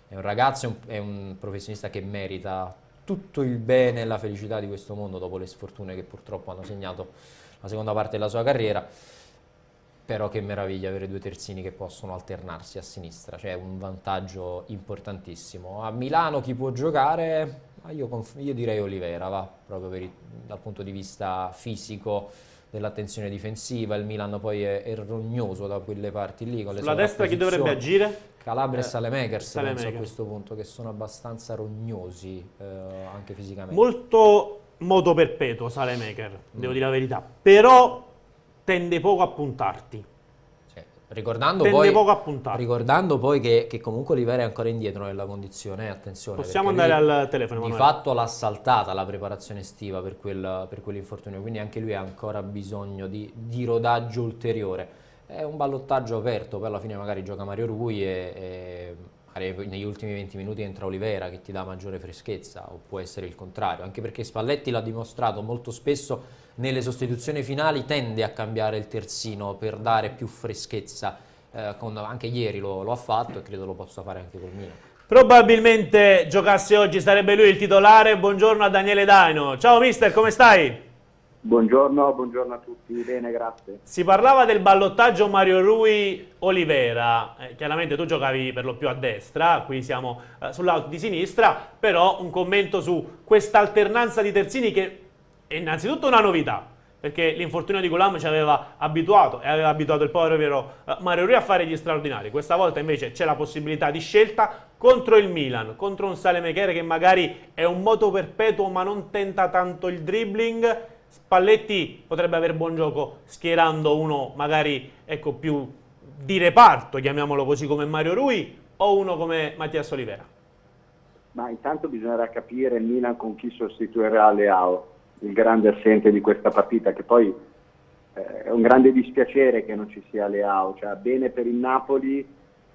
un ragazzo, è un professionista che merita tutto il bene e la felicità di questo mondo dopo le sfortune che purtroppo hanno segnato la seconda parte della sua carriera. Però che meraviglia avere due terzini che possono alternarsi a sinistra, cioè un vantaggio importantissimo. A Milano chi può giocare? Io direi Olivera, va, proprio dal punto di vista fisico, dell'attenzione difensiva. Il Milan poi è rognoso da quelle parti lì. Con sulla destra chi dovrebbe agire? Calabria e Saelemaekers, penso a questo punto, che sono abbastanza rognosi anche fisicamente. Molto moto perpetuo Saelemaekers, devo dire la verità, però tende poco a puntarti. Ricordando poi che comunque Olivera è ancora indietro nella condizione, attenzione. Possiamo andare al telefono. Di fatto l'ha saltata la preparazione estiva per quell'infortunio, quindi anche lui ha ancora bisogno di rodaggio ulteriore. È un ballottaggio aperto, poi alla fine magari gioca Mario Rui e negli ultimi 20 minuti entra Olivera che ti dà maggiore freschezza, o può essere il contrario, anche perché Spalletti l'ha dimostrato molto spesso nelle sostituzioni finali, tende a cambiare il terzino per dare più freschezza, anche ieri lo ha fatto e credo lo possa fare anche col Milan. Probabilmente giocasse oggi sarebbe lui il titolare. Buongiorno a Daniele Daino. Ciao mister, come stai? Buongiorno a tutti, bene, grazie. Si parlava del ballottaggio Mario Rui-Olivera, chiaramente tu giocavi per lo più a destra, qui siamo sul lato di sinistra, però un commento su questa alternanza di terzini che è innanzitutto una novità, perché l'infortunio di Gulam ci aveva abituato e aveva abituato il povero Mario Rui a fare gli straordinari. Questa volta invece c'è la possibilità di scelta contro il Milan, contro un Saelemaekers che magari è un moto perpetuo ma non tenta tanto il dribbling. Spalletti potrebbe aver buon gioco schierando uno magari più di reparto, chiamiamolo così, come Mario Rui, o uno come Mattias Olivera. Ma intanto bisognerà capire il Milan con chi sostituirà Leao, il grande assente di questa partita, che poi è un grande dispiacere che non ci sia Leao, cioè bene per il Napoli,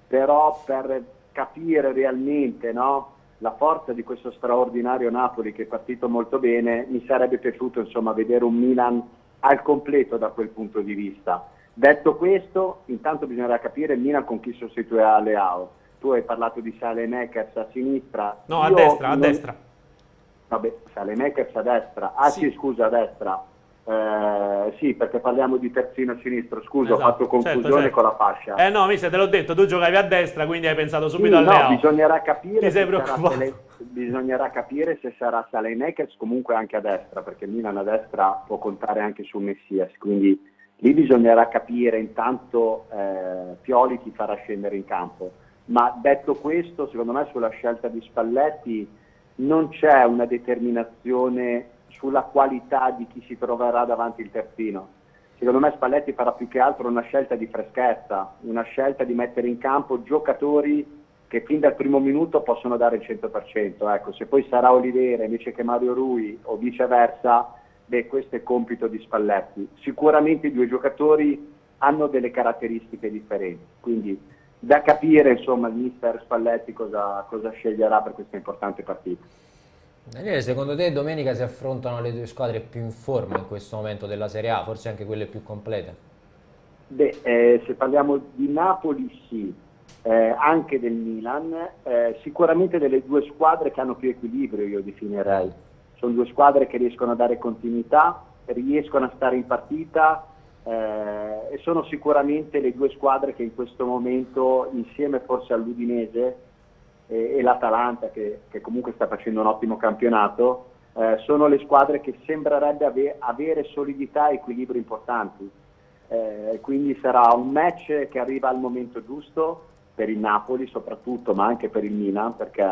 però per capire realmente, no, la forza di questo straordinario Napoli che è partito molto bene, mi sarebbe piaciuto insomma vedere un Milan al completo da quel punto di vista. Detto questo, intanto bisognerà capire il Milan con chi sostituirà Leao. Tu hai parlato di Saelemaekers a sinistra. No, a destra. Vabbè, Saelemaekers a destra. Sì, scusa, a destra. Sì, perché parliamo di terzino sinistro. Scusa, esatto, ho fatto confusione certo. Con la fascia. No, mister, te l'ho detto, tu giocavi a destra, quindi hai pensato subito al Leao. Bisognerà capire. Ti sei preoccupato? Bisognerà capire se sarà Saelemaekers comunque anche a destra, perché il Milan a destra può contare anche su Messias, quindi lì bisognerà capire intanto Pioli chi farà scendere in campo. Ma detto questo, secondo me sulla scelta di Spalletti non c'è una determinazione sulla qualità di chi si troverà davanti il terzino. Secondo me Spalletti farà più che altro una scelta di freschezza, una scelta di mettere in campo giocatori che fin dal primo minuto possono dare il 100%. Ecco, se poi sarà Olivera invece che Mario Rui o viceversa, questo è compito di Spalletti. Sicuramente i due giocatori hanno delle caratteristiche differenti. Quindi da capire insomma il mister Spalletti cosa sceglierà per questa importante partita. Daniele, secondo te domenica si affrontano le due squadre più in forma in questo momento della Serie A, forse anche quelle più complete? Se parliamo di Napoli sì, anche del Milan, sicuramente delle due squadre che hanno più equilibrio, io definirei. Sono due squadre che riescono a dare continuità, riescono a stare in partita, e sono sicuramente le due squadre che in questo momento, insieme forse all'Udinese e l'Atalanta che comunque sta facendo un ottimo campionato, sono le squadre che sembrerebbe avere solidità e equilibrio importanti. Quindi sarà un match che arriva al momento giusto per il Napoli soprattutto, ma anche per il Milan, perché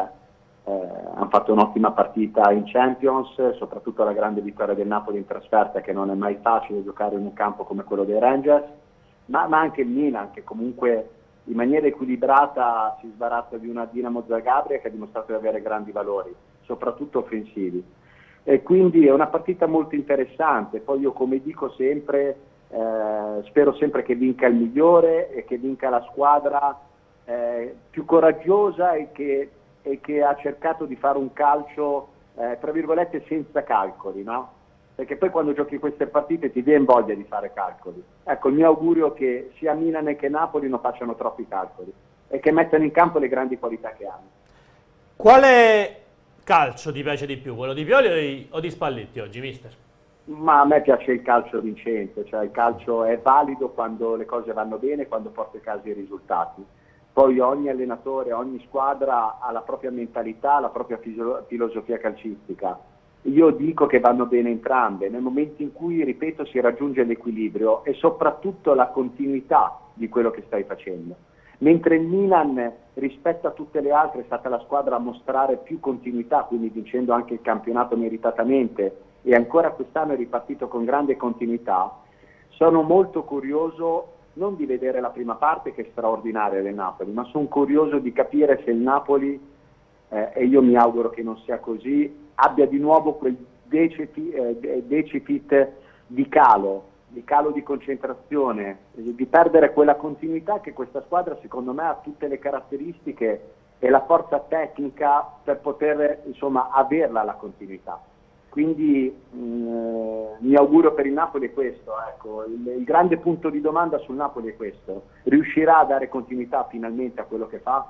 hanno fatto un'ottima partita in Champions, soprattutto la grande vittoria del Napoli in trasferta, che non è mai facile giocare in un campo come quello dei Rangers, ma anche il Milan che comunque in maniera equilibrata si sbarazza di una Dinamo Zagabria che ha dimostrato di avere grandi valori, soprattutto offensivi. E quindi è una partita molto interessante. Poi io, come dico sempre, spero sempre che vinca il migliore e che vinca la squadra più coraggiosa e che ha cercato di fare un calcio tra virgolette senza calcoli, no? Perché poi quando giochi queste partite ti viene voglia di fare calcoli. Ecco, il mio augurio è che sia Milan che Napoli non facciano troppi calcoli e che mettano in campo le grandi qualità che hanno. Quale calcio ti piace di più? Quello di Pioli o di Spalletti oggi, mister? Ma a me piace il calcio vincente, cioè il calcio è valido quando le cose vanno bene, quando porta a casa i risultati. Poi ogni allenatore, ogni squadra ha la propria mentalità, la propria filosofia calcistica. Io dico che vanno bene entrambe, nel momento in cui, ripeto, si raggiunge l'equilibrio e soprattutto la continuità di quello che stai facendo. Mentre il Milan, rispetto a tutte le altre, è stata la squadra a mostrare più continuità, quindi vincendo anche il campionato meritatamente, e ancora quest'anno è ripartito con grande continuità. Sono molto curioso non di vedere la prima parte, che è straordinaria del Napoli, ma sono curioso di capire se il Napoli, e io mi auguro che non sia così, abbia di nuovo quel deficit di calo di concentrazione, di perdere quella continuità che questa squadra secondo me ha tutte le caratteristiche e la forza tecnica per poter insomma averla la continuità. Quindi mi auguro per il Napoli è questo, ecco, il grande punto di domanda sul Napoli è questo: riuscirà a dare continuità finalmente a quello che fa?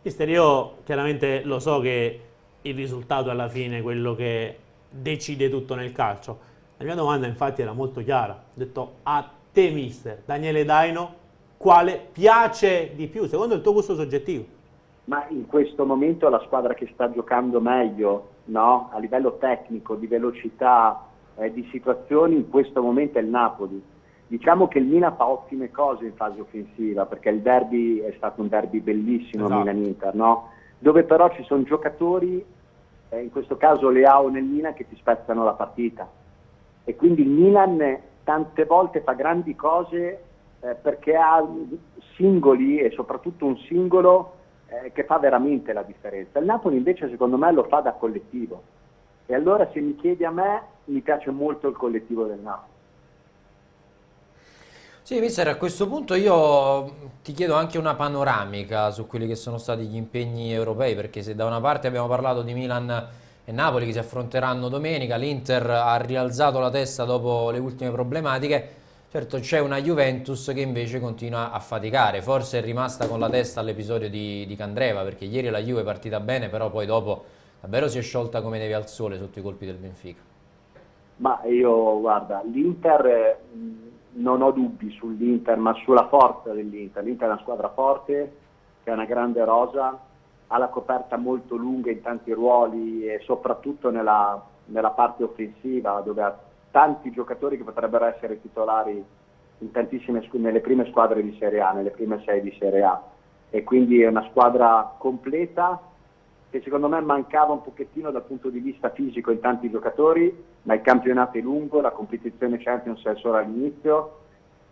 Mister, io chiaramente lo so che il risultato alla fine è quello che decide tutto nel calcio. La mia domanda infatti era molto chiara, ho detto a te mister, Daniele Daino, quale piace di più secondo il tuo gusto soggettivo? Ma in questo momento la squadra che sta giocando meglio, no? A livello tecnico, di velocità, di situazioni, in questo momento è il Napoli. Diciamo che il Milan fa ottime cose in fase offensiva, perché il derby è stato un derby bellissimo, esatto. Milan-Inter, no? Dove però ci sono giocatori, in questo caso Leao nel Milan, che ti spezzano la partita. E quindi il Milan tante volte fa grandi cose perché ha singoli, e soprattutto un singolo che fa veramente la differenza. Il Napoli invece secondo me lo fa da collettivo, e allora se mi chiedi a me, mi piace molto il collettivo del Napoli. Sì, mister, a questo punto io ti chiedo anche una panoramica su quelli che sono stati gli impegni europei, perché se da una parte abbiamo parlato di Milan e Napoli che si affronteranno domenica, l'Inter ha rialzato la testa dopo le ultime problematiche. Certo, c'è una Juventus che invece continua a faticare, forse è rimasta con la testa all'episodio di Candreva, perché ieri la Juve è partita bene, però poi dopo davvero si è sciolta come neve al sole sotto i colpi del Benfica. Ma io, guarda, l'Inter, non ho dubbi sull'Inter, ma sulla forza dell'Inter. L'Inter è una squadra forte, che ha una grande rosa, ha la coperta molto lunga in tanti ruoli e soprattutto nella parte offensiva, dove ha tanti giocatori che potrebbero essere titolari in nelle prime squadre di Serie A, nelle prime 6 di Serie A, e quindi è una squadra completa che secondo me mancava un pochettino dal punto di vista fisico in tanti giocatori, ma il campionato è lungo, la competizione Champions è solo all'inizio,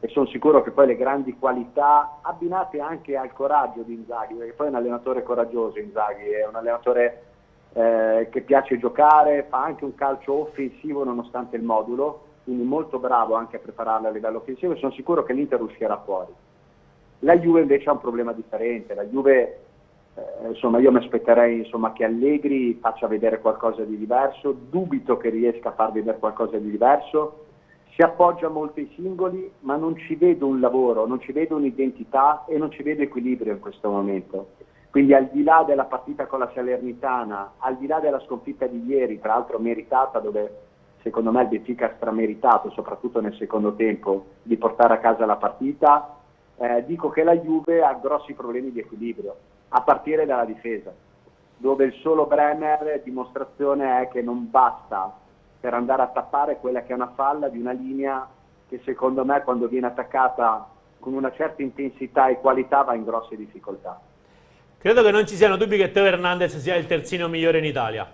e sono sicuro che poi le grandi qualità, abbinate anche al coraggio di Inzaghi, perché poi è un allenatore coraggioso Inzaghi, è un allenatore che piace giocare, fa anche un calcio offensivo nonostante il modulo, quindi molto bravo anche a prepararla a livello offensivo e sono sicuro che l'Inter uscirà fuori. La Juve invece ha un problema differente, la Juve insomma io mi aspetterei insomma, che Allegri faccia vedere qualcosa di diverso, dubito che riesca a far vedere qualcosa di diverso, si appoggia molto ai singoli ma non ci vedo un lavoro, non ci vedo un'identità e non ci vedo equilibrio in questo momento. Quindi al di là della partita con la Salernitana, al di là della sconfitta di ieri, tra l'altro meritata, dove secondo me il Benfica ha strameritato, soprattutto nel secondo tempo, di portare a casa la partita, dico che la Juve ha grossi problemi di equilibrio, a partire dalla difesa, dove il solo Bremer dimostrazione è che non basta per andare a tappare quella che è una falla di una linea che secondo me quando viene attaccata con una certa intensità e qualità va in grosse difficoltà. Credo che non ci siano dubbi che Teo Hernandez sia il terzino migliore in Italia.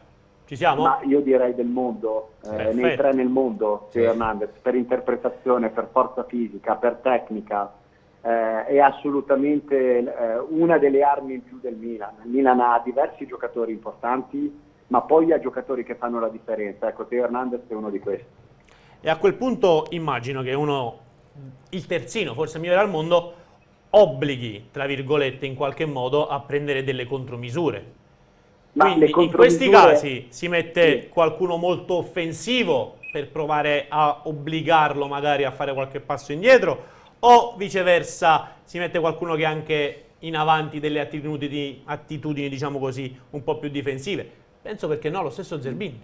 Ci siamo? Ma io direi del mondo, nei tre nel mondo, Teo Hernandez, per interpretazione, per forza fisica, per tecnica, è assolutamente una delle armi in più del Milan. Il Milan ha diversi giocatori importanti, ma poi ha giocatori che fanno la differenza. Ecco, Teo Hernandez è uno di questi. E a quel punto immagino che il terzino, forse migliore al mondo, obblighi, tra virgolette, in qualche modo a prendere delle contromisure. Quindi in questi casi si mette qualcuno molto offensivo per provare a obbligarlo magari a fare qualche passo indietro, o viceversa si mette qualcuno che anche in avanti delle attitudini diciamo così, un po' più difensive. Penso, perché no, lo stesso Zerbin.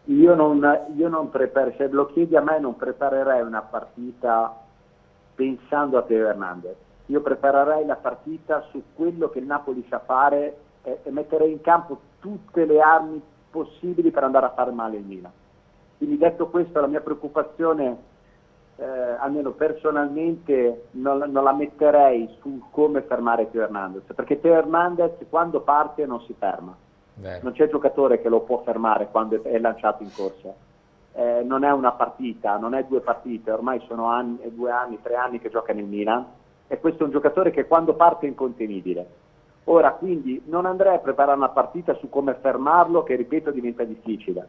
Io non preparo, se lo chiedi a me non preparerei una partita pensando a Teo Hernandez. Io preparerei la partita su quello che il Napoli sa fare e metterei in campo tutte le armi possibili per andare a fare male il Milan. Quindi detto questo, la mia preoccupazione, almeno personalmente, non la metterei sul come fermare Teo Hernandez, perché Teo Hernandez quando parte non si ferma. Non c'è giocatore che lo può fermare quando è lanciato in corsa. Non è una partita, non è due partite, ormai sono 2 anni, 3 anni che gioca nel Milan e questo è un giocatore che quando parte è incontenibile. Ora quindi non andrei a preparare una partita su come fermarlo, che ripeto diventa difficile,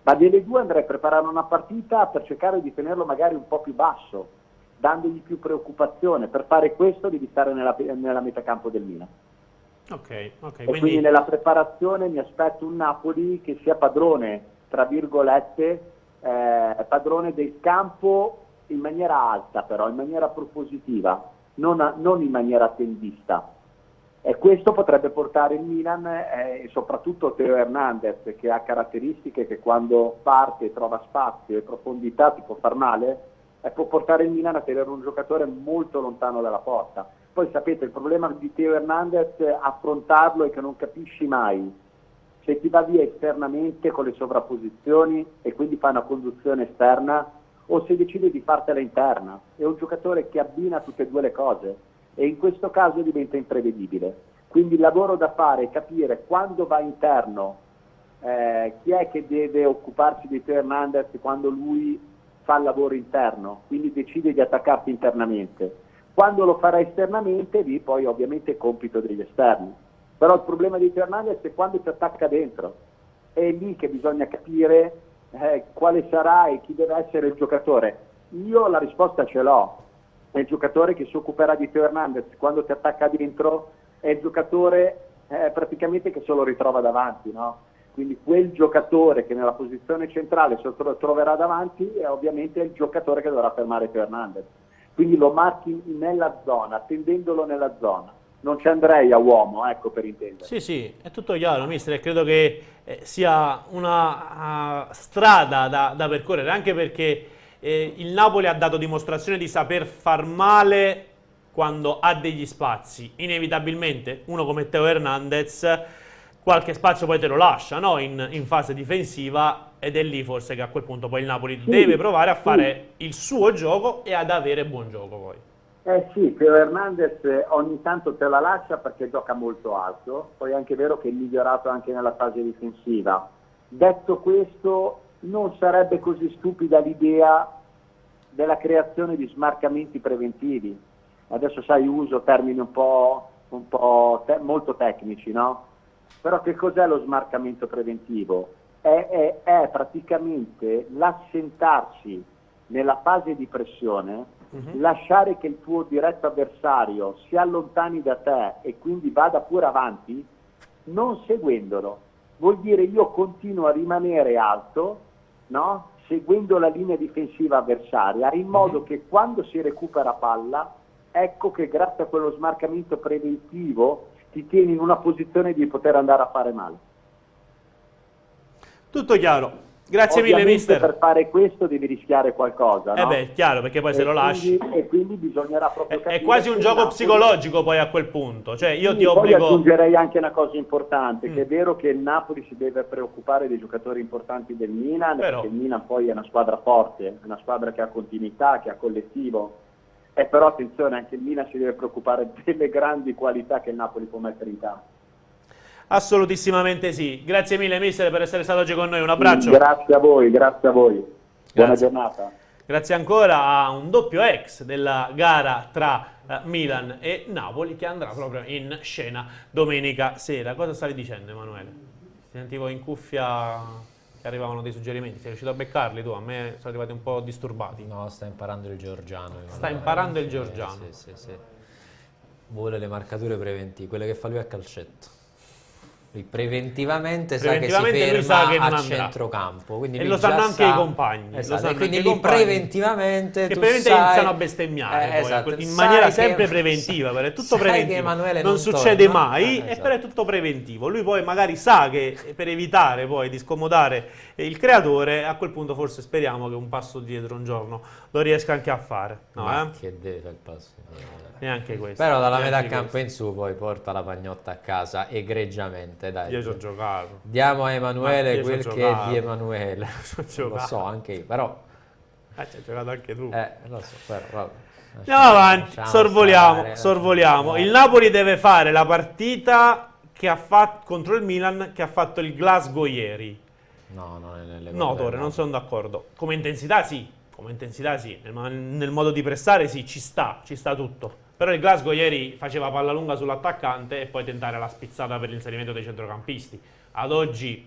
ma delle due andrei a preparare una partita per cercare di tenerlo magari un po' più basso, dandogli più preoccupazione. Per fare questo devi stare nella metacampo del Milan. E quindi nella preparazione mi aspetto un Napoli che sia padrone, tra virgolette, padrone del campo in maniera alta, però in maniera propositiva, non in maniera attendista. E questo potrebbe portare il Milan, e soprattutto Teo Hernandez, che ha caratteristiche che quando parte trova spazio e profondità ti può far male, e può portare il Milan a tenere un giocatore molto lontano dalla porta. Poi sapete, il problema di Teo Hernandez affrontarlo è che non capisci mai se ti va via esternamente con le sovrapposizioni e quindi fa una conduzione esterna, o se decide di fartela interna. È un giocatore che abbina tutte e due le cose e in questo caso diventa imprevedibile. Quindi il lavoro da fare è capire quando va interno, chi è che deve occuparsi di Teo Hernandez quando lui fa il lavoro interno, quindi decide di attaccarti internamente. Quando lo farà esternamente, lì poi ovviamente è compito degli esterni. Però il problema di Teo Hernandez è quando ti attacca dentro. È lì che bisogna capire quale sarà e chi deve essere il giocatore. Io la risposta ce l'ho. È il giocatore che si occuperà di Teo Hernandez quando ti attacca dentro, è il giocatore praticamente che se lo ritrova davanti, no? Quindi quel giocatore che nella posizione centrale se lo troverà davanti è ovviamente il giocatore che dovrà fermare Teo Hernandez. Quindi lo marchi nella zona, tendendolo nella zona. Non ci andrei a uomo, ecco, per intendere. Sì, è tutto chiaro, mister, e credo che sia una strada da percorrere, anche perché il Napoli ha dato dimostrazione di saper far male quando ha degli spazi. Inevitabilmente uno come Teo Hernandez qualche spazio poi te lo lascia, no? in fase difensiva, ed è lì forse che a quel punto poi il Napoli deve provare a fare il suo gioco e ad avere buon gioco poi. Sì, Teo Hernandez ogni tanto te la lascia perché gioca molto alto, poi è anche vero che è migliorato anche nella fase difensiva. Detto questo, non sarebbe così stupida l'idea della creazione di smarcamenti preventivi. Adesso sai, uso termini molto tecnici, no? Però che cos'è lo smarcamento preventivo? È praticamente l'assentarsi nella fase di pressione, lasciare che il tuo diretto avversario si allontani da te e quindi vada pure avanti, non seguendolo. Vuol dire io continuo a rimanere alto, no? Seguendo la linea difensiva avversaria, in modo che quando si recupera palla, ecco che grazie a quello smarcamento preventivo ti tieni in una posizione di poter andare a fare male. Tutto chiaro. Grazie mille, Ovviamente mister. per fare questo devi rischiare qualcosa, no? Beh, chiaro, perché poi se lo lasci... E quindi bisognerà proprio capire È quasi un che gioco Napoli- psicologico poi a quel punto. Cioè, io ti Poi obbligo... aggiungerei anche una cosa importante, che è vero che il Napoli si deve preoccupare dei giocatori importanti del Milan, Però- perché il Milan poi è una squadra forte, è una squadra che ha continuità, che ha collettivo. E però attenzione, anche il Milan si deve preoccupare delle grandi qualità che il Napoli può mettere in campo. Assolutissimamente sì. Grazie mille, mister, per essere stato oggi con noi. Un abbraccio. Grazie a voi, grazie a voi. Buona Grazie. giornata. Grazie ancora a un doppio ex della gara tra Milan e Napoli che andrà proprio in scena domenica sera. Cosa stavi dicendo, Emanuele? Ti sentivo in cuffia che arrivavano dei suggerimenti. Sei riuscito a beccarli tu? A me sono arrivati un po' disturbati. No, sta imparando il georgiano. Sta imparando il georgiano. Sì. Vuole le marcature preventive, quelle che fa lui a calcetto. Lui preventivamente sa che si Preventivamente lui ferma sa che non a andrà. centrocampo. Quindi E lui lo sanno già anche sa- i compagni. Esatto, Lo sanno e quindi anche i lì compagni. preventivamente Che tu preventivamente sai... iniziano a bestemmiare poi, esatto, in sai maniera che- sempre preventiva, perché è tutto sai che preventivo. Emanuele Non non succede torna. mai, e Esatto. però è tutto preventivo. Lui poi magari sa che per evitare poi di scomodare il creatore, a quel punto forse speriamo che un passo dietro un giorno lo riesca anche a fare. No, Ma che deve fare il passo? Neanche questo. Però dalla Neanche metà campo questo. in su poi porta la pagnotta a casa egregiamente, dai. Io ci ho giocato. Diamo a Emanuele Io ci ho quel che è giocato. di Emanuele. Ci ho Lo giocato. so anche io, però... Ci hai giocato anche tu. Lo so, però... vabbè. Andiamo avanti, Lasciamo sorvoliamo, stare, sorvoliamo. Il Napoli deve fare la partita che ha fatto contro il Milan che ha fatto il Glasgow ieri. No, non è nelle No, corde, Tore, non sono d'accordo. Come intensità sì, nel modo di pressare sì, ci sta tutto. Però il Glasgow ieri faceva palla lunga sull'attaccante e poi tentare la spizzata per l'inserimento dei centrocampisti. Ad oggi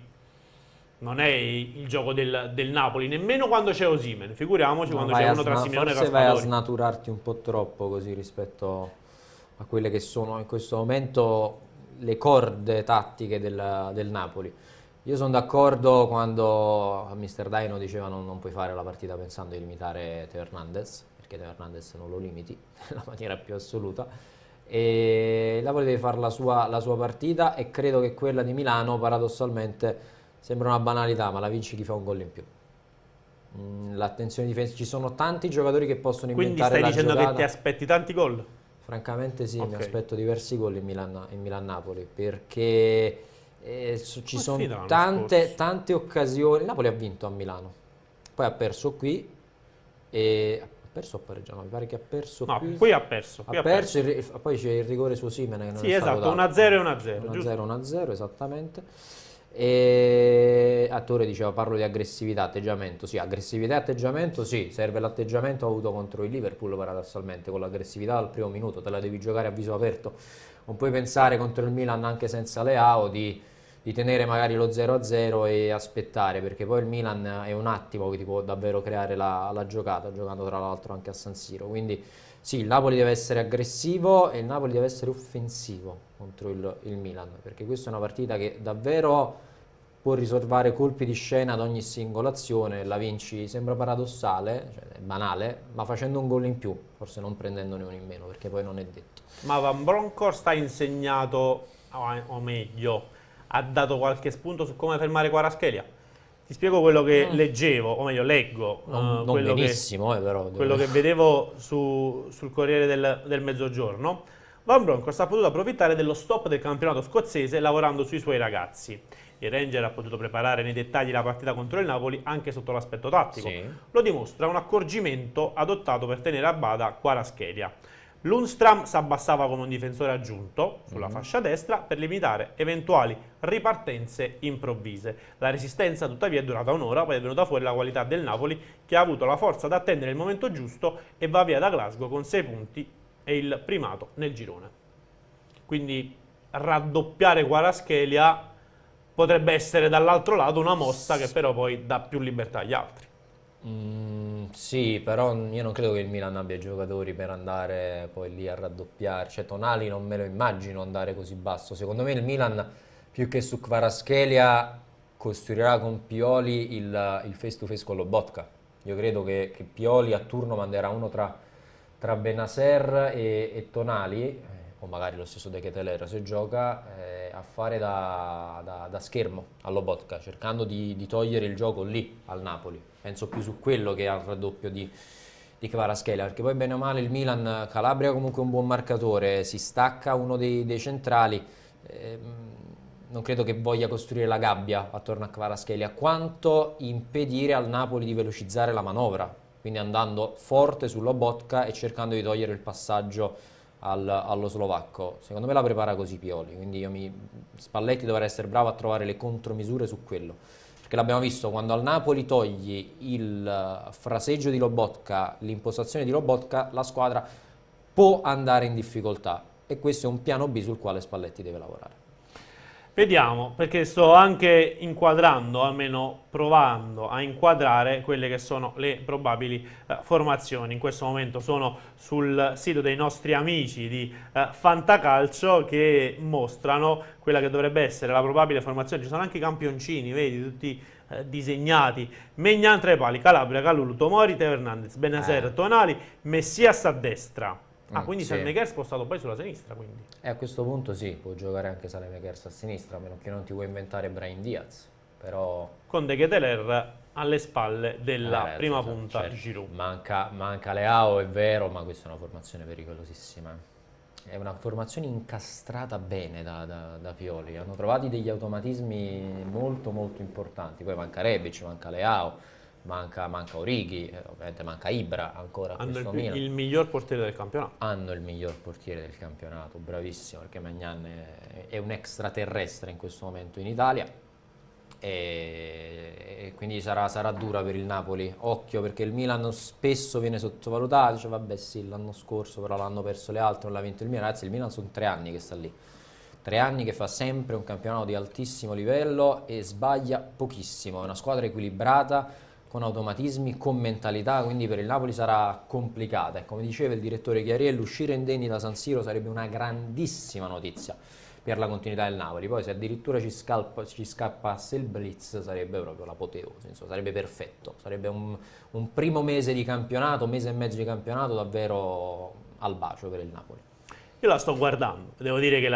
non è il gioco del Napoli, nemmeno quando c'è Osimhen, figuriamoci No, quando vai c'è a uno tra Simeone e forse vai a Raspadori. snaturarti un po' troppo così rispetto a quelle che sono in questo momento le corde tattiche del Napoli. Io sono d'accordo quando a Mister Daino diceva non puoi fare la partita pensando di limitare Teo Hernandez, perché Teo Hernandez non lo limiti nella maniera più assoluta. E il Napoli deve fare la sua partita e credo che quella di Milano paradossalmente sembra una banalità, ma la vinci chi fa un gol in più. L'attenzione difensiva, ci sono tanti giocatori che possono Quindi inventare stai la dicendo giocata. che ti aspetti tanti gol? Francamente sì, mi Ok. aspetto diversi gol in Milan-Napoli, perché ci Ma sono fino all'anno tante occasioni. Il Napoli ha vinto a Milano, poi ha perso qui, e ha perso o pareggiato? Mi pare che ha perso No, qui. qui ha perso. Qui Ha perso, poi c'è il rigore su Osimhen che non Sì, è stato esatto, dato. 1-0 e 1-0, giusto? 1-0, esattamente. E Attore diceva parlo di aggressività, atteggiamento. Sì, aggressività e atteggiamento, sì, serve l'atteggiamento avuto contro il Liverpool paradossalmente, con l'aggressività dal primo minuto, te la devi giocare a viso aperto. Non puoi pensare contro il Milan anche senza Leao di tenere magari lo 0-0 e aspettare, perché poi il Milan è un attimo che ti può davvero creare la giocata, giocando tra l'altro anche a San Siro. Quindi sì, il Napoli deve essere aggressivo e il Napoli deve essere offensivo contro il Milan, perché questa è una partita che davvero può risolvere colpi di scena ad ogni singola azione. La vinci, sembra paradossale, cioè è banale, ma facendo un gol in più, forse non prendendone uno in meno, perché poi non è detto. Ma Van Bronckhorst ha insegnato, o meglio, ha dato qualche spunto su come fermare Kvaratskhelia? Ti spiego quello che leggevo, o meglio leggo, Non quello benissimo, però. quello che vedevo sul Corriere del Mezzogiorno. Van Bronckhorst ha potuto approfittare dello stop del campionato scozzese lavorando sui suoi ragazzi. Il Ranger ha potuto preparare nei dettagli la partita contro il Napoli anche sotto l'aspetto tattico. Sì. Lo dimostra un accorgimento adottato per tenere a bada Kvaratskhelia. Lundstram si abbassava come un difensore aggiunto sulla fascia destra per limitare eventuali ripartenze improvvise. La resistenza tuttavia è durata un'ora, poi è venuta fuori la qualità del Napoli che ha avuto la forza da attendere il momento giusto e va via da Glasgow con 6 punti e il primato nel girone. Quindi raddoppiare Kvaratskhelia potrebbe essere dall'altro lato una mossa che però poi dà più libertà agli altri. Sì, però io non credo che il Milan abbia giocatori per andare poi lì a raddoppiare, cioè Tonali non me lo immagino andare così basso. Secondo me il Milan, più che su Kvaratskhelia, costruirà con Pioli il face to face con Lobotka. Io credo che Pioli a turno manderà uno tra Bennacer e Tonali, o magari lo stesso De Ketelaere se gioca, a fare da schermo a Lobotka, cercando di togliere il gioco lì al Napoli. Penso più su quello che al raddoppio di Kvaratskhelia, perché poi bene o male il Milan, Calabria comunque è un buon marcatore, si stacca uno dei centrali, non credo che voglia costruire la gabbia attorno a Kvaratskhelia, quanto impedire al Napoli di velocizzare la manovra, quindi andando forte su Lobotka e cercando di togliere il passaggio allo slovacco. Secondo me la prepara così Pioli, quindi Spalletti dovrà essere bravo a trovare le contromisure su quello, perché l'abbiamo visto quando al Napoli togli il fraseggio di Lobotka, l'impostazione di Lobotka, la squadra può andare in difficoltà, e questo è un piano B sul quale Spalletti deve lavorare. Vediamo, perché sto anche inquadrando, almeno provando a inquadrare quelle che sono le probabili formazioni. In questo momento sono sul sito dei nostri amici di Fantacalcio, che mostrano quella che dovrebbe essere la probabile formazione. Ci sono anche i campioncini, vedi, tutti disegnati. Maignan tra i pali, Calabria, Kalulu, Tomori, Teo Hernandez, Bennacer, Tonali, Messias a destra. Quindi sì. Saelemaekers spostato poi sulla sinistra, quindi. A questo punto sì, può giocare anche Saelemaekers a sinistra, a meno che non ti vuoi inventare Brahim Diaz, però... Con De Ketelaere alle spalle della prima punta, certo. Giroud. Manca Leao, è vero, ma questa è una formazione pericolosissima. È una formazione incastrata bene da Pioli, hanno trovato degli automatismi molto molto importanti, poi manca Rebic, manca Leao, manca Origi, ovviamente manca Ibra ancora. Hanno il miglior portiere del campionato. Hanno il miglior portiere del campionato, bravissimo, perché Maignan è un extraterrestre in questo momento in Italia, e quindi sarà dura per il Napoli. Occhio, perché il Milan spesso viene sottovalutato, dice vabbè sì, l'anno scorso però l'hanno perso le altre, non l'ha vinto il Milan. Ragazzi, il Milan sono 3 anni che sta lì, 3 anni che fa sempre un campionato di altissimo livello e sbaglia pochissimo, è una squadra equilibrata, con automatismi, con mentalità, quindi per il Napoli sarà complicata. E come diceva il direttore Chiariello, uscire indenni da San Siro sarebbe una grandissima notizia per la continuità del Napoli. Poi se addirittura ci scappasse il blitz sarebbe proprio l'apoteosi, insomma, sarebbe perfetto, sarebbe un primo mese di campionato, mese e mezzo di campionato davvero al bacio per il Napoli. Io la sto guardando, devo dire che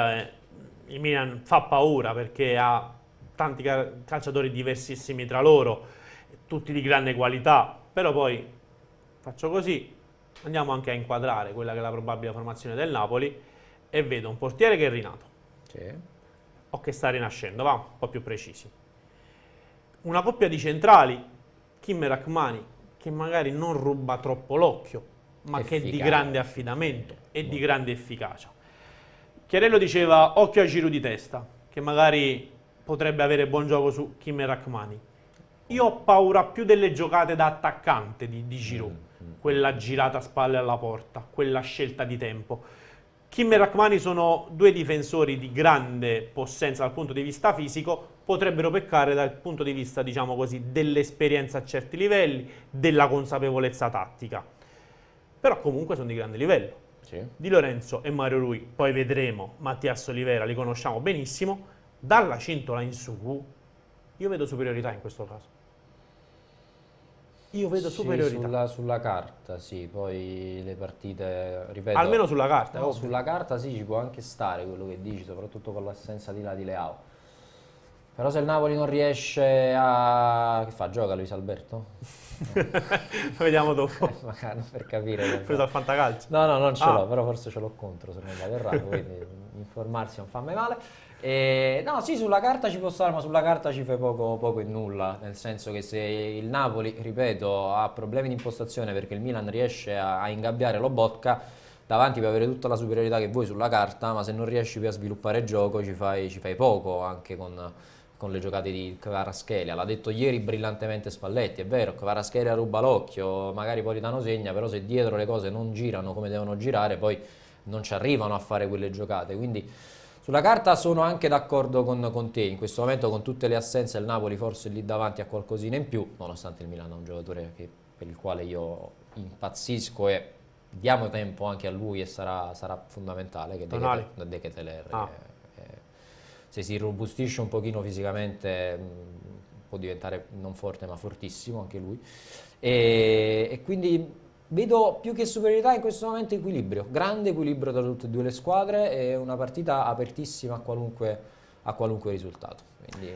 il Milan fa paura, perché ha tanti calciatori diversissimi tra loro, tutti di grande qualità, però poi faccio così, andiamo anche a inquadrare quella che è la probabile formazione del Napoli, e vedo un portiere che è rinato, o che sta rinascendo, va, un po' più precisi, una coppia di centrali, Kim e Rachmani, che magari non ruba troppo l'occhio, ma che è di grande affidamento e di grande efficacia. Chiarello diceva occhio a Giroud di testa, che magari potrebbe avere buon gioco su Kim e Rachmani. Io ho paura più delle giocate da attaccante di Giroud, quella girata a spalle alla porta, quella scelta di tempo. Kim e Rachmani sono 2 difensori di grande possenza dal punto di vista fisico, potrebbero peccare dal punto di vista, diciamo così, dell'esperienza a certi livelli, della consapevolezza tattica. Però comunque sono di grande livello. Sì. Di Lorenzo e Mario Rui, poi vedremo, Mattias Olivera, li conosciamo benissimo. Dalla cintola in su, io vedo superiorità in questo caso. Io vedo superiorità. Sulla carta, sì, poi le partite, ripeto... Almeno sulla carta, no, sulla carta sì, ci può anche stare quello che dici, soprattutto con l'assenza di là di Leao. Però se il Napoli non riesce a... Che fa? Gioca Luis Alberto? No. Vediamo dopo. Magari per capire. Preso al fantacalcio? No, non ce l'ho, però forse ce l'ho contro, se non vado errato, quindi informarsi non fa mai male. No, sì, sulla carta ci può stare, ma sulla carta ci fai poco e nulla, nel senso che se il Napoli, ripeto, ha problemi di impostazione perché il Milan riesce a ingabbiare Lobotka, davanti puoi avere tutta la superiorità che vuoi sulla carta, ma se non riesci più a sviluppare gioco ci fai poco, anche con le giocate di Kvaratskhelia. L'ha detto ieri brillantemente Spalletti, è vero, Kvaratskhelia ruba l'occhio, magari Politano segna, però se dietro le cose non girano come devono girare, poi non ci arrivano a fare quelle giocate, quindi Sulla carta sono anche d'accordo con te, in questo momento con tutte le assenze il Napoli forse lì davanti ha qualcosina in più, nonostante il Milan è un giocatore per il quale io impazzisco e diamo tempo anche a lui e sarà fondamentale che De Ketelaere se si robustisce un pochino fisicamente può diventare non forte ma fortissimo anche lui e quindi vedo più che superiorità in questo momento equilibrio, grande equilibrio tra tutte e due le squadre e una partita apertissima a qualunque risultato. Quindi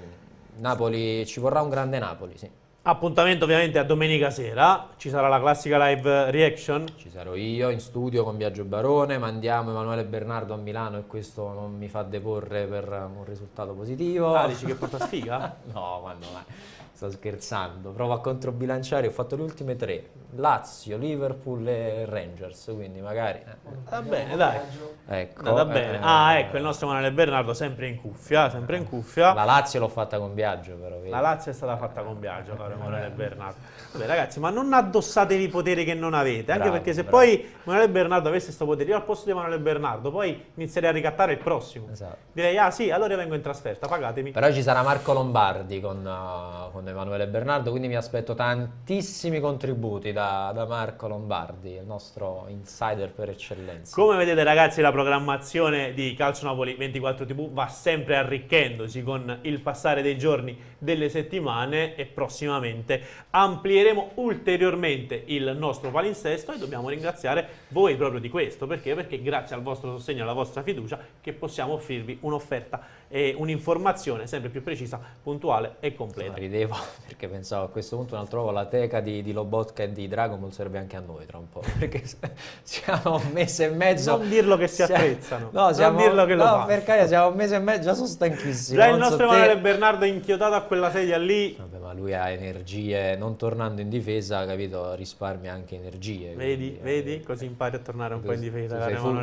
Napoli, ci vorrà un grande Napoli, sì. Appuntamento ovviamente a domenica sera, ci sarà la classica live reaction. Ci sarò io in studio con Biagio Barone, mandiamo Emanuele Bernardo a Milano e questo non mi fa deporre per un risultato positivo. Ah, dici che porta sfiga? No, ma sto scherzando, provo a controbilanciare, ho fatto le ultime 3, Lazio, Liverpool e Rangers, quindi magari... Va bene, dai. Ecco, va bene. Ecco, il nostro Emanuele Bernardo sempre in cuffia, La Lazio l'ho fatta con Biagio però. Vedi? La Lazio è stata fatta con Biagio, caro Emanuele Bernardo. Vabbè ragazzi, ma non addossatevi i poteri che non avete, anche perché se poi Emanuele Bernardo avesse questo potere, io al posto di Emanuele Bernardo poi inizierei a ricattare il prossimo. Esatto. Direi, ah sì, allora io vengo in trasferta, pagatemi. Però ci sarà Marco Lombardi con Emanuele Bernardo, quindi mi aspetto tantissimi contributi da Marco Lombardi, il nostro insider per eccellenza. Come vedete ragazzi, la programmazione di Calcio Napoli 24 TV va sempre arricchendosi con il passare dei giorni, delle settimane, e prossimamente amplieremo ulteriormente il nostro palinsesto e dobbiamo ringraziare voi proprio di questo. Perché? Perché grazie al vostro sostegno e alla vostra fiducia che possiamo offrirvi un'offerta e un'informazione sempre più precisa, puntuale e completa. Ridevo perché pensavo a questo punto un altro la teca di Lobotka e di Dragon Ball serve anche a noi tra un po', perché siamo un mese e mezzo. Non dirlo che si attrezzano, non dirlo che lo fanno. Perché siamo un mese e mezzo, già sono stanchissimo. Già il nostro Emanuele Bernardo è inchiodato a quella sedia lì. Vabbè, ma lui ha energie, non tornando in difesa, capito, risparmia anche energie. Vedi, quindi, vedi? Così impari a tornare un po' in difesa.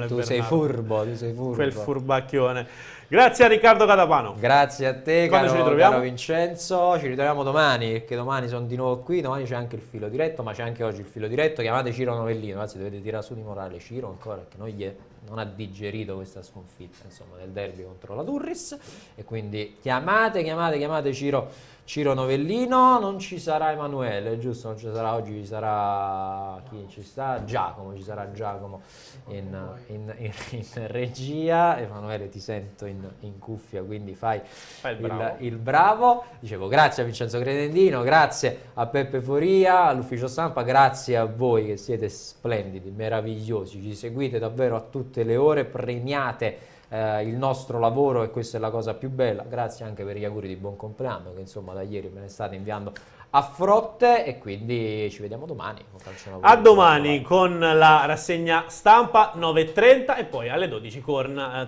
Tu sei furbo. Quel furbacchione. Grazie a Riccardo Catapano. Grazie a te, Quando ci ritroviamo? caro Vincenzo. Ci ritroviamo domani, perché domani sono di nuovo qui. Domani c'è anche il filo diretto, ma c'è anche oggi il filo diretto. Chiamate Ciro Novellino, anzi dovete tirare su di morale Ciro ancora, che non ha digerito questa sconfitta, insomma, del derby contro la Turris. E quindi chiamate Ciro Novellino. Non ci sarà Emanuele, giusto? Non ci sarà oggi, ci sarà chi ci sta? Giacomo, ci sarà Giacomo in regia. Emanuele, ti sento in cuffia, quindi fai il bravo. Dicevo, grazie a Vincenzo Credendino, grazie a Peppe Foria, all'ufficio stampa, grazie a voi che siete splendidi, meravigliosi, ci seguite davvero a tutte le ore, premiate il nostro lavoro e questa è la cosa più bella. Grazie anche per gli auguri di buon compleanno che insomma da ieri me ne state inviando a frotte, e quindi ci vediamo domani. A domani con la rassegna stampa 9:30 e poi alle 12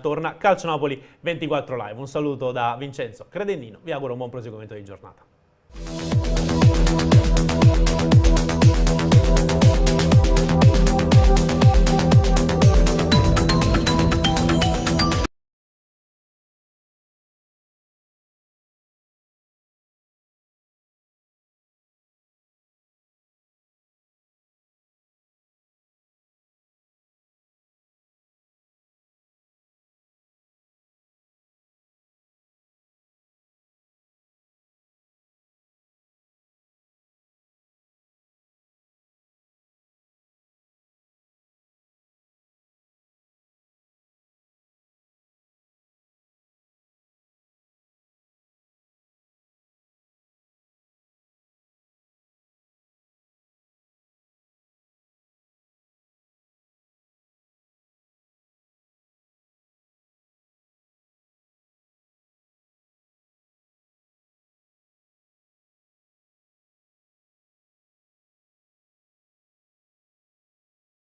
torna Calcio Napoli 24 Live. Un saluto da Vincenzo Credendino, vi auguro un buon proseguimento di giornata.